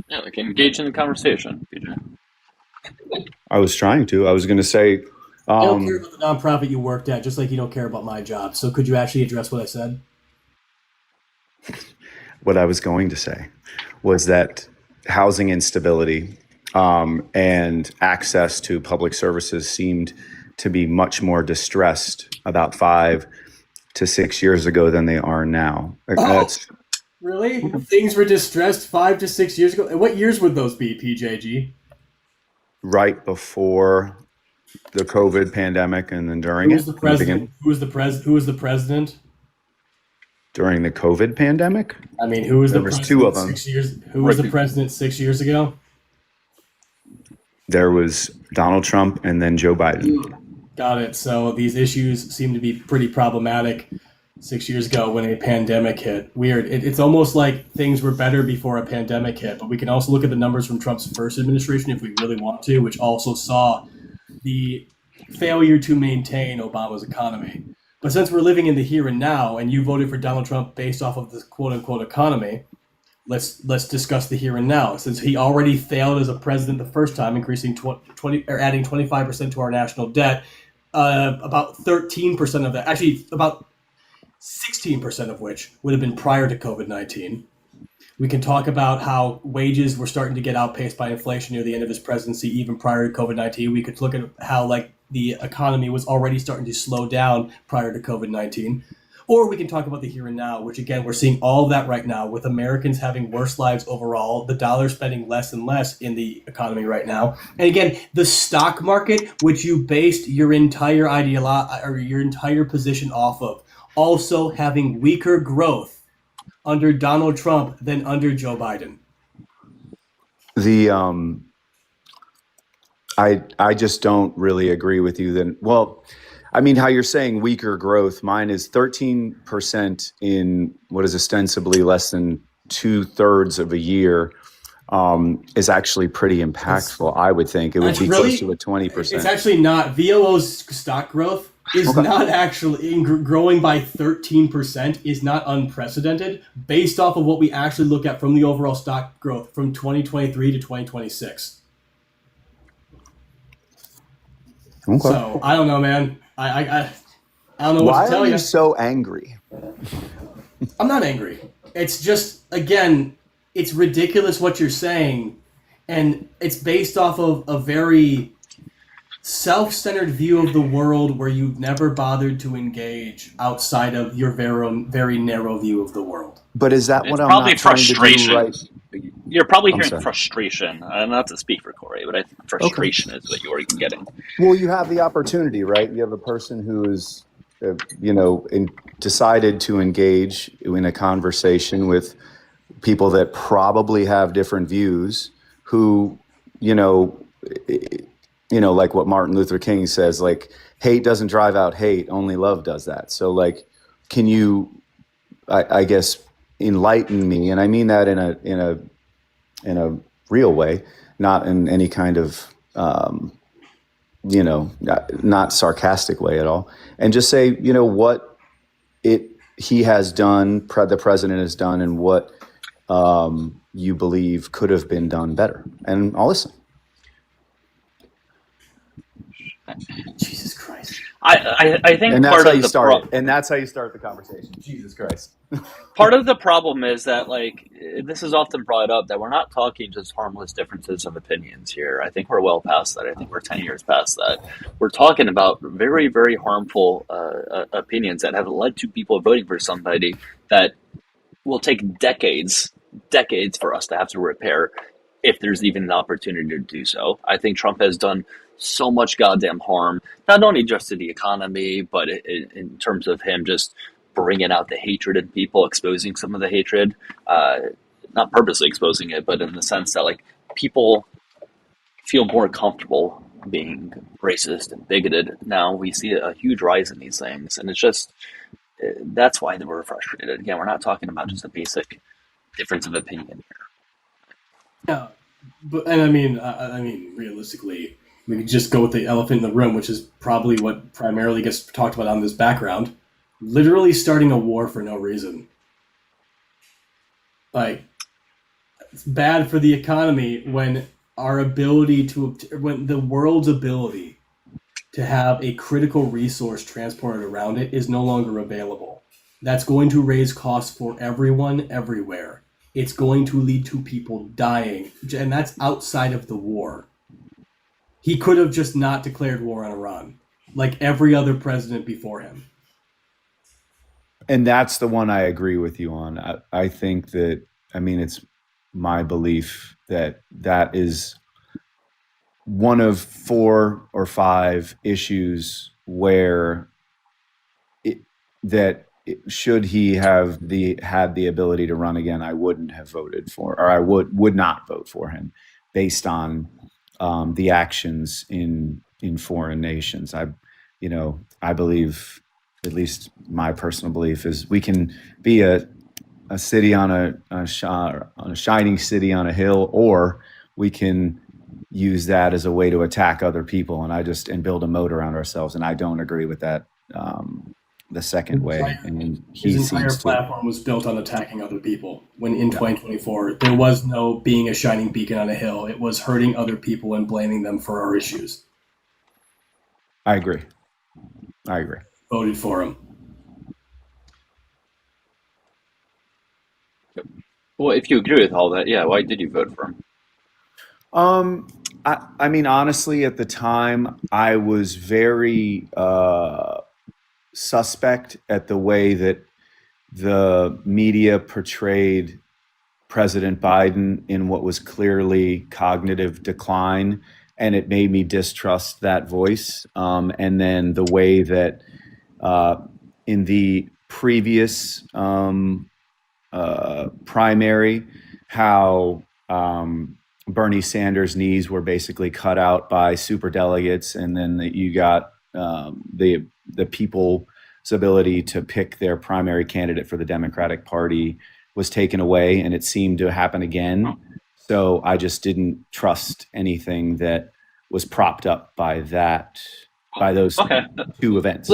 S8: Yeah, like engage in the conversation, PJ.
S20: I was trying to. I was going to say.
S14: I don't care about the nonprofit you worked at, just like you don't care about my job. So could you actually address what I said?
S20: What I was going to say was that housing instability and access to public services seemed to be much more distressed about 5 to 6 years ago than they are now. That's
S14: Really? Things were distressed 5 to 6 years ago? And what years would those be, PJG?
S20: right before the COVID pandemic and then during
S14: Who
S20: it.
S14: was the president? Who was the president?
S20: During the COVID pandemic?
S14: I mean, who was
S20: There
S14: the
S20: was
S14: president
S20: 2 of them.
S14: 6 years? Who was the president 6 years ago?
S20: There was Donald Trump and then Joe Biden.
S14: Got it. So these issues seem to be pretty problematic 6 years ago when a pandemic hit. Weird. It's almost like things were better before a pandemic hit, but we can also look at the numbers from Trump's first administration if we really want to, which also saw the failure to maintain Obama's economy. But since we're living in the here and now, and you voted for Donald Trump based off of this quote-unquote economy, let's discuss the here and now. Since he already failed as a president the first time, increasing 20 or adding 25% to our national debt, about 13% of that, actually about 16% of which would have been prior to COVID-19. We can talk about how wages were starting to get outpaced by inflation near the end of his presidency, even prior to COVID-19. We could look at how the economy was already starting to slow down prior to COVID-19. Or we can talk about the here and now, which again, we're seeing all of that right now with Americans having worse lives overall, the dollar spending less and less in the economy right now. And again, the stock market, which you based your entire your entire position off of, also having weaker growth under Donald Trump than under Joe Biden.
S20: I just don't really agree with you then. Well, I mean, how you're saying weaker growth, mine is 13% in what is ostensibly less than 2/3 of a year, is actually pretty impactful. I would think it would be close to a 20%.
S14: It's actually not. VOO's stock growth is not actually growing by 13% is not unprecedented based off of what we actually look at from the overall stock growth from 2023 to 2026.
S20: Okay.
S14: So I don't know, man. I don't know what to tell
S20: Why are
S14: you.
S20: you so angry?
S14: I'm not angry. It's just, again, it's ridiculous what you're saying, and it's based off of a very self-centered view of the world where you've never bothered to engage outside of your very narrow view of the world.
S20: But is that
S8: It's
S20: what I'm
S8: probably
S20: not trying to do
S8: frustration.
S20: right?
S8: You're probably
S20: I'm
S8: hearing
S20: sorry.
S8: frustration. Not to speak for Corey, but I think
S20: Okay.
S8: frustration is what you're getting.
S20: Well, you have the opportunity, right? You have a person who is, decided to engage in a conversation with people that probably have different views, who, like what Martin Luther King says, like, hate doesn't drive out hate, only love does that. So, like, can you, I guess, enlighten me? And I mean that in a real way, not in any kind of, not sarcastic way at all, and just say, what he has done, the president has done, and what you believe could have been done better. And I'll listen.
S14: Jesus Christ.
S8: I think
S20: and that's
S8: part
S20: how
S8: of
S20: you
S8: the
S20: start it. And that's how you start the conversation. Jesus Christ.
S8: Part of the problem is that, like, this is often brought up that we're not talking just harmless differences of opinions here. I think we're well past that. I think we're 10 years past that. We're talking about very, very harmful opinions that have led to people voting for somebody that will take decades for us to have to repair, if there's even an opportunity to do so. I think Trump has done so much goddamn harm, not only just to the economy, but in terms of him just bringing out the hatred in people, exposing some of the hatred, not purposely exposing it, but in the sense that, like, people feel more comfortable being racist and bigoted. Now we see a huge rise in these things, and it's just, that's why we're frustrated. Again, we're not talking about just a basic difference of opinion here.
S14: Yeah, but I mean, realistically, we could just go with the elephant in the room, which is probably what primarily gets talked about on this background. Literally starting a war for no reason. Like, it's bad for the economy when when the world's ability to have a critical resource transported around it is no longer available. That's going to raise costs for everyone, everywhere. It's going to lead to people dying, and that's outside of the war. He could have just not declared war on Iran, like every other president before him.
S20: And that's the one I agree with you on. I think that, it's my belief that that is one of 4 or 5 issues where should he have had the ability to run again, I wouldn't have voted for, or I would not vote for him based on the actions in foreign nations. I believe, at least my personal belief, is we can be a city on a shining city on a hill, or we can use that as a way to attack other people and build a moat around ourselves. And I don't agree with that. The second way. And
S14: his entire platform was built on attacking other people. When in 2024, there was no being a shining beacon on a hill. It was hurting other people and blaming them for our issues.
S20: I agree.
S14: Voted for him.
S8: Well, if you agree with all that, yeah, why did you vote for him?
S20: I mean, honestly, at the time, I was very suspect at the way that the media portrayed President Biden in what was clearly cognitive decline, and it made me distrust that voice. And then the way that in the previous primary, how Bernie Sanders' knees were basically cut out by superdelegates, and then you got the people's ability to pick their primary candidate for the Democratic Party was taken away, and it seemed to happen again. So I just didn't trust anything that was propped up by those 2 events.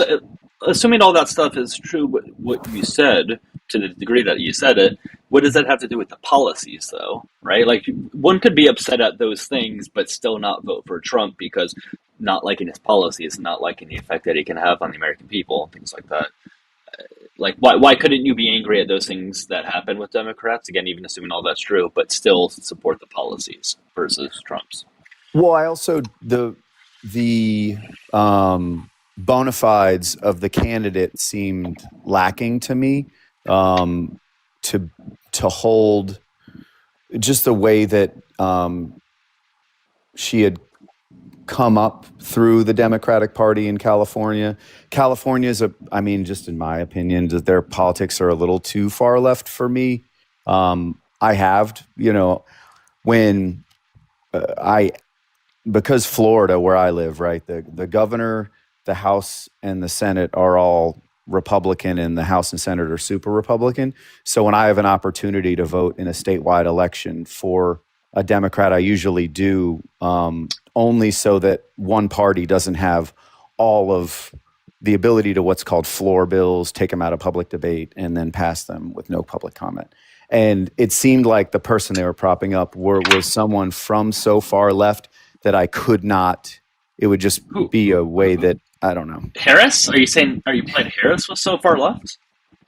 S8: Assuming all that stuff is true, what you said, to the degree that you said it, what does that have to do with the policies, though? Right? Like, one could be upset at those things, but still not vote for Trump because not liking his policies, not liking the effect that he can have on the American people, things like that. Like, why couldn't you be angry at those things that happen with Democrats? Again, even assuming all that's true, but still support the policies versus Trump's.
S20: Well, I also the bona fides of the candidate seemed lacking to me, to hold just the way that she had come up through the Democratic Party in California. California is just in my opinion, that their politics are a little too far left for me. I have, when because Florida, where I live, right, the governor, the House, and the Senate are all Republican, and the House and Senate are super Republican. So when I have an opportunity to vote in a statewide election for a Democrat, I usually do, only so that one party doesn't have all of the ability to what's called floor bills, take them out of public debate, and then pass them with no public comment. And it seemed like the person they were propping up was someone from so far left that I could not. It would just be a way that I don't know.
S8: Harris? Are you playing Harris was so far left?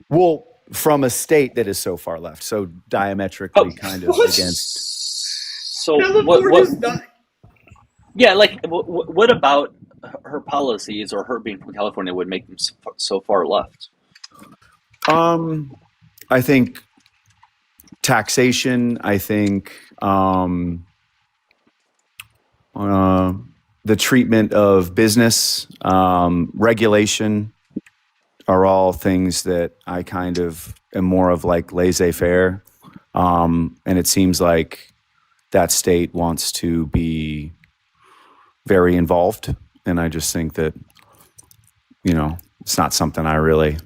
S20: Well, from a state that is so far left, so diametrically kind of against.
S8: So what? Yeah, like what about her policies or her being from California would make them so far left?
S20: I think taxation. I think the treatment of business, regulation, are all things that I kind of am more of like laissez-faire. And it seems like that state wants to be very involved. And I just think that, it's not something I really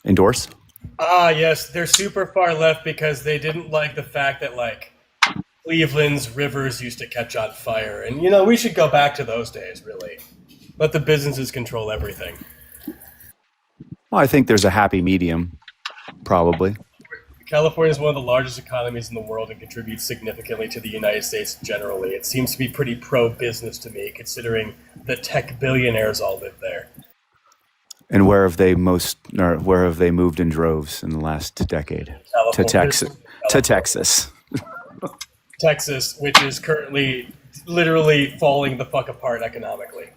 S20: endorse.
S14: Yes, they're super far left because they didn't like the fact that, Cleveland's rivers used to catch on fire. And, we should go back to those days, really. Let the businesses control everything.
S20: Well, I think there's a happy medium, probably.
S14: California is one of the largest economies in the world and contributes significantly to the United States generally. It seems to be pretty pro-business to me, considering the tech billionaires all live there.
S20: And where have they moved in droves in the last decade? To Texas.
S14: Texas, which is currently literally falling the fuck apart economically.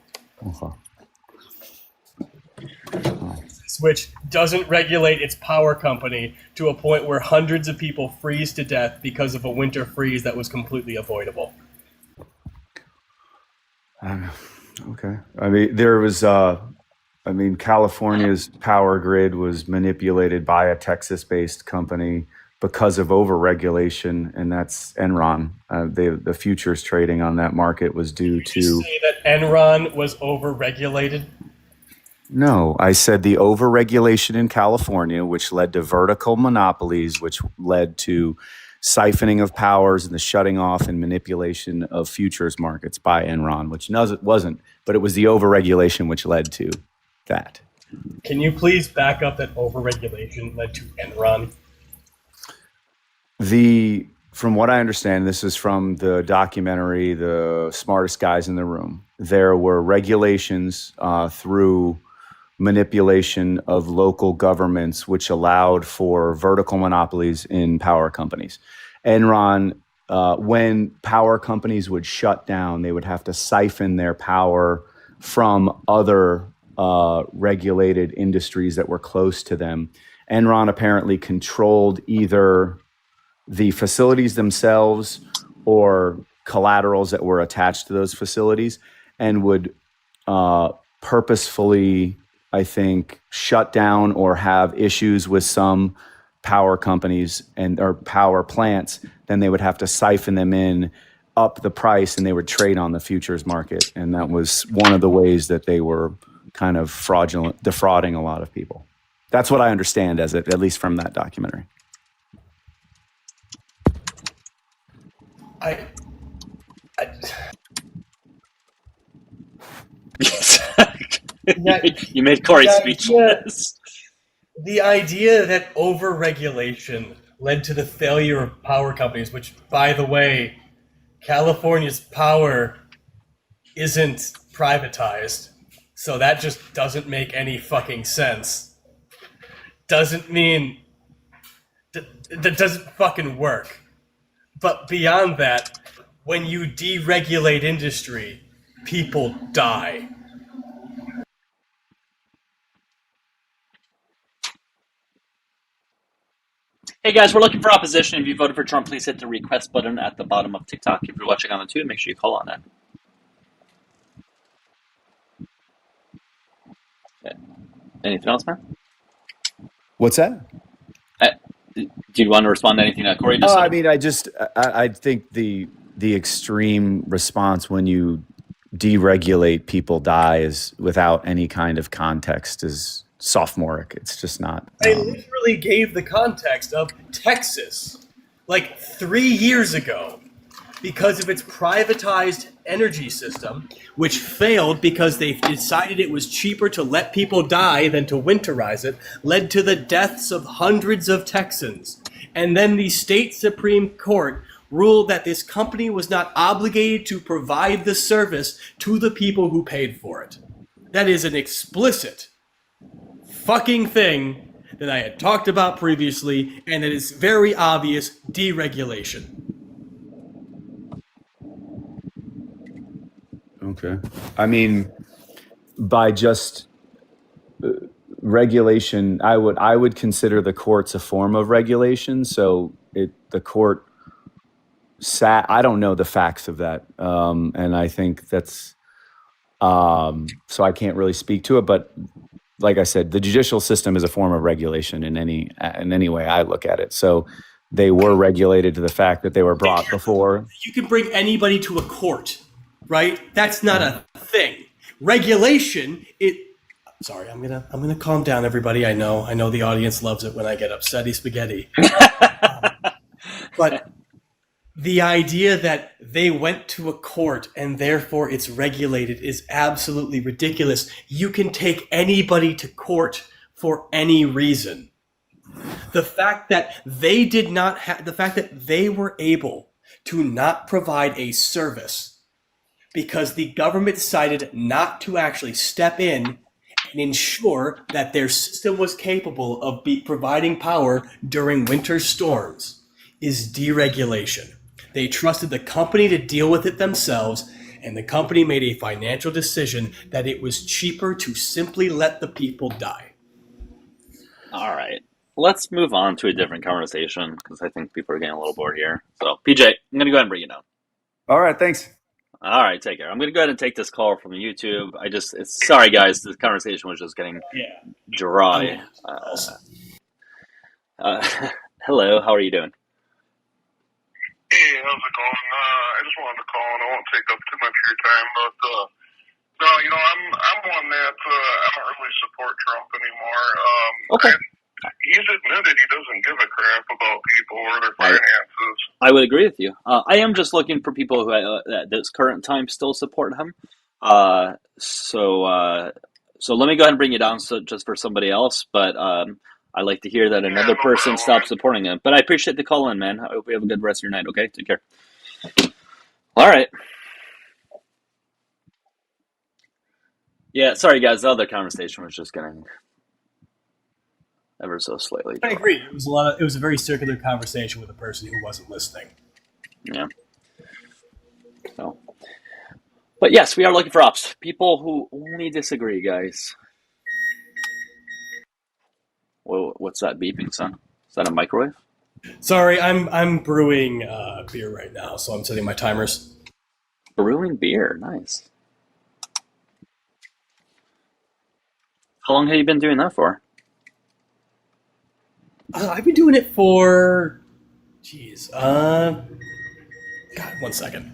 S14: Which doesn't regulate its power company to a point where hundreds of people freeze to death because of a winter freeze that was completely avoidable.
S20: Okay. California's power grid was manipulated by a Texas-based company because of overregulation, and that's Enron. The futures trading on that market was due to...
S14: Did you say that Enron was overregulated?
S20: No, I said the overregulation in California, which led to vertical monopolies, which led to siphoning of powers and the shutting off and manipulation of futures markets by Enron, which it wasn't, but it was the overregulation which led to that.
S14: Can you please back up that overregulation led to Enron?
S20: From what I understand, this is from the documentary, The Smartest Guys in the Room. There were regulations through manipulation of local governments, which allowed for vertical monopolies in power companies. Enron, when power companies would shut down, they would have to siphon their power from other regulated industries that were close to them. Enron apparently controlled either the facilities themselves or collaterals that were attached to those facilities, and would purposefully, I think, shut down or have issues with some power companies or power plants. Then they would have to siphon them in, up the price, and they would trade on the futures market. And that was one of the ways that they were kind of defrauding a lot of people. That's what I understand at least from that documentary.
S8: You made Corey speechless.
S14: The idea that overregulation led to the failure of power companies, which, by the way, California's power isn't privatized, so that just doesn't make any fucking sense. Doesn't mean that doesn't fucking work. But beyond that, when you deregulate industry, people die.
S8: Hey guys, we're looking for opposition. If you voted for Trump, please hit the request button at the bottom of TikTok. If you're watching on the tube, make sure you call on that. Okay. Anything else, man?
S20: What's that?
S8: Do you want to respond to anything that Corey just
S20: Oh,
S8: said?
S20: I mean, I think the extreme response when you deregulate people die is without any kind of context is sophomoric. It's just not.
S14: I literally gave the context of Texas like 3 years ago because of its privatized energy system, which failed because they decided it was cheaper to let people die than to winterize it, led to the deaths of hundreds of Texans. And then the state Supreme Court ruled that this company was not obligated to provide the service to the people who paid for it. That is an explicit fucking thing that I had talked about previously, and it is very obvious deregulation.
S20: Okay. I mean, by just regulation, I would consider the courts a form of regulation. So the court I don't know the facts of that, and I think that's so I can't really speak to it. But like I said, the judicial system is a form of regulation in any way I look at it. So they were regulated to the fact that they were brought before.
S14: You can bring anybody to a court, right? That's not a thing. Regulation, sorry, I'm gonna calm down, everybody. I know the audience loves it when I get upsetty spaghetti. But the idea that they went to a court and therefore it's regulated is absolutely ridiculous. You can take anybody to court for any reason. The fact that they did not the fact that they were able to not provide a service because the government decided not to actually step in and ensure that their system was capable of providing power during winter storms is deregulation. They trusted the company to deal with it themselves, and the company made a financial decision that it was cheaper to simply let the people die.
S8: All right. Let's move on to a different conversation because I think people are getting a little bored here. So, PJ, I'm going to go ahead and bring you down.
S20: All right, thanks.
S8: All right, take care. I'm going to go ahead and take this call from YouTube. Sorry, guys, this conversation was just getting dry. Hello, how are you doing?
S6: Hey, how's it going? I just wanted to call, and I won't take up too much of your time, but no, I'm one that I don't really support Trump anymore.
S8: Okay.
S6: He's admitted he doesn't give a crap about people or their finances.
S8: I would agree with you. I am just looking for people who at this current time still support him. So let me go ahead and bring you down just for somebody else, but I like to hear that another person stopped supporting him. But I appreciate the call in, man. I hope you have a good rest of your night, okay? Take care. All right. Yeah, sorry, guys. The other conversation was just getting ever so slightly dry.
S14: I agree. It was a very circular conversation with a person who wasn't listening.
S8: Yeah. So, but yes, we are looking for ops. People who only disagree, guys. Whoa, what's that beeping, son? Is that a microwave?
S14: Sorry, I'm brewing beer right now, so I'm setting my timers.
S8: Brewing beer, nice. How long have you been doing that for?
S14: I've been doing it for, God, 1 second.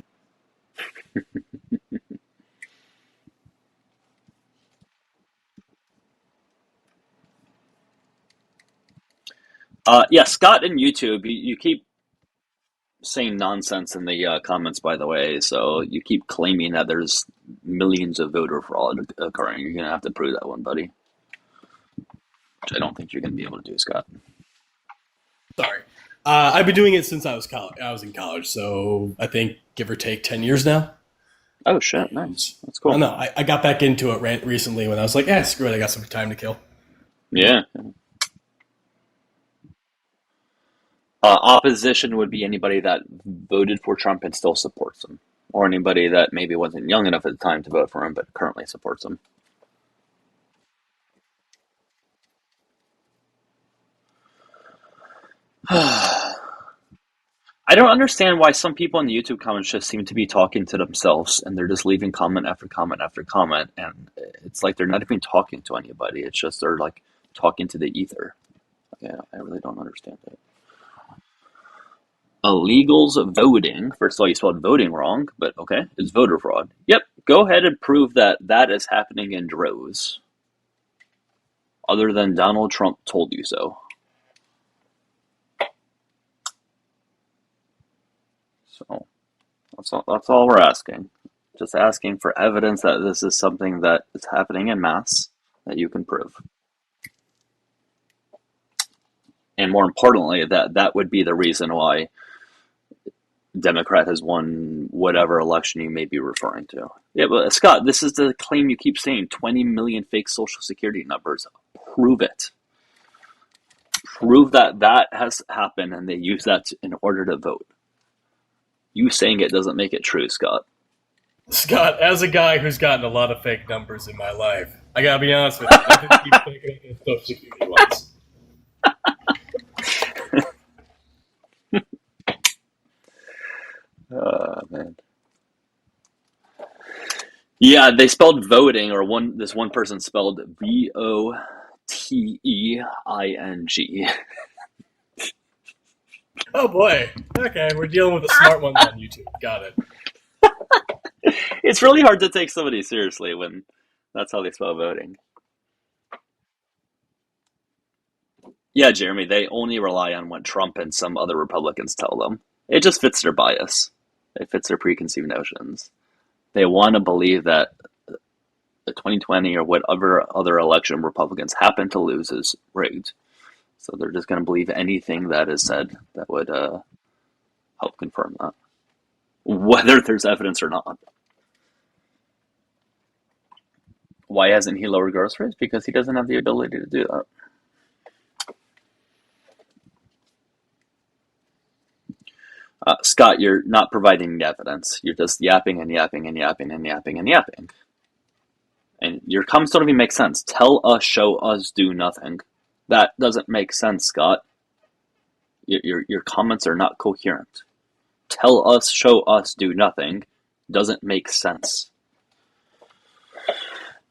S8: Yeah, Scott in YouTube, you keep saying nonsense in the comments, by the way. So you keep claiming that there's millions of voter fraud occurring. You're going to have to prove that one, buddy. Which I don't think you're going to be able to do, Scott.
S14: Sorry. I've been doing it since I was in college, so I think give or take 10 years now.
S8: Oh, shit. Nice. That's cool.
S14: I know. I got back into it recently when I was like, screw it. I got some time to kill.
S8: Yeah. Opposition would be anybody that voted for Trump and still supports him. or anybody that maybe wasn't young enough at the time to vote for him but currently supports him. I don't understand why some people in the YouTube comments just seem to be talking to themselves, and they're just leaving comment after comment after comment, and it's like they're not even talking to anybody. It's just they're like talking to the ether. Yeah, I really don't understand it. Illegals voting. First of all, you spelled voting wrong, but okay, it's voter fraud. Yep, go ahead and prove that that is happening in droves. Other than Donald Trump told you so. So that's all we're asking. Just asking for evidence that this is something that is happening in mass that you can prove. And more importantly, that would be the reason why Democrat has won whatever election you may be referring to. Yeah, but Scott, this is the claim you keep saying, 20 million fake social security numbers. Prove it. Prove that that has happened and they use that in order to vote. You saying it doesn't make it true, Scott.
S4: Scott, as a guy who's gotten a lot of fake numbers in my life, I gotta be honest with you, I think keep thinking of the social security ones.
S8: Man. Yeah, they spelled voting, or this one person spelled VOTEING.
S4: Oh boy. Okay, we're dealing with a smart one on YouTube. Got it.
S8: It's really hard to take somebody seriously when that's how they spell voting. Yeah, Jeremy, they only rely on what Trump and some other Republicans tell them. It just fits their bias. It fits their preconceived notions. They want to believe that the 2020 or whatever other election Republicans happen to lose is rigged. So they're just going to believe anything that is said that would help confirm that, whether there's evidence or not. Why hasn't he lowered groceries? Because he doesn't have the ability to do that. Scott, you're not providing the evidence. You're just yapping and yapping and yapping and yapping and yapping. And your comments don't even make sense. Tell us, show us, do nothing. That doesn't make sense, Scott. Your comments are not coherent. Tell us, show us, do nothing doesn't make sense.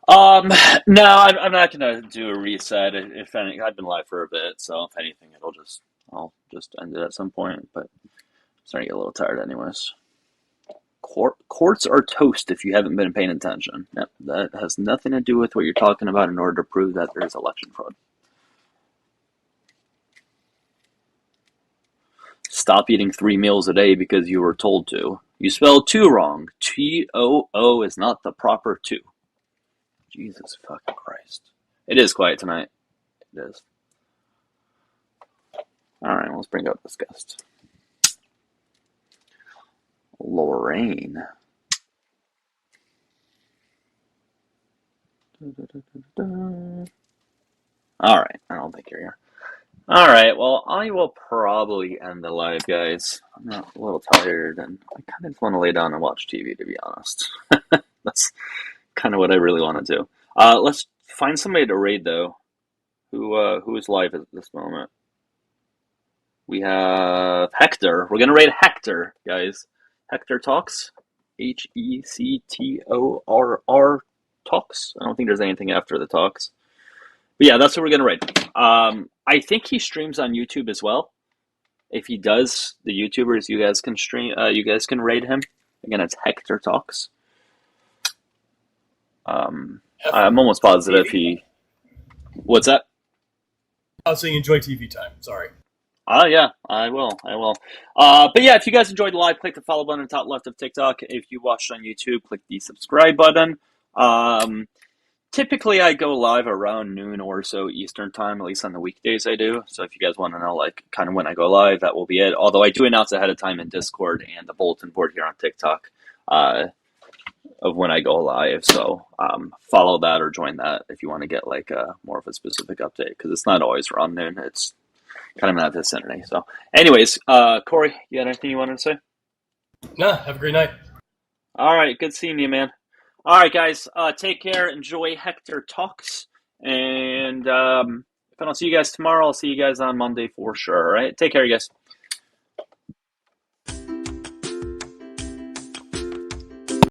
S8: No, I'm not gonna do a reset. If anything, I've been live for a bit, so if anything, I'll just end it at some point. But I'm starting to get a little tired, anyways. Courts are toast if you haven't been paying attention. Yep, that has nothing to do with what you're talking about in order to prove that there's election fraud. Stop eating 3 meals a day because you were told to. You spelled two wrong. T-O-O is not the proper two. Jesus fucking Christ. It is quiet tonight. It is. Alright, let's bring up this guest. Lorraine. Alright, I don't think you're here. Alright, well, I will probably end the live, guys. I'm a little tired, and I kind of just want to lay down and watch TV, to be honest. That's kind of what I really want to do. Let's find somebody to raid, though. Who is live at this moment? We have Hector. We're gonna raid Hector, guys. Hector Talks. Hectorr Talks. I don't think there's anything after the talks. But yeah, that's what we're gonna raid. I think he streams on YouTube as well. If he does, the YouTubers, you guys can stream. You guys can raid him. Again, it's Hector Talks. I'm almost positive he. What's that?
S4: I was saying enjoy TV time. Sorry.
S8: Yeah, I will. But yeah, if you guys enjoyed the live, click the follow button on the top left of TikTok. If you watched on YouTube, click the subscribe button. Typically, I go live around noon or so Eastern time, at least on the weekdays I do. So if you guys want to know, like, kind of when I go live, that will be it. Although I do announce ahead of time in Discord and the bulletin board here on TikTok of when I go live. So follow that or join that if you want to get, like, more of a specific update. Because it's not always around noon. It's kind of in that vicinity. So anyways, Corey, you got anything you wanted to say?
S4: No, have a great night.
S8: All right, good seeing you, man. All right, guys, take care. Enjoy Hector Talks, and if I don't see you guys tomorrow, I'll see you guys on Monday for sure. All right, take care, you guys.